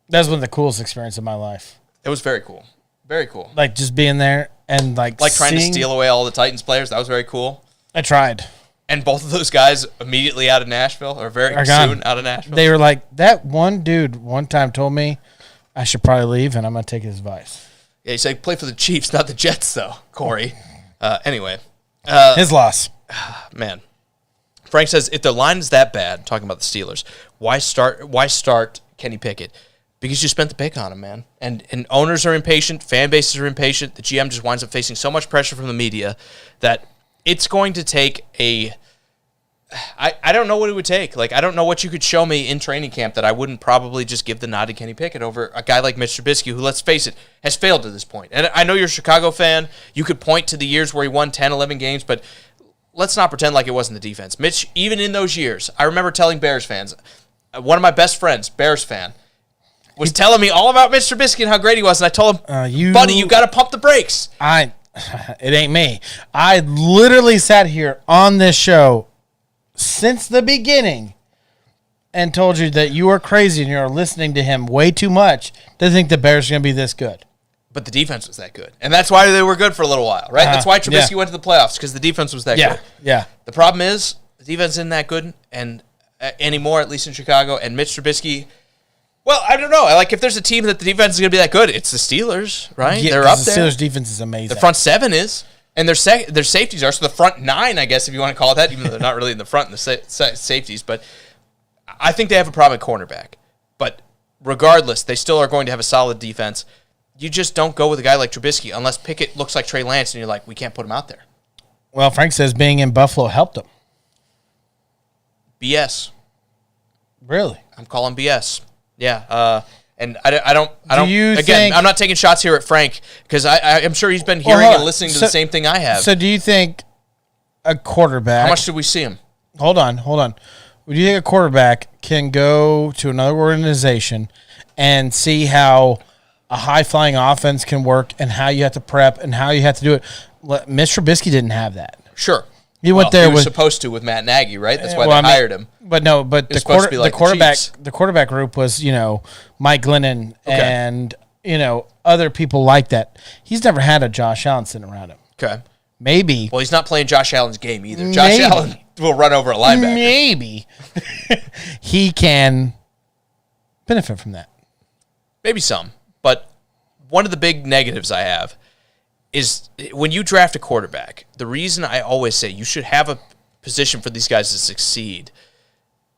That's one of the coolest experiences of my life. It was very cool. Very cool. Like just being there and like trying to steal away all the Titans players. That was very cool. I tried. And both of those guys immediately out of Nashville, or very soon out of Nashville. They were like, that one dude one time told me I should probably leave, and I'm going to take his advice. Yeah, he said play for the Chiefs, not the Jets, though, Corey. Anyway. His loss. Man. Frank says, if the line is that bad, talking about the Steelers, why start Kenny Pickett? Because you spent the pick on him, man. And owners are impatient, fan bases are impatient. The GM just winds up facing so much pressure from the media that it's going to take I don't know what it would take. Like, I don't know what you could show me in training camp that I wouldn't probably just give the nod to Kenny Pickett over a guy like Mitch Trubisky, who, let's face it, has failed to this point. And I know you're a Chicago fan. You could point to the years where he won 10, 11 games, but let's not pretend like it wasn't the defense. Mitch, even in those years, I remember telling Bears fans, one of my best friends, Bears fan, was telling me all about Mitch Trubisky and how great he was, and I told him, buddy, you got to pump the brakes. It ain't me. I literally sat here on this show since the beginning and told you that you are crazy and you're listening to him way too much to think the Bears are going to be this good. But the defense was that good. And that's why they were good for a little while, right? That's why Trubisky went to the playoffs, because the defense was that good. Yeah. The problem is the defense isn't that good and anymore, at least in Chicago. And Mitch Trubisky, well, I don't know. Like, if there's a team that the defense is going to be that good, it's the Steelers, right? Yeah, they're up there. The Steelers' defense is amazing. The front seven is. And their safeties are. So the front nine, I guess, if you want to call it that, even though they're not really in the front in the safeties. But I think they have a problem at cornerback. But regardless, they still are going to have a solid defense. You just don't go with a guy like Trubisky unless Pickett looks like Trey Lance and you're like, we can't put him out there. Well, Frank says being in Buffalo helped him. BS. Really? I'm calling BS. Yeah. And I don't. Again, think, I'm not taking shots here at Frank because I'm sure he's been hearing and listening to the same thing I have. So do you think a quarterback... How much did we see him? Hold on. Do you think a quarterback can go to another organization and see how a high-flying offense can work and how you have to prep and how you have to do it? Mitch Trubisky didn't have that. Sure. He went there. He was supposed to with Matt Nagy, right? That's why they hired him. But the quarterback group was, Mike Glennon and, other people like that. He's never had a Josh Allen sitting around him. Okay. Maybe. Well, he's not playing Josh Allen's game either. Josh Allen will run over a linebacker. Maybe. He can benefit from that. Maybe some. But one of the big negatives I have is when you draft a quarterback, the reason I always say you should have a position for these guys to succeed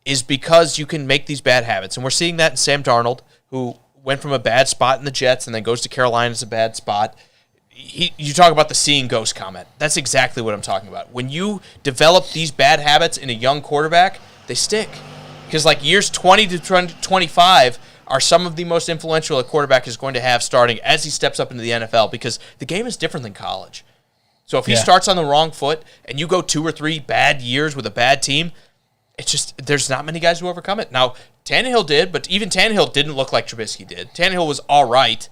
is because you can make these bad habits. And we're seeing that in Sam Darnold, who went from a bad spot in the Jets and then goes to Carolina as a bad spot. You talk about the seeing ghost comment. That's exactly what I'm talking about. When you develop these bad habits in a young quarterback, they stick. Because like years 20 to 25 are some of the most influential a quarterback is going to have starting as he steps up into the NFL, because the game is different than college. So if he starts on the wrong foot and you go 2 or 3 bad years with a bad team, it's just there's not many guys who overcome it. Now, Tannehill did, but even Tannehill didn't look like Trubisky did. Tannehill was all right.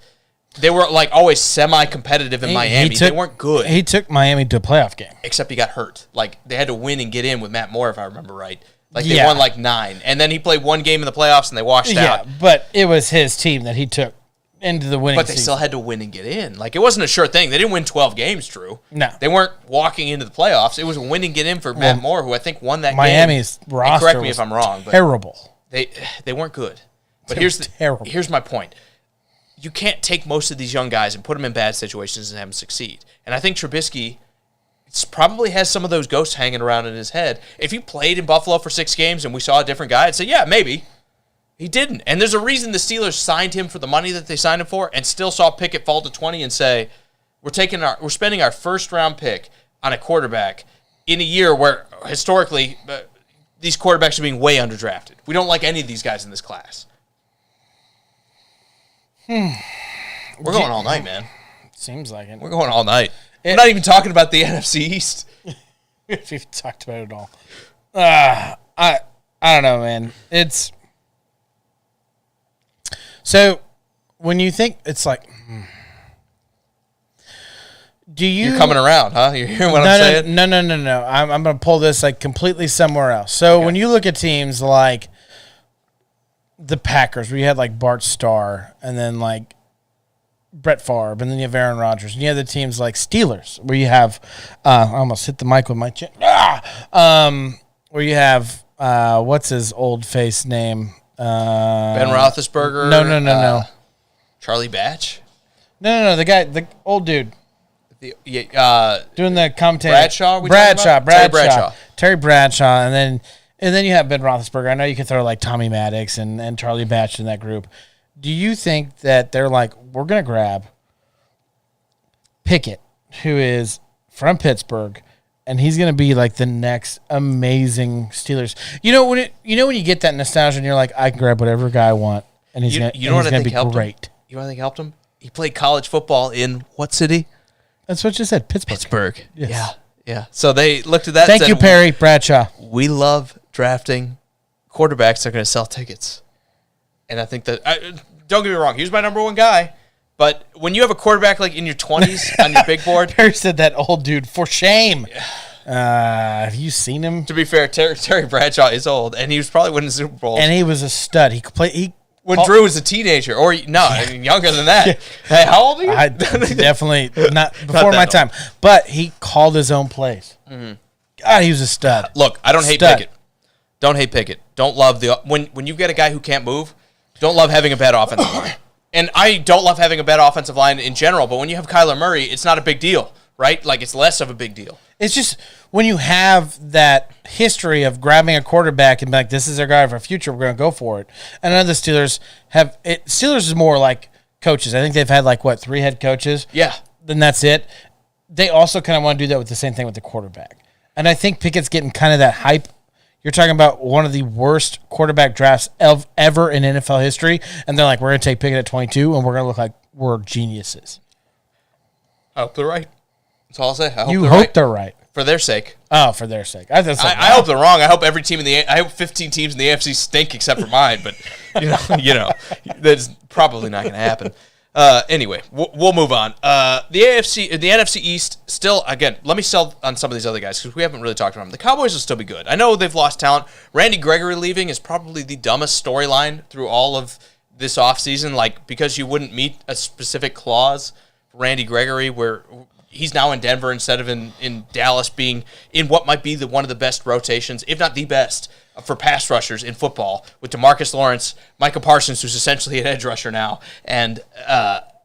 They were like always semi-competitive in Miami. They weren't good. He took Miami to a playoff game. Except he got hurt. Like, they had to win and get in with Matt Moore, if I remember right. Like, they won like 9. And then he played one game in the playoffs and they washed out. Yeah, but it was his team that he took. into the winning But they season. still had to win and get in. Like, it wasn't a sure thing. They didn't win 12 games, Drew. No. They weren't walking into the playoffs. It was a win and get in for Matt Moore, who I think won that Miami's game. roster Correct me was if I'm wrong. But terrible. They weren't good. But Terrible. here's my point. You can't take most of these young guys and put them in bad situations and have them succeed. And I think Trubisky probably has some of those ghosts hanging around in his head. If he played in Buffalo for 6 games and we saw a different guy, I'd say, yeah, maybe. He didn't. And there's a reason the Steelers signed him for the money that they signed him for and still saw Pickett fall to 20 and say, we're spending our first-round pick on a quarterback in a year where, historically, these quarterbacks are being way underdrafted. We don't like any of these guys in this class. We're going all night, man. Seems like it. We're going all night. We're not even talking about the NFC East. If you've talked about it all. I don't know, man. It's... So, when you think, it's like... Do you... You're coming around, huh? You're hearing what I'm saying? No. I'm going to pull this like completely somewhere else. So, when you look at teams like the Packers, where you had like Bart Starr, and then like Brett Favre, and then you have Aaron Rodgers, and you have the teams like Steelers, where you have... I almost hit the mic with my chin. Where you have... what's his old face name? Ben Roethlisberger? No. Charlie Batch? No. The guy, the old dude. Doing the commentating. Bradshaw. Terry Bradshaw. And then you have Ben Roethlisberger. I know you can throw like Tommy Maddox and Charlie Batch in that group. Do you think that they're like, we're going to grab Pickett, who is from Pittsburgh, and he's going to be like the next amazing Steelers? When you get that nostalgia and you're like, I can grab whatever guy I want, and he's going to be great. You know what I think helped him? He played college football in what city? That's what you said, Pittsburgh. Pittsburgh. Yes. Yeah. So they looked at that Thank and you, said, Perry Bradshaw. we love drafting quarterbacks that are going to sell tickets. And I think that, don't get me wrong, he was my number one guy. But when you have a quarterback like in your 20s on your big board. Perry said that old dude, for shame. Have you seen him? To be fair, Terry Bradshaw is old, and he was probably winning Super Bowls. And he was a stud. He could play. When Drew was a teenager, or I mean, younger than that. Hey, how old are you? I definitely not before my time. But he called his own plays. Mm-hmm. God, he was a stud. Look, I don't hate Pickett. Don't hate Pickett. Don't love when you get a guy who can't move. Don't love having a bad offensive line. And I don't love having a bad offensive line in general. But when you have Kyler Murray, it's not a big deal, right? Like, it's less of a big deal. It's just when you have that history of grabbing a quarterback and be like, this is our guy for our future, we're going to go for it. And none of the Steelers have it. Steelers is more like coaches. I think they've had 3 head coaches. Yeah. Then that's it. They also kind of want to do that with the same thing with the quarterback. And I think Pickett's getting kind of that hype. You're talking about one of the worst quarterback drafts ever in NFL history. And they're like, we're going to take Pickett at 22 and we're going to look like we're geniuses. I hope they're right. That's all I'll say. I hope they're right. For their sake. Oh, for their sake. I hope they're wrong. I hope every team I hope 15 teams in the AFC stink except for mine. But, that's probably not going to happen. Anyway, we'll move on. The NFC East still, again, let me sell on some of these other guys because we haven't really talked about them. The Cowboys will still be good. I know they've lost talent. Randy Gregory leaving is probably the dumbest storyline through all of this offseason, because you wouldn't meet a specific clause for Randy Gregory where he's now in Denver instead of in Dallas, being in what might be one of the best rotations, if not the best, for pass rushers in football, with DeMarcus Lawrence, Micah Parsons, who's essentially an edge rusher now, and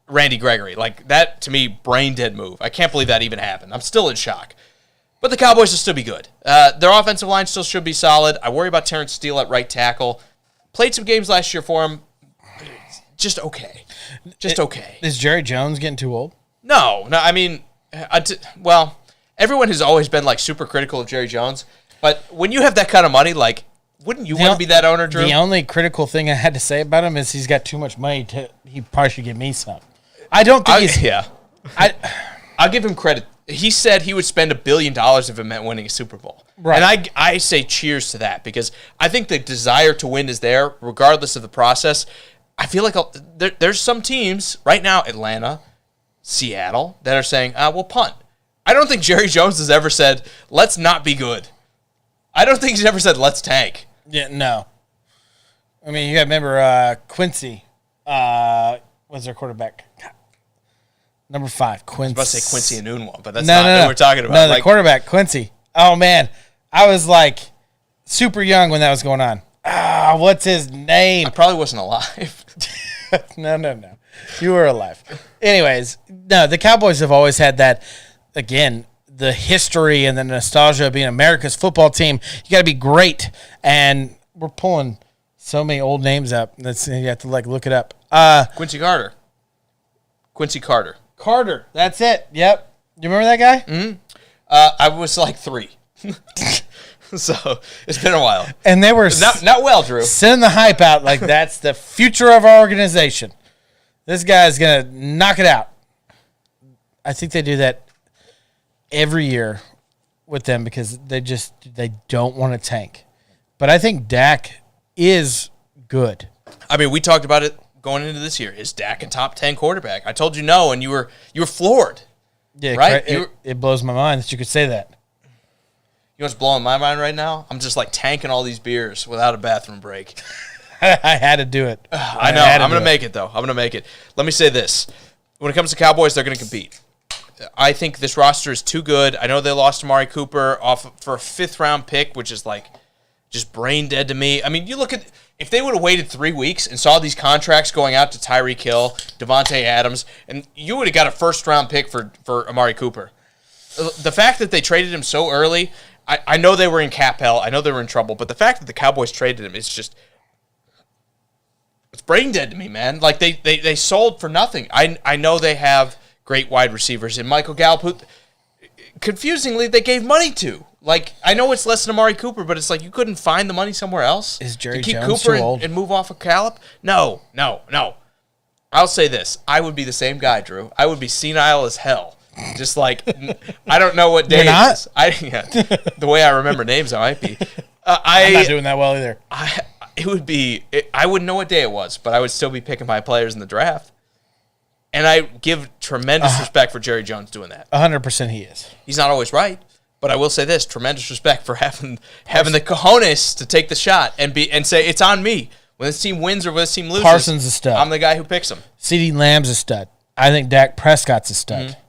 Randy Gregory. That, to me, brain-dead move. I can't believe that even happened. I'm still in shock. But the Cowboys will still be good. Their offensive line still should be solid. I worry about Terrence Steele at right tackle. Played some games last year for him. Just okay. Okay. Is Jerry Jones getting too old? No, I mean... everyone has always been super critical of Jerry Jones, but when you have that kind of money, wouldn't you want to be that owner, Drew? The only critical thing I had to say about him is he's got too much money he probably should give me some. I don't think he's... Yeah. I'll give him credit. He said he would spend $1 billion if it meant winning a Super Bowl. Right. And I say cheers to that because I think the desire to win is there regardless of the process. I feel like there's some teams right now, Atlanta, Seattle, that are saying, we'll punt. I don't think Jerry Jones has ever said, let's not be good. I don't think he's ever said, let's tank. Yeah, no. I mean, you got to remember Quincy. What's their quarterback? Number 5, Quincy. I was about to say Quincy Enunwa, but that's not what we're talking about. No, the quarterback, Quincy. Oh, man. I was like super young when that was going on. What's his name? I probably wasn't alive. No. You were alive. Anyways, no, the Cowboys have always had that, again, the history and the nostalgia of being America's football team. You got to be great. And we're pulling so many old names up. You have to look it up. Quincy Carter. Carter. That's it. Yep. You remember that guy? Mm-hmm. I was like 3. So it's been a while. And they were not well, Drew. Sending the hype out like that's the future of our organization. This guy's going to knock it out. I think they do that every year with them because they don't want to tank. But I think Dak is good. I mean, we talked about it going into this year. Is Dak a top 10 quarterback? I told you no, and you were floored. Yeah, right? It blows my mind that you could say that. You know what's blowing my mind right now? I'm just like tanking all these beers without a bathroom break. I had to do it. I know. I'm going to make it, though. I'm going to make it. Let me say this. When it comes to Cowboys, they're going to compete. I think this roster is too good. I know they lost Amari Cooper for a 5th-round pick, which is like just brain dead to me. I mean, you look at if they would have waited 3 weeks and saw these contracts going out to Tyreek Hill, Devontae Adams, and you would have got a 1st-round pick for Amari Cooper. The fact that they traded him so early, I know they were in cap hell. I know they were in trouble. But the fact that the Cowboys traded him, it's brain dead to me, man. Like, they sold for nothing. I know they have great wide receivers. And Michael Gallup, who, confusingly, they gave money to. Like, I know it's less than Amari Cooper, but it's like you couldn't find the money somewhere else. Is Jerry to keep Jones Cooper too old? and move off of Gallup? No. I'll say this. I would be the same guy, Drew. I would be senile as hell. Just like, I don't know what day it is. The way I remember names, I might be. I'm not doing that well either. I wouldn't know what day it was, but I would still be picking my players in the draft. And I give tremendous respect for Jerry Jones doing that. 100% he is. He's not always right, but I will say this: tremendous respect for having the cojones to take the shot and say it's on me when this team wins or when this team loses. Parsons is a stud. I'm the guy who picks him. CeeDee Lamb's a stud. I think Dak Prescott's a stud. Mm-hmm.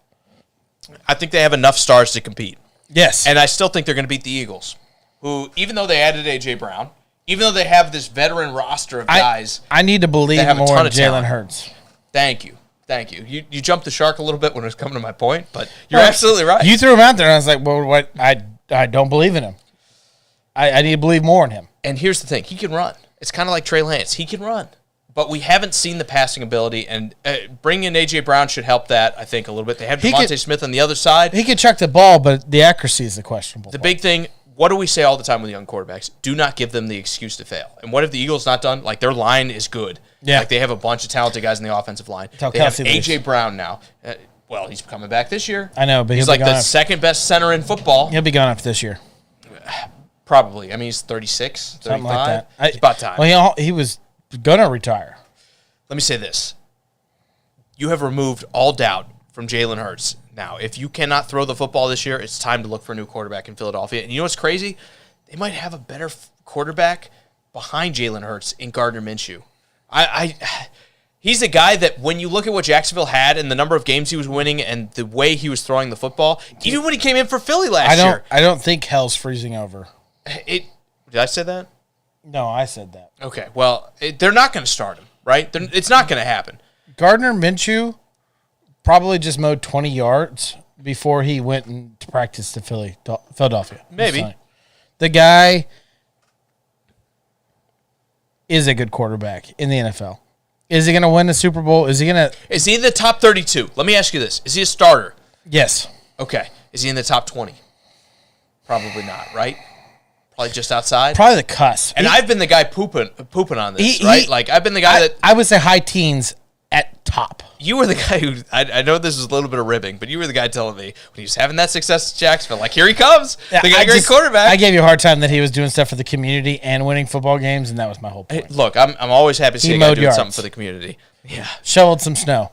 I think they have enough stars to compete. Yes. And I still think they're going to beat the Eagles, who, even though they added A.J. Brown, even though they have this veteran roster of guys. I need to believe more in Jalen Hurts. Thank you. You jumped the shark a little bit when it was coming to my point, but you're absolutely right. You threw him out there, and I was like, well, what? I don't believe in him. I need to believe more in him. And here's the thing. He can run. It's kind of like Trey Lance. He can run. But we haven't seen the passing ability, and bringing in A.J. Brown should help that, I think, a little bit. They have Devontae Smith on the other side. He could chuck the ball, but the accuracy is the questionable The big thing, what do we say all the time with young quarterbacks? Do not give them the excuse to fail. And what have the Eagles not done? Like, their line is good. Yeah. Like, they have a bunch of talented guys in the offensive line. They have A.J. Brown now. Well, he's coming back this year. I know, but he's like the second-best center in football. He'll be gone after this year. Probably. I mean, he's 36, 35. Something like that. It's about time. Well, he was going to retire. Let me say this. You have removed all doubt from Jalen Hurts. Now, if you cannot throw the football this year, it's time to look for a new quarterback in Philadelphia. And you know what's crazy? They might have a better quarterback behind Jalen Hurts in Gardner Minshew. He's a guy that when you look at what Jacksonville had and the number of games he was winning and the way he was throwing the football, even when he came in for Philly last year. I don't think hell's freezing over. Did I say that? No, I said that. Okay, well, they're not going to start him, right? It's not going to happen. Gardner Minshew probably just mowed 20 yards before he went to practice to Philadelphia. Maybe. The guy is a good quarterback in the NFL. Is he going to win the Super Bowl? Is he in the top 32? Let me ask you this. Is he a starter? Yes. Okay. Is he in the top 20? Probably not, right? Probably just outside? Probably the cusp. And I've been the guy pooping on this, right? Like, I've been the guy that... I would say high teens at top. You were the guy who... I know this is a little bit of ribbing, but you were the guy telling me when he was having that success at Jacksonville, like, here he comes. They got a great quarterback. I gave you a hard time that he was doing stuff for the community and winning football games, and that was my whole point. Hey, look, I'm always happy to see a guy doing something for the community. Yeah. Shoveled some snow.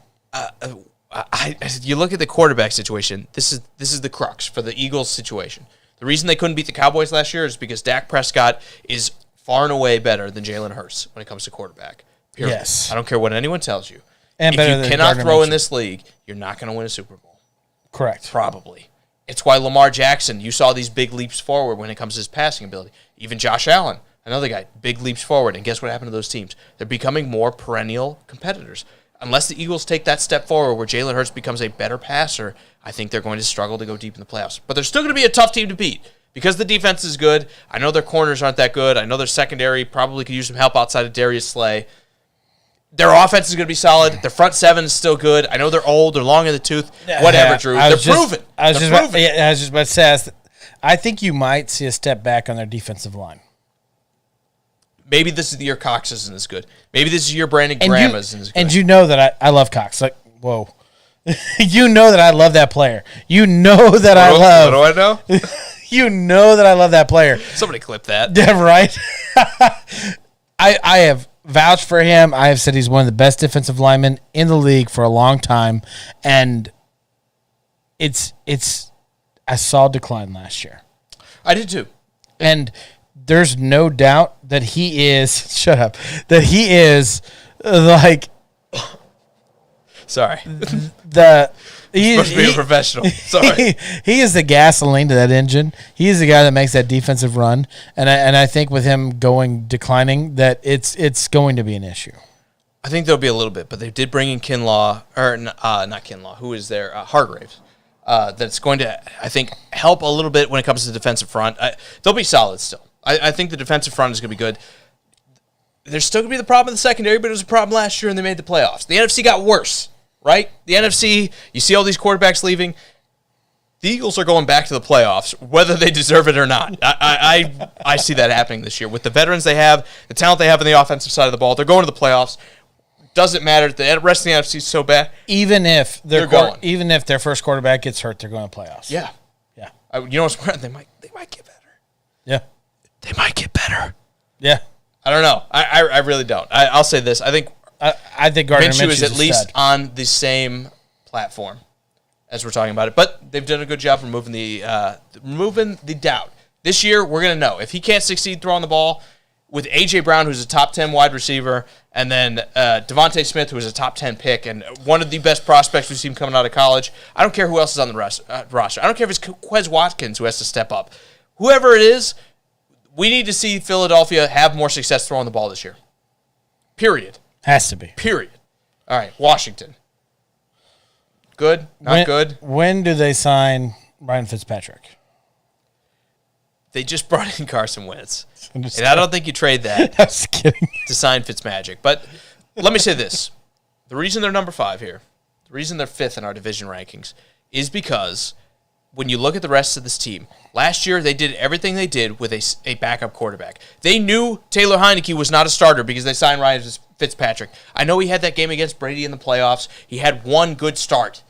You look at the quarterback situation, this is the crux for the Eagles situation. The reason they couldn't beat the Cowboys last year is because Dak Prescott is far and away better than Jalen Hurts when it comes to quarterback. Period. Yes. I don't care what anyone tells you. And if better you than cannot Gardner throw in Minshew. this league, you're not going to win a Super Bowl. Correct. Probably. It's why Lamar Jackson, you saw these big leaps forward when it comes to his passing ability. Even Josh Allen, another guy, big leaps forward. And guess what happened to those teams? They're becoming more perennial competitors. Unless the Eagles take that step forward where Jalen Hurts becomes a better passer, I think they're going to struggle to go deep in the playoffs. But they're still going to be a tough team to beat because the defense is good. I know their corners aren't that good. I know their secondary probably could use some help outside of Darius Slay. Their offense is going to be solid. Their front seven is still good. I know they're old. They're long in the tooth. Whatever, Drew. They're proven. I was just about to say, I think you might see a step back on their defensive line. Maybe this is the year Cox isn't as good. Maybe this is your Brandon Graham isn't as good. And you know that I love Cox. Like, whoa. You know that I love that player. You know that I love. What do I know? You know that I love that player. Somebody clip that. Yeah, right. I have vouched for him. I have said he's one of the best defensive linemen in the league for a long time, and I saw a decline last year. I did too. And there's no doubt that he is. Shut up. That he is like. Sorry. He's supposed to be a professional. Sorry. He is the gasoline to that engine. He is the guy that makes that defensive run, and I think with him declining, that it's going to be an issue. I think there'll be a little bit, but they did bring in Kinlaw, or not Kinlaw. Who is there? Hargraves. That's going to, I think, help a little bit when it comes to the defensive front. They'll be solid still. I think the defensive front is going to be good. There's still going to be the problem in the secondary, but it was a problem last year, and they made the playoffs. The NFC got worse. Right? The NFC, you see all these quarterbacks leaving. The Eagles are going back to the playoffs, whether they deserve it or not. I see that happening this year. With the veterans they have, the talent they have on the offensive side of the ball, they're going to the playoffs. Doesn't matter. The rest of the NFC is so bad. Even if they're going. Even if their first quarterback gets hurt, they're going to playoffs. Yeah. Yeah. You know what's weird? They might get better. Yeah. They might get better. Yeah. I don't know. I really don't. I'll say this. I think Gardner Minshew is at least stud. on the same platform as we're talking about it, but they've done a good job removing the doubt. This year, we're going to know if he can't succeed throwing the ball with A.J. Brown, who's a top 10 wide receiver, and then Devontae Smith, who is a top 10 pick and one of the best prospects we've seen coming out of college. I don't care who else is on the roster. I don't care if it's Quez Watkins who has to step up. Whoever it is, we need to see Philadelphia have more success throwing the ball this year. Period. Has to be. Period. All right, Washington. Good? Not good? When do they sign Ryan Fitzpatrick? They just brought in Carson Wentz. And I don't think you trade that I was kidding. to sign Fitzmagic. But let me say this. The reason they're number 5 here, the reason they're 5th in our division rankings, is because when you look at the rest of this team, last year they did everything they did with a backup quarterback. They knew Taylor Heineke was not a starter because they signed Ryan Fitzpatrick. I know he had that game against Brady in the playoffs. He had one good start.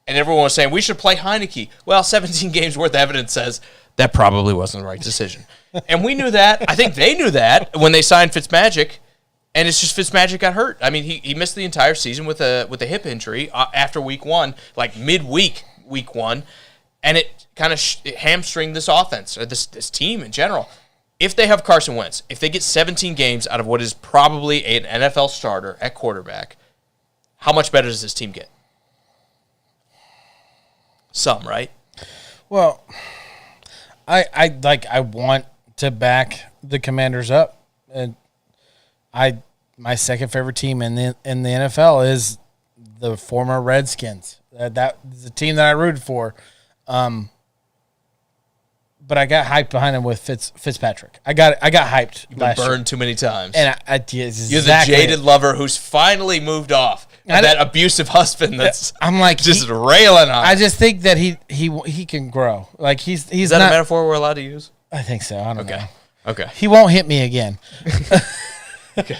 And everyone was saying, we should play Heineke. Well, 17 games worth of evidence says that probably wasn't the right decision. And we knew that. I think they knew that when they signed Fitzmagic. And it's just Fitzmagic got hurt. I mean, he missed the entire season with a hip injury after week 1, like midweek, week 1. And it kind of hamstringed this offense, or this team in general. If they have Carson Wentz, if they get 17 games out of what is probably an NFL starter at quarterback, how much better does this team get? Some, right? Well, I want to back the Commanders up, and my second favorite team in the NFL is the former Redskins. That is a team that I rooted for. But I got hyped behind him with Fitzpatrick. I got hyped. You've been burned too many times. And you're the jaded lover who's finally moved off of that abusive husband that's I'm like just railing on. I just think that he can grow. Like he's is that not, a metaphor we're allowed to use? I think so. I don't know. Okay. He won't hit me again. Okay.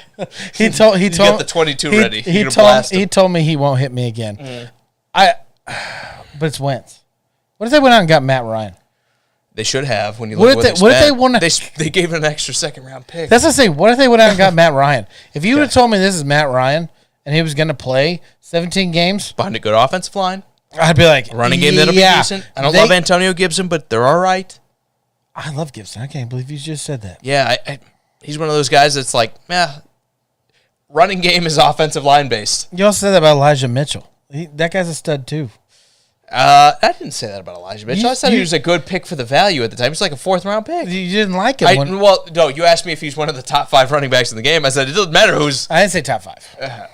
He told got the 22 ready. He told me he won't hit me again. But it's Wentz. What if they went out and got Matt Ryan? They should have. When you look at what if they won? They gave an extra second round pick. That's what I'm saying. What if they went out and got Matt Ryan? If you would have told me this is Matt Ryan and he was going to play 17 games behind a good offensive line, I'd be like, running game that'll be decent. I don't love Antonio Gibson, but they're all right. I love Gibson. I can't believe you just said that. Yeah, he's one of those guys that's like, running game is offensive line based. You also said that about Elijah Mitchell. That guy's a stud too. I didn't say that about Elijah Mitchell. I said he was a good pick for the value at the time. He's like a 4th-round pick. You didn't like him. Well, no, you asked me if he's one of the top 5 running backs in the game. I said it doesn't matter who's. I didn't say top 5.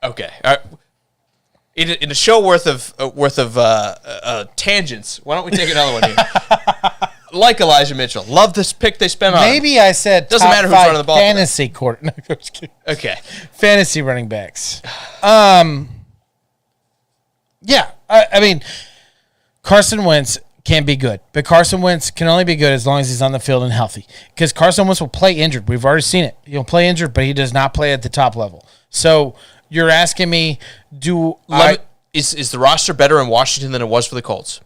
Okay. All right. In a show worth of tangents, why don't we take another one here? Like Elijah Mitchell, love this pick they spent on. Maybe I said doesn't matter who's running the ball. Fantasy court. No, I'm just kidding. Okay. Fantasy running backs. Yeah, I mean, Carson Wentz can be good, but Carson Wentz can only be good as long as he's on the field and healthy. Because Carson Wentz will play injured. We've already seen it. He'll play injured, but he does not play at the top level. So you're asking me, is the roster better in Washington than it was for the Colts?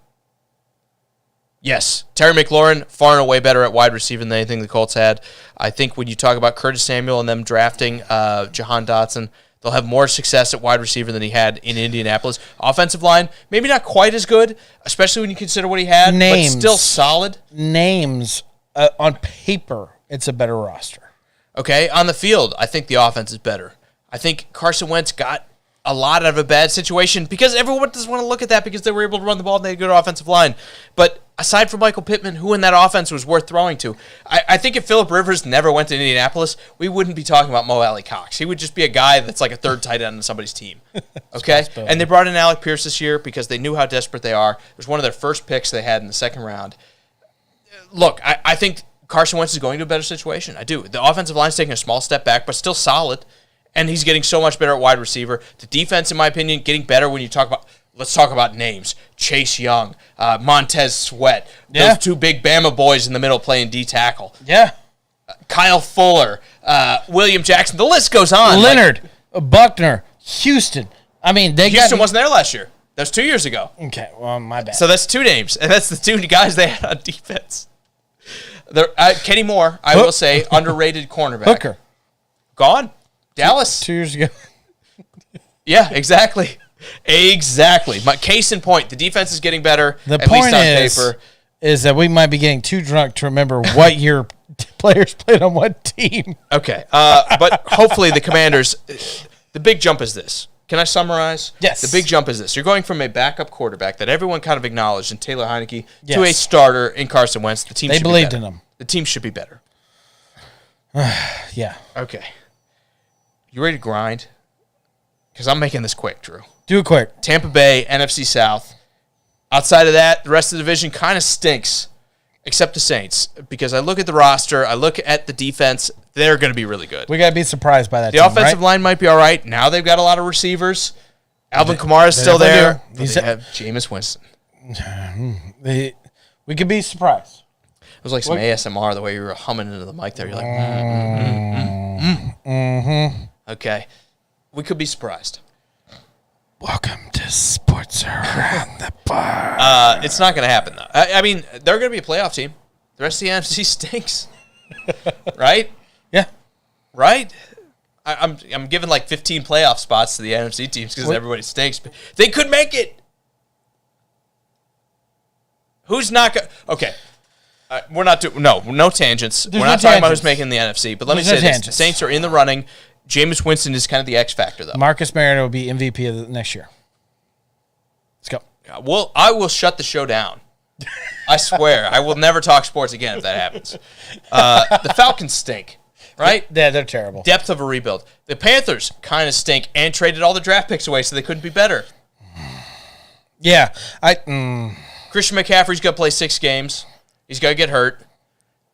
Yes. Terry McLaurin, far and away better at wide receiver than anything the Colts had. I think when you talk about Curtis Samuel and them drafting Jahan Dotson, they'll have more success at wide receiver than he had in Indianapolis. Offensive line, maybe not quite as good, especially when you consider what he had, but still solid. Names, on paper, it's a better roster. Okay, on the field, I think the offense is better. I think Carson Wentz got a lot out of a bad situation because everyone doesn't want to look at that because they were able to run the ball and they had a good offensive line. But aside from Michael Pittman, who in that offense was worth throwing to? I think if Phillip Rivers never went to Indianapolis, we wouldn't be talking about Mo Alley Cox. He would just be a guy that's like a 3rd tight end on somebody's team. Okay? And they brought in Alec Pierce this year because they knew how desperate they are. It was one of their first picks they had in the 2nd round. Look, I think Carson Wentz is going to a better situation. I do. The offensive line's taking a small step back, but still solid. And he's getting so much better at wide receiver. The defense, in my opinion, getting better when you talk about, let's talk about names. Chase Young, Montez Sweat, those 2 big Bama boys in the middle playing D-tackle. Yeah. Kyle Fuller, William Jackson. The list goes on. Leonard, Buckner, Houston. I mean, Houston wasn't there last year. That was 2 years ago. Okay, well, my bad. So that's 2 names, and that's the 2 guys they had on defense. Kenny Moore, I will say, underrated cornerback. Hooker. Gone. Dallas. 2 years ago. Yeah, exactly. Exactly. My case in point, the defense is getting better, The at point least on paper. is that we might be getting too drunk to remember what year players played on what team. Okay. But hopefully the Commanders, the big jump is this. Can I summarize? Yes. The big jump is this. You're going from a backup quarterback that everyone kind of acknowledged in Taylor Heineke to a starter in Carson Wentz. The team They should be believed better. in him. The team should be better. Yeah. Okay. You ready to grind? Because I'm making this quick, Drew. Do it quick. Tampa Bay, NFC South. Outside of that, the rest of the division kind of stinks, except the Saints. Because I look at the roster, I look at the defense, they're going to be really good. We got to be surprised by that The offensive line might be all right. Now they've got a lot of receivers. Alvin Kamara's still there. They have Jameis Winston. We could be surprised. It was like some ASMR, the way you were humming into the mic there. You're like, Okay. We could be surprised. Welcome to Sports Around the Bar. It's not going to happen, though. I mean, they're going to be a playoff team. The rest of the NFC stinks. Right? Yeah. Right? I'm giving like 15 playoff spots to the NFC teams because everybody stinks. But they could make it. Who's not going to... Okay. We're not doing... No tangents. We're not talking about who's making the NFC. But let me say this. The Saints are in the running. Jameis Winston is kind of the X factor, though. Marcus Mariota will be MVP of the next year. Let's go. Well, I will shut the show down. I swear. I will never talk sports again if that happens. The Falcons stink, right? Yeah, they're terrible. Depth of a rebuild. The Panthers kind of stink and traded all the draft picks away so they couldn't be better. Yeah. Christian McCaffrey's going to play 6 games. He's going to get hurt.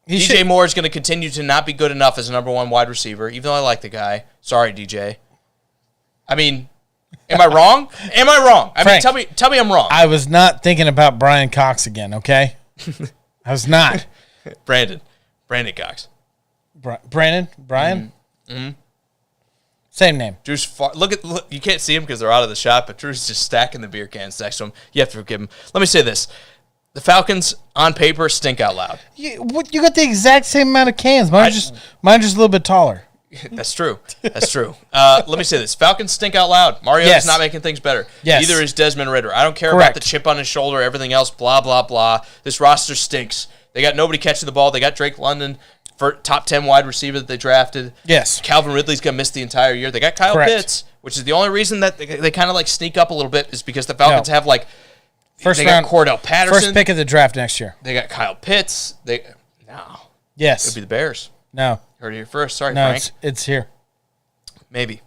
DJ Moore is going to continue to not be good enough as a number 1 wide receiver, even though I like the guy. Sorry, DJ. I mean, am I wrong? Am I wrong? I Frank, mean, tell me I'm wrong. I was not thinking about Brian Cox again, okay? I was not. Brandon Cox. Brandon? Brian? Mm-hmm. Same name. Drew's look, you can't see him because they're out of the shot, but Drew's just stacking the beer cans next to him. You have to forgive him. Let me say this. The Falcons, on paper, stink out loud. You got the exact same amount of cans. Mine's just a little bit taller. That's true. That's true. Let me say this. Falcons stink out loud. Mariota's not making things better. Yes. Neither is Desmond Ridder. I don't care about the chip on his shoulder, everything else, blah, blah, blah. This roster stinks. They got nobody catching the ball. They got Drake London. top 10 wide receiver that they drafted. Yes. Calvin Ridley's going to miss the entire year. They got Kyle Correct. Pitts, which is the only reason that they kind of like sneak up a little bit is because the Falcons have like first they round, got Cordell Patterson. first pick of the draft next year. They got Kyle Pitts. No. Yes. It'll be the Bears. No. Heard it here first. Sorry, No, Frank. it's here. Maybe.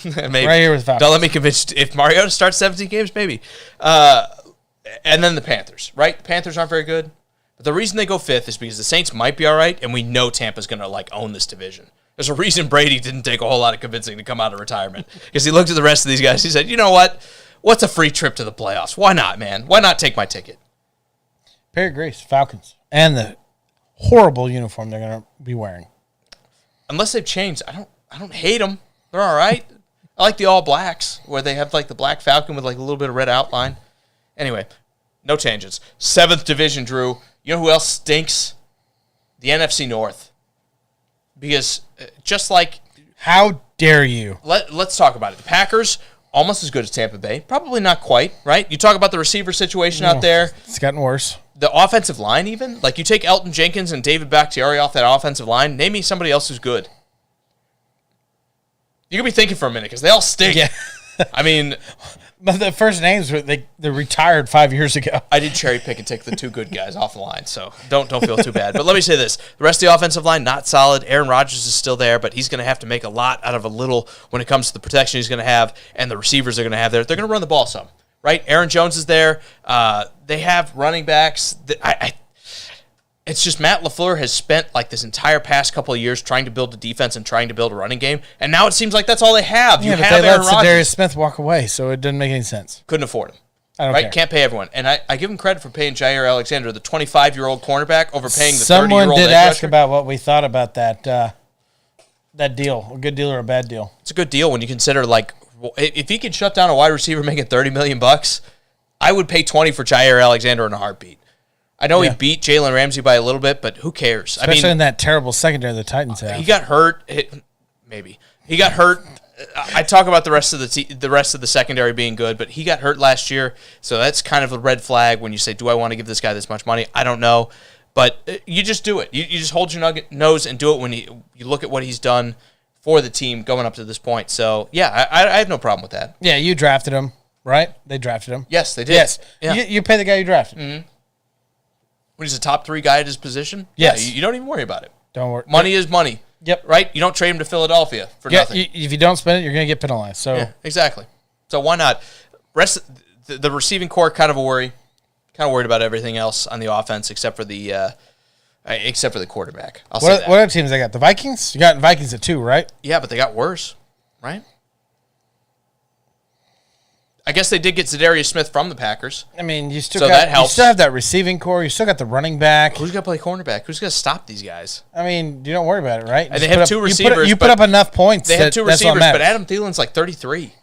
Maybe. Right here with Falcons. Don't let me convince you. If Mariota starts 17 games, maybe. And then the Panthers, right? The Panthers aren't very good. But the reason they go fifth is because the Saints might be all right, and we know Tampa's going to like own this division. There's a reason Brady didn't take a whole lot of convincing to come out of retirement. Because he looked at the rest of these guys. He said, you know what? What's a free trip to the playoffs? Why not, man? Why not take my ticket? Perry Grace, Falcons. And the horrible uniform they're going to be wearing. Unless they've changed. I don't hate them. They're all right. I like the All Blacks, where they have like the black falcon with like a little bit of red outline. Anyway, no changes. 7th division, Drew. You know who else stinks? The NFC North. Because just like... How dare you? Let's talk about it. The Packers, almost as good as Tampa Bay. Probably not quite, right? You talk about the receiver situation out there. It's gotten worse. The offensive line even. Like you take Elton Jenkins and David Bakhtiari off that offensive line. Name me somebody else who's good. You could be thinking for a minute because they all stink. Yeah. I mean... But the first names, they retired 5 years ago. I did cherry pick and take the two good guys off the line, so don't feel too bad. But let me say this. The rest of the offensive line, not solid. Aaron Rodgers is still there, but he's going to have to make a lot out of a little when it comes to the protection he's going to have and the receivers they're going to have there. They're going to run the ball some, right? Aaron Jones is there. They have running backs. It's just Matt LaFleur has spent like this entire past couple of years trying to build a defense and trying to build a running game, and now it seems like that's all they have. Yeah, you but have they Aaron let Rodgers. Darius Smith walk away, so it didn't make any sense. Couldn't afford him. I don't right? care. Can't pay everyone. And I give him credit for paying Jair Alexander, the 25-year-old cornerback, overpaying the 30-year-old Someone did edge ask rusher. about what we thought about that deal, a good deal or a bad deal. It's a good deal when you consider, like, if he could shut down a wide receiver making $30 million, I would pay 20 for Jair Alexander in a heartbeat. I know he beat Jalen Ramsey by a little bit, but who cares? Especially in that terrible secondary the Titans have. He got hurt. Maybe he got hurt. I talk about the rest of the secondary being good, but he got hurt last year, so that's kind of a red flag when you say, "Do I want to give this guy this much money?" I don't know, but you just do it. You just hold your nose and do it when you look at what he's done for the team going up to this point. So yeah, I have no problem with that. Yeah, you drafted him, right? They drafted him. Yes, they did. Yes, Yeah. you pay the guy you drafted. Mm-hmm. When he's a top 3 guy at his position, yes, you don't even worry about it. Don't worry. Money is money. Yep. Right? You don't trade him to Philadelphia for nothing. If you don't spend it, you're going to get penalized. So yeah, exactly. So why not? The receiving core kind of a worry. Kind of worried about everything else on the offense except for the quarterback. I'll say that. What other teams they got? The Vikings? You got Vikings at 2, right? Yeah, but they got worse, right? I guess they did get Zadarius Smith from the Packers. I mean, you still So got, that helps. You still have that receiving core. You still got the running back. Who's going to play cornerback? Who's going to stop these guys? I mean, you don't worry about it, right? And they have two receivers. You put up enough points. They have two receivers, but but Adam Thielen's like 33.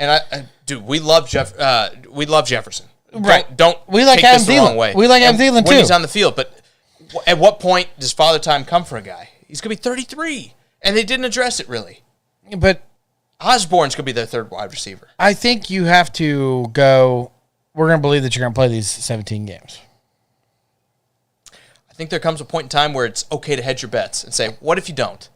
And dude, we love Jefferson. Right. Don't we like take Adam this the wrong Thielen. way. We like Adam Thielen too. When he's on the field, but at what point does father time come for a guy? He's going to be 33, and they didn't address it really. But Osborne's going to be their third wide receiver. I think you have to go. We're going to believe that you're going to play these 17 games. I think there comes a point in time where it's okay to hedge your bets and say, what if you don't?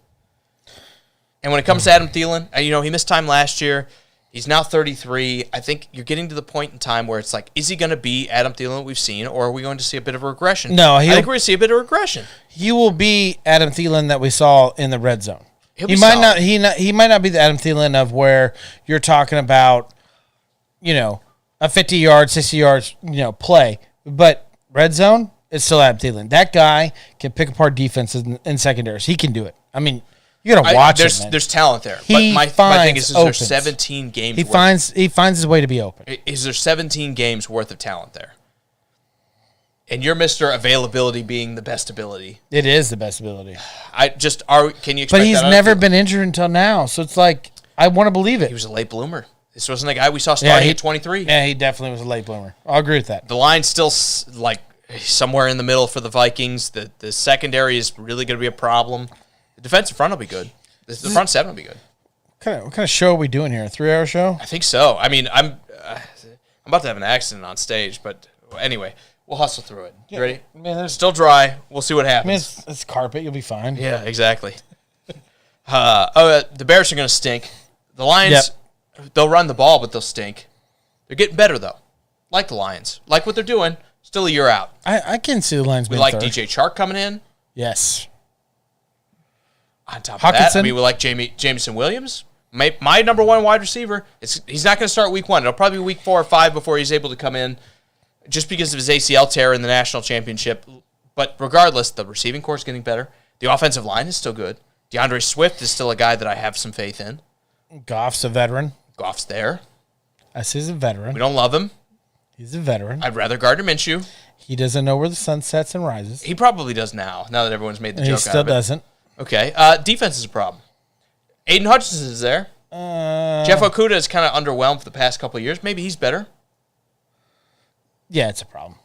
And when it comes to Adam Thielen, he missed time last year. He's now 33. I think you're getting to the point in time where it's like, is he going to be Adam Thielen that we've seen, or are we going to see a bit of a regression? No, I think we're going to see a bit of regression. He will be Adam Thielen that we saw in the red zone. He might not. He might not be the Adam Thielen of where you're talking about, a 50-yard, 60-yard, play. But red zone, it's still Adam Thielen. That guy can pick apart defenses in secondaries. He can do it. I mean, you got to watch him, man. There's talent there. He but my thing is there opens. 17 games? He finds his way to be open. Is there 17 games worth of talent there? And your Mr. Availability being the best ability. It is the best ability. Can you expect that? But he's never been injured until now, so it's like, I want to believe it. He was a late bloomer. This wasn't a guy we saw starting at 23. Yeah, he definitely was a late bloomer. I'll agree with that. The line's still somewhere in the middle for the Vikings. The secondary is really going to be a problem. The defensive front will be good. The front seven will be good. What kind of show are we doing here? A 3-hour show? I think so. I mean, I'm about to have an accident on stage, but anyway, We'll hustle through it. You ready? Man, there's Still dry. We'll see what happens. it's carpet. You'll be fine. Yeah, exactly. The Bears are going to stink. The Lions, they'll run the ball, but they'll stink. They're getting better, though. Like the Lions. Like what they're doing. Still a year out. I can see the Lions We being like third. DJ Chark coming in. Yes. On top of that, we like Jameson Williams. My number one wide receiver. He's not going to start week 1. It'll probably be week 4 or 5 before he's able to come in just because of his ACL tear in the national championship. But regardless, the receiving core is getting better. The offensive line is still good. DeAndre Swift is still a guy that I have some faith in. Goff's a veteran. Goff's there. I say he's a veteran. We don't love him. He's a veteran. I'd rather Gardner Minshew. He doesn't know where the sun sets and rises. He probably does now that everyone's made the And joke he still out of it. doesn't. Okay. Defense is a problem. Aiden Hutchinson is there. Jeff Okuda is kind of underwhelmed for the past couple of years. Maybe he's better. Yeah, it's a problem.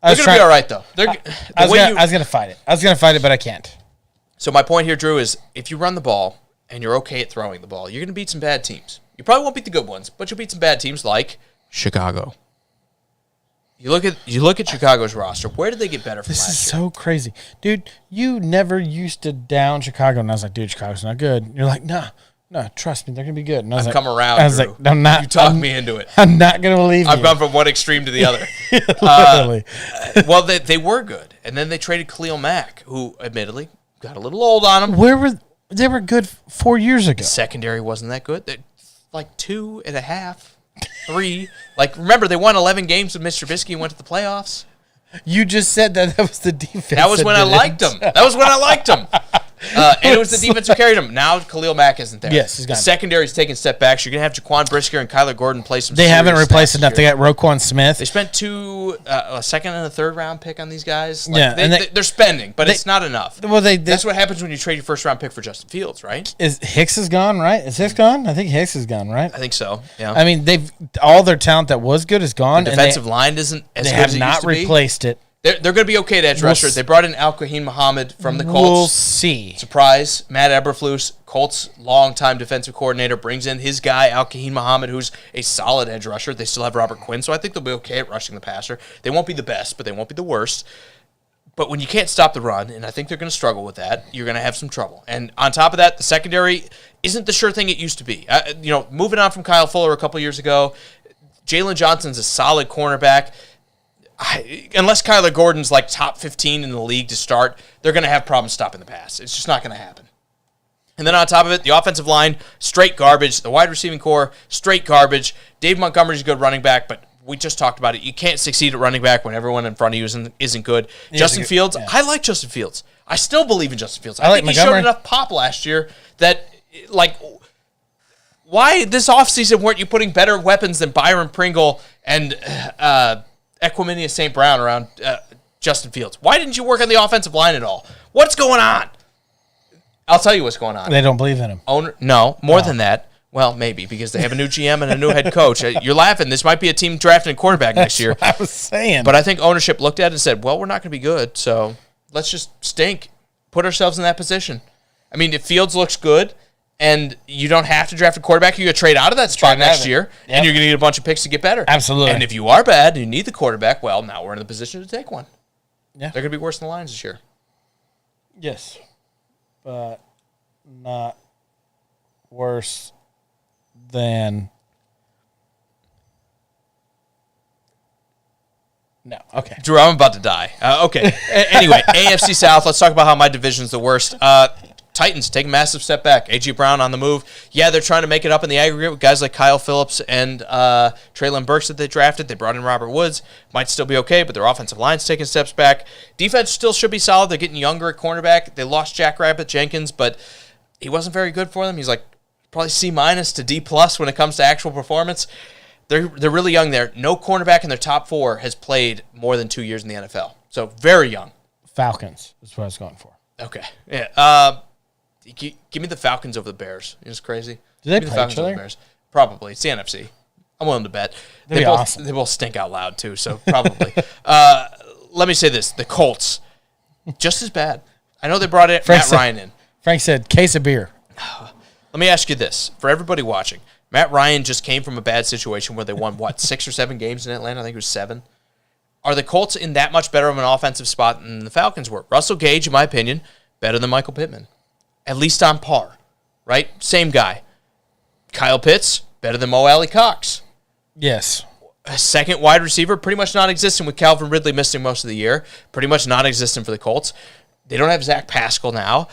They're going to be all right, though. I was going to fight it. I was going to fight it, but I can't. So my point here, Drew, is if you run the ball and you're okay at throwing the ball, you're going to beat some bad teams. You probably won't beat the good ones, but you'll beat some bad teams like Chicago. You look at Chicago's roster. Where did they get better from This last is year? so crazy. Dude, you never used to down Chicago. And I was like, dude, Chicago's not good. And you're like, no, trust me, they're going to be good. And I was I've like, come around, I was Drew. like, I'm not. You talked me into it. I'm not going to believe you. I've gone from one extreme to the other. Literally. Well, they were good. And then they traded Khalil Mack, who admittedly got a little old on him. They were good 4 years ago. Secondary wasn't that good. They're like 2.5, 3. Like, remember, they won 11 games with Mr. Trubisky and went to the playoffs. You just said that was the defense. That was when I liked him. And it was the defense who carried him. Now Khalil Mack isn't there. Yes, he's gone. The secondary's taking step backs. You're going to have Jaquan Brisker and Kyler Gordon play some They haven't serious replaced snaps enough. They this year. got Roquan Smith. They spent a second and a third round pick on these guys. Like, Yeah, they're spending, but it's not enough. Well, That's what happens when you trade your first round pick for Justin Fields, right? Is Hicks is gone, right? Is Hicks gone? I think Hicks is gone, right? I think so. Yeah. I mean, all their talent that was good is gone. The defensive line isn't as They good have as it not used to be. replaced it. They're going to be okay at edge rusher. They brought in Al-Qaheem Muhammad from the Colts. We'll see. Surprise. Matt Eberflus, Colts longtime defensive coordinator, brings in his guy, Al-Qaheem Muhammad, who's a solid edge rusher. They still have Robert Quinn, so I think they'll be okay at rushing the passer. They won't be the best, but they won't be the worst. But when you can't stop the run, and I think they're going to struggle with that, you're going to have some trouble. And on top of that, the secondary isn't the sure thing it used to be. Moving on from Kyle Fuller a couple years ago, Jalen Johnson's a solid cornerback. Unless Kyler Gordon's like top 15 in the league to start, they're going to have problems stopping the pass. It's just not going to happen. And then on top of it, the offensive line, straight garbage. The wide receiving core, straight garbage. Dave Montgomery's a good running back, but we just talked about it. You can't succeed at running back when everyone in front of you isn't good. Justin Fields, I like Justin Fields. I still believe in Justin Fields. I think he showed enough pop last year that, why this offseason weren't you putting better weapons than Byron Pringle and Equimania St. Brown around Justin Fields? Why didn't you work on the offensive line at all? What's going on? I'll tell you what's going on. They don't believe in him. More than that. Well, maybe, because they have a new GM and a new head coach. You're laughing. This might be a team drafting a quarterback next year. That's what I was saying. But I think ownership looked at it and said, well, we're not going to be good, so let's just stink. Put ourselves in that position. I mean, if Fields looks good and you don't have to draft a quarterback, you're going to trade out of that spot next year, and you're going to need a bunch of picks to get better. Absolutely. And if you are bad and you need the quarterback, well, now we're in the position to take one. Yeah. They're going to be worse than the Lions this year. Yes. But not worse than... No. Okay. Drew, I'm about to die. Okay. Anyway, AFC South, let's talk about how my division's the worst. Titans take a massive step back. A.J. Brown on the move. Yeah, they're trying to make it up in the aggregate with guys like Kyle Phillips and Traylon Burks that they drafted. They brought in Robert Woods. Might still be okay, but their offensive line's taking steps back. Defense still should be solid. They're getting younger at cornerback. They lost Jack Rabbit Jenkins, but he wasn't very good for them. He's like probably C- to D+ when it comes to actual performance. They're really young there. No cornerback in their top 4 has played more than 2 years in the NFL. So very young. Falcons is what I was going for. Okay. Yeah. Give me the Falcons over the Bears. It's crazy. Do they Give me the play Falcons each over other? the Bears. Probably. It's the NFC. I'm willing to bet. That'd be awesome. They both stink out loud, too, so probably. Let me say this. The Colts, just as bad. I know they brought Matt Ryan in. Frank said, case of beer. Let me ask you this. For everybody watching, Matt Ryan just came from a bad situation where they won, 6 or 7 games in Atlanta? I think it was 7. are the Colts in that much better of an offensive spot than the Falcons were? Russell Gage, in my opinion, better than Michael Pittman. At least on par, right? Same guy. Kyle Pitts, better than Mo Alley Cox. Yes. A second wide receiver, pretty much non-existent with Calvin Ridley missing most of the year. Pretty much non-existent for the Colts. They don't have Zach Pascal now.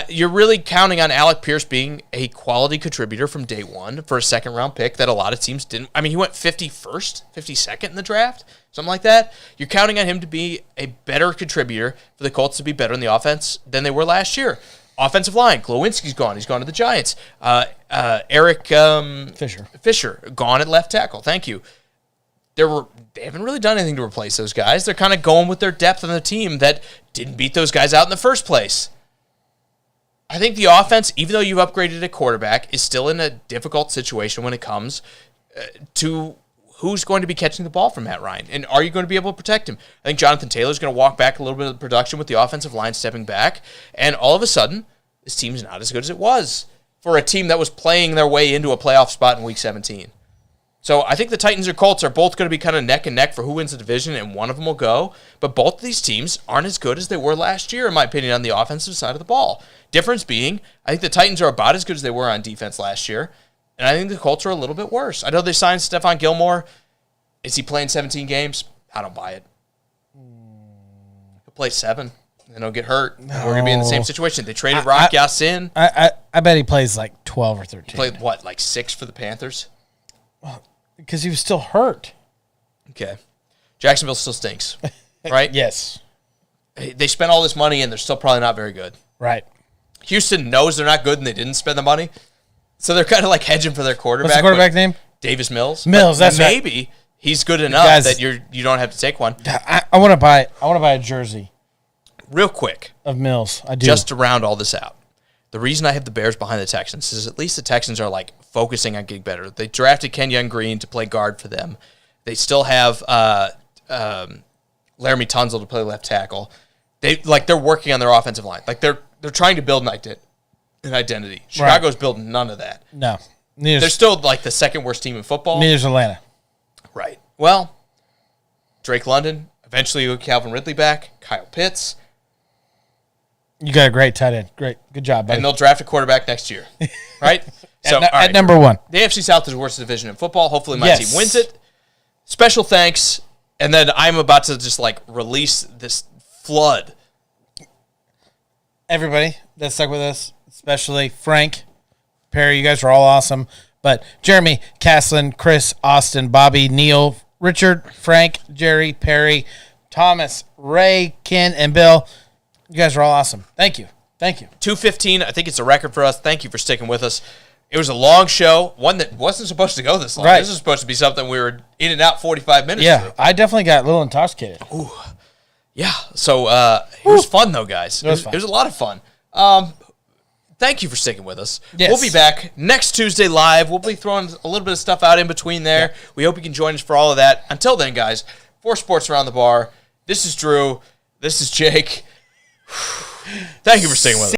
You're really counting on Alec Pierce being a quality contributor from day one for a second-round pick that a lot of teams didn't. I mean, he went 51st, 52nd in the draft, something like that. You're counting on him to be a better contributor for the Colts to be better in the offense than they were last year. Offensive line, Glowinski's gone. He's gone to the Giants. Eric Fisher, gone at left tackle. Thank you. They haven't really done anything to replace those guys. They're kind of going with their depth on the team that didn't beat those guys out in the first place. I think the offense, even though you've upgraded at quarterback, is still in a difficult situation when it comes to who's going to be catching the ball from Matt Ryan, and are you going to be able to protect him? I think Jonathan Taylor's going to walk back a little bit of the production with the offensive line stepping back, and all of a sudden, this team's not as good as it was for a team that was playing their way into a playoff spot in Week 17. So I think the Titans or Colts are both going to be kind of neck and neck for who wins the division, and one of them will go. But both of these teams aren't as good as they were last year, in my opinion, on the offensive side of the ball. Difference being, I think the Titans are about as good as they were on defense last year, and I think the Colts are a little bit worse. I know they signed Stephon Gilmore. Is he playing 17 games? I don't buy it. He'll play 7, and he'll get hurt. No. We're going to be in the same situation. They traded Rock Ya-Sin. I bet he plays like 12 or 13. He played, what, like 6 for the Panthers? Because he was still hurt. Okay. Jacksonville still stinks, right? Yes. They spent all this money, and they're still probably not very good. Right. Houston knows they're not good, and they didn't spend the money. So they're kind of like hedging for their quarterback. What's the quarterback name? Davis Mills. That's maybe right. He's good enough that you don't have to take one. I want to buy a jersey. Real quick. Of Mills. I do. Just to round all this out. The reason I have the Bears behind the Texans is at least the Texans are like focusing on getting better. They drafted Kenyon Green to play guard for them. They still have Laramie Tunzel to play left tackle. They're working on their offensive line. Like they're trying to build an identity. Chicago's building none of that. No. They're still like the second worst team in football. Neither's Atlanta. Right. Well, Drake London, eventually with Calvin Ridley back, Kyle Pitts. You got a great tight end. Great. Good job, buddy. And they'll draft a quarterback next year. Right? At number 1. The AFC South is the worst division in football. Hopefully my team wins it. Special thanks. And then I'm about to just like release this flood. Everybody that stuck with us, especially Frank, Perry, you guys are all awesome. But Jeremy, Caslin, Chris, Austin, Bobby, Neil, Richard, Frank, Jerry, Perry, Thomas, Ray, Ken, and Bill, you guys are all awesome. Thank you. 2:15, I think it's a record for us. Thank you for sticking with us. It was a long show, one that wasn't supposed to go this long. Right. This was supposed to be something we were in and out 45 minutes through. I definitely got a little intoxicated. Ooh. Yeah, so it was fun, though, guys. It was a lot of fun. Thank you for sticking with us. Yes. We'll be back next Tuesday live. We'll be throwing a little bit of stuff out in between there. Yeah. We hope you can join us for all of that. Until then, guys, for Sports Around the Bar, this is Drew. This is Jake. Thank you for sticking with us.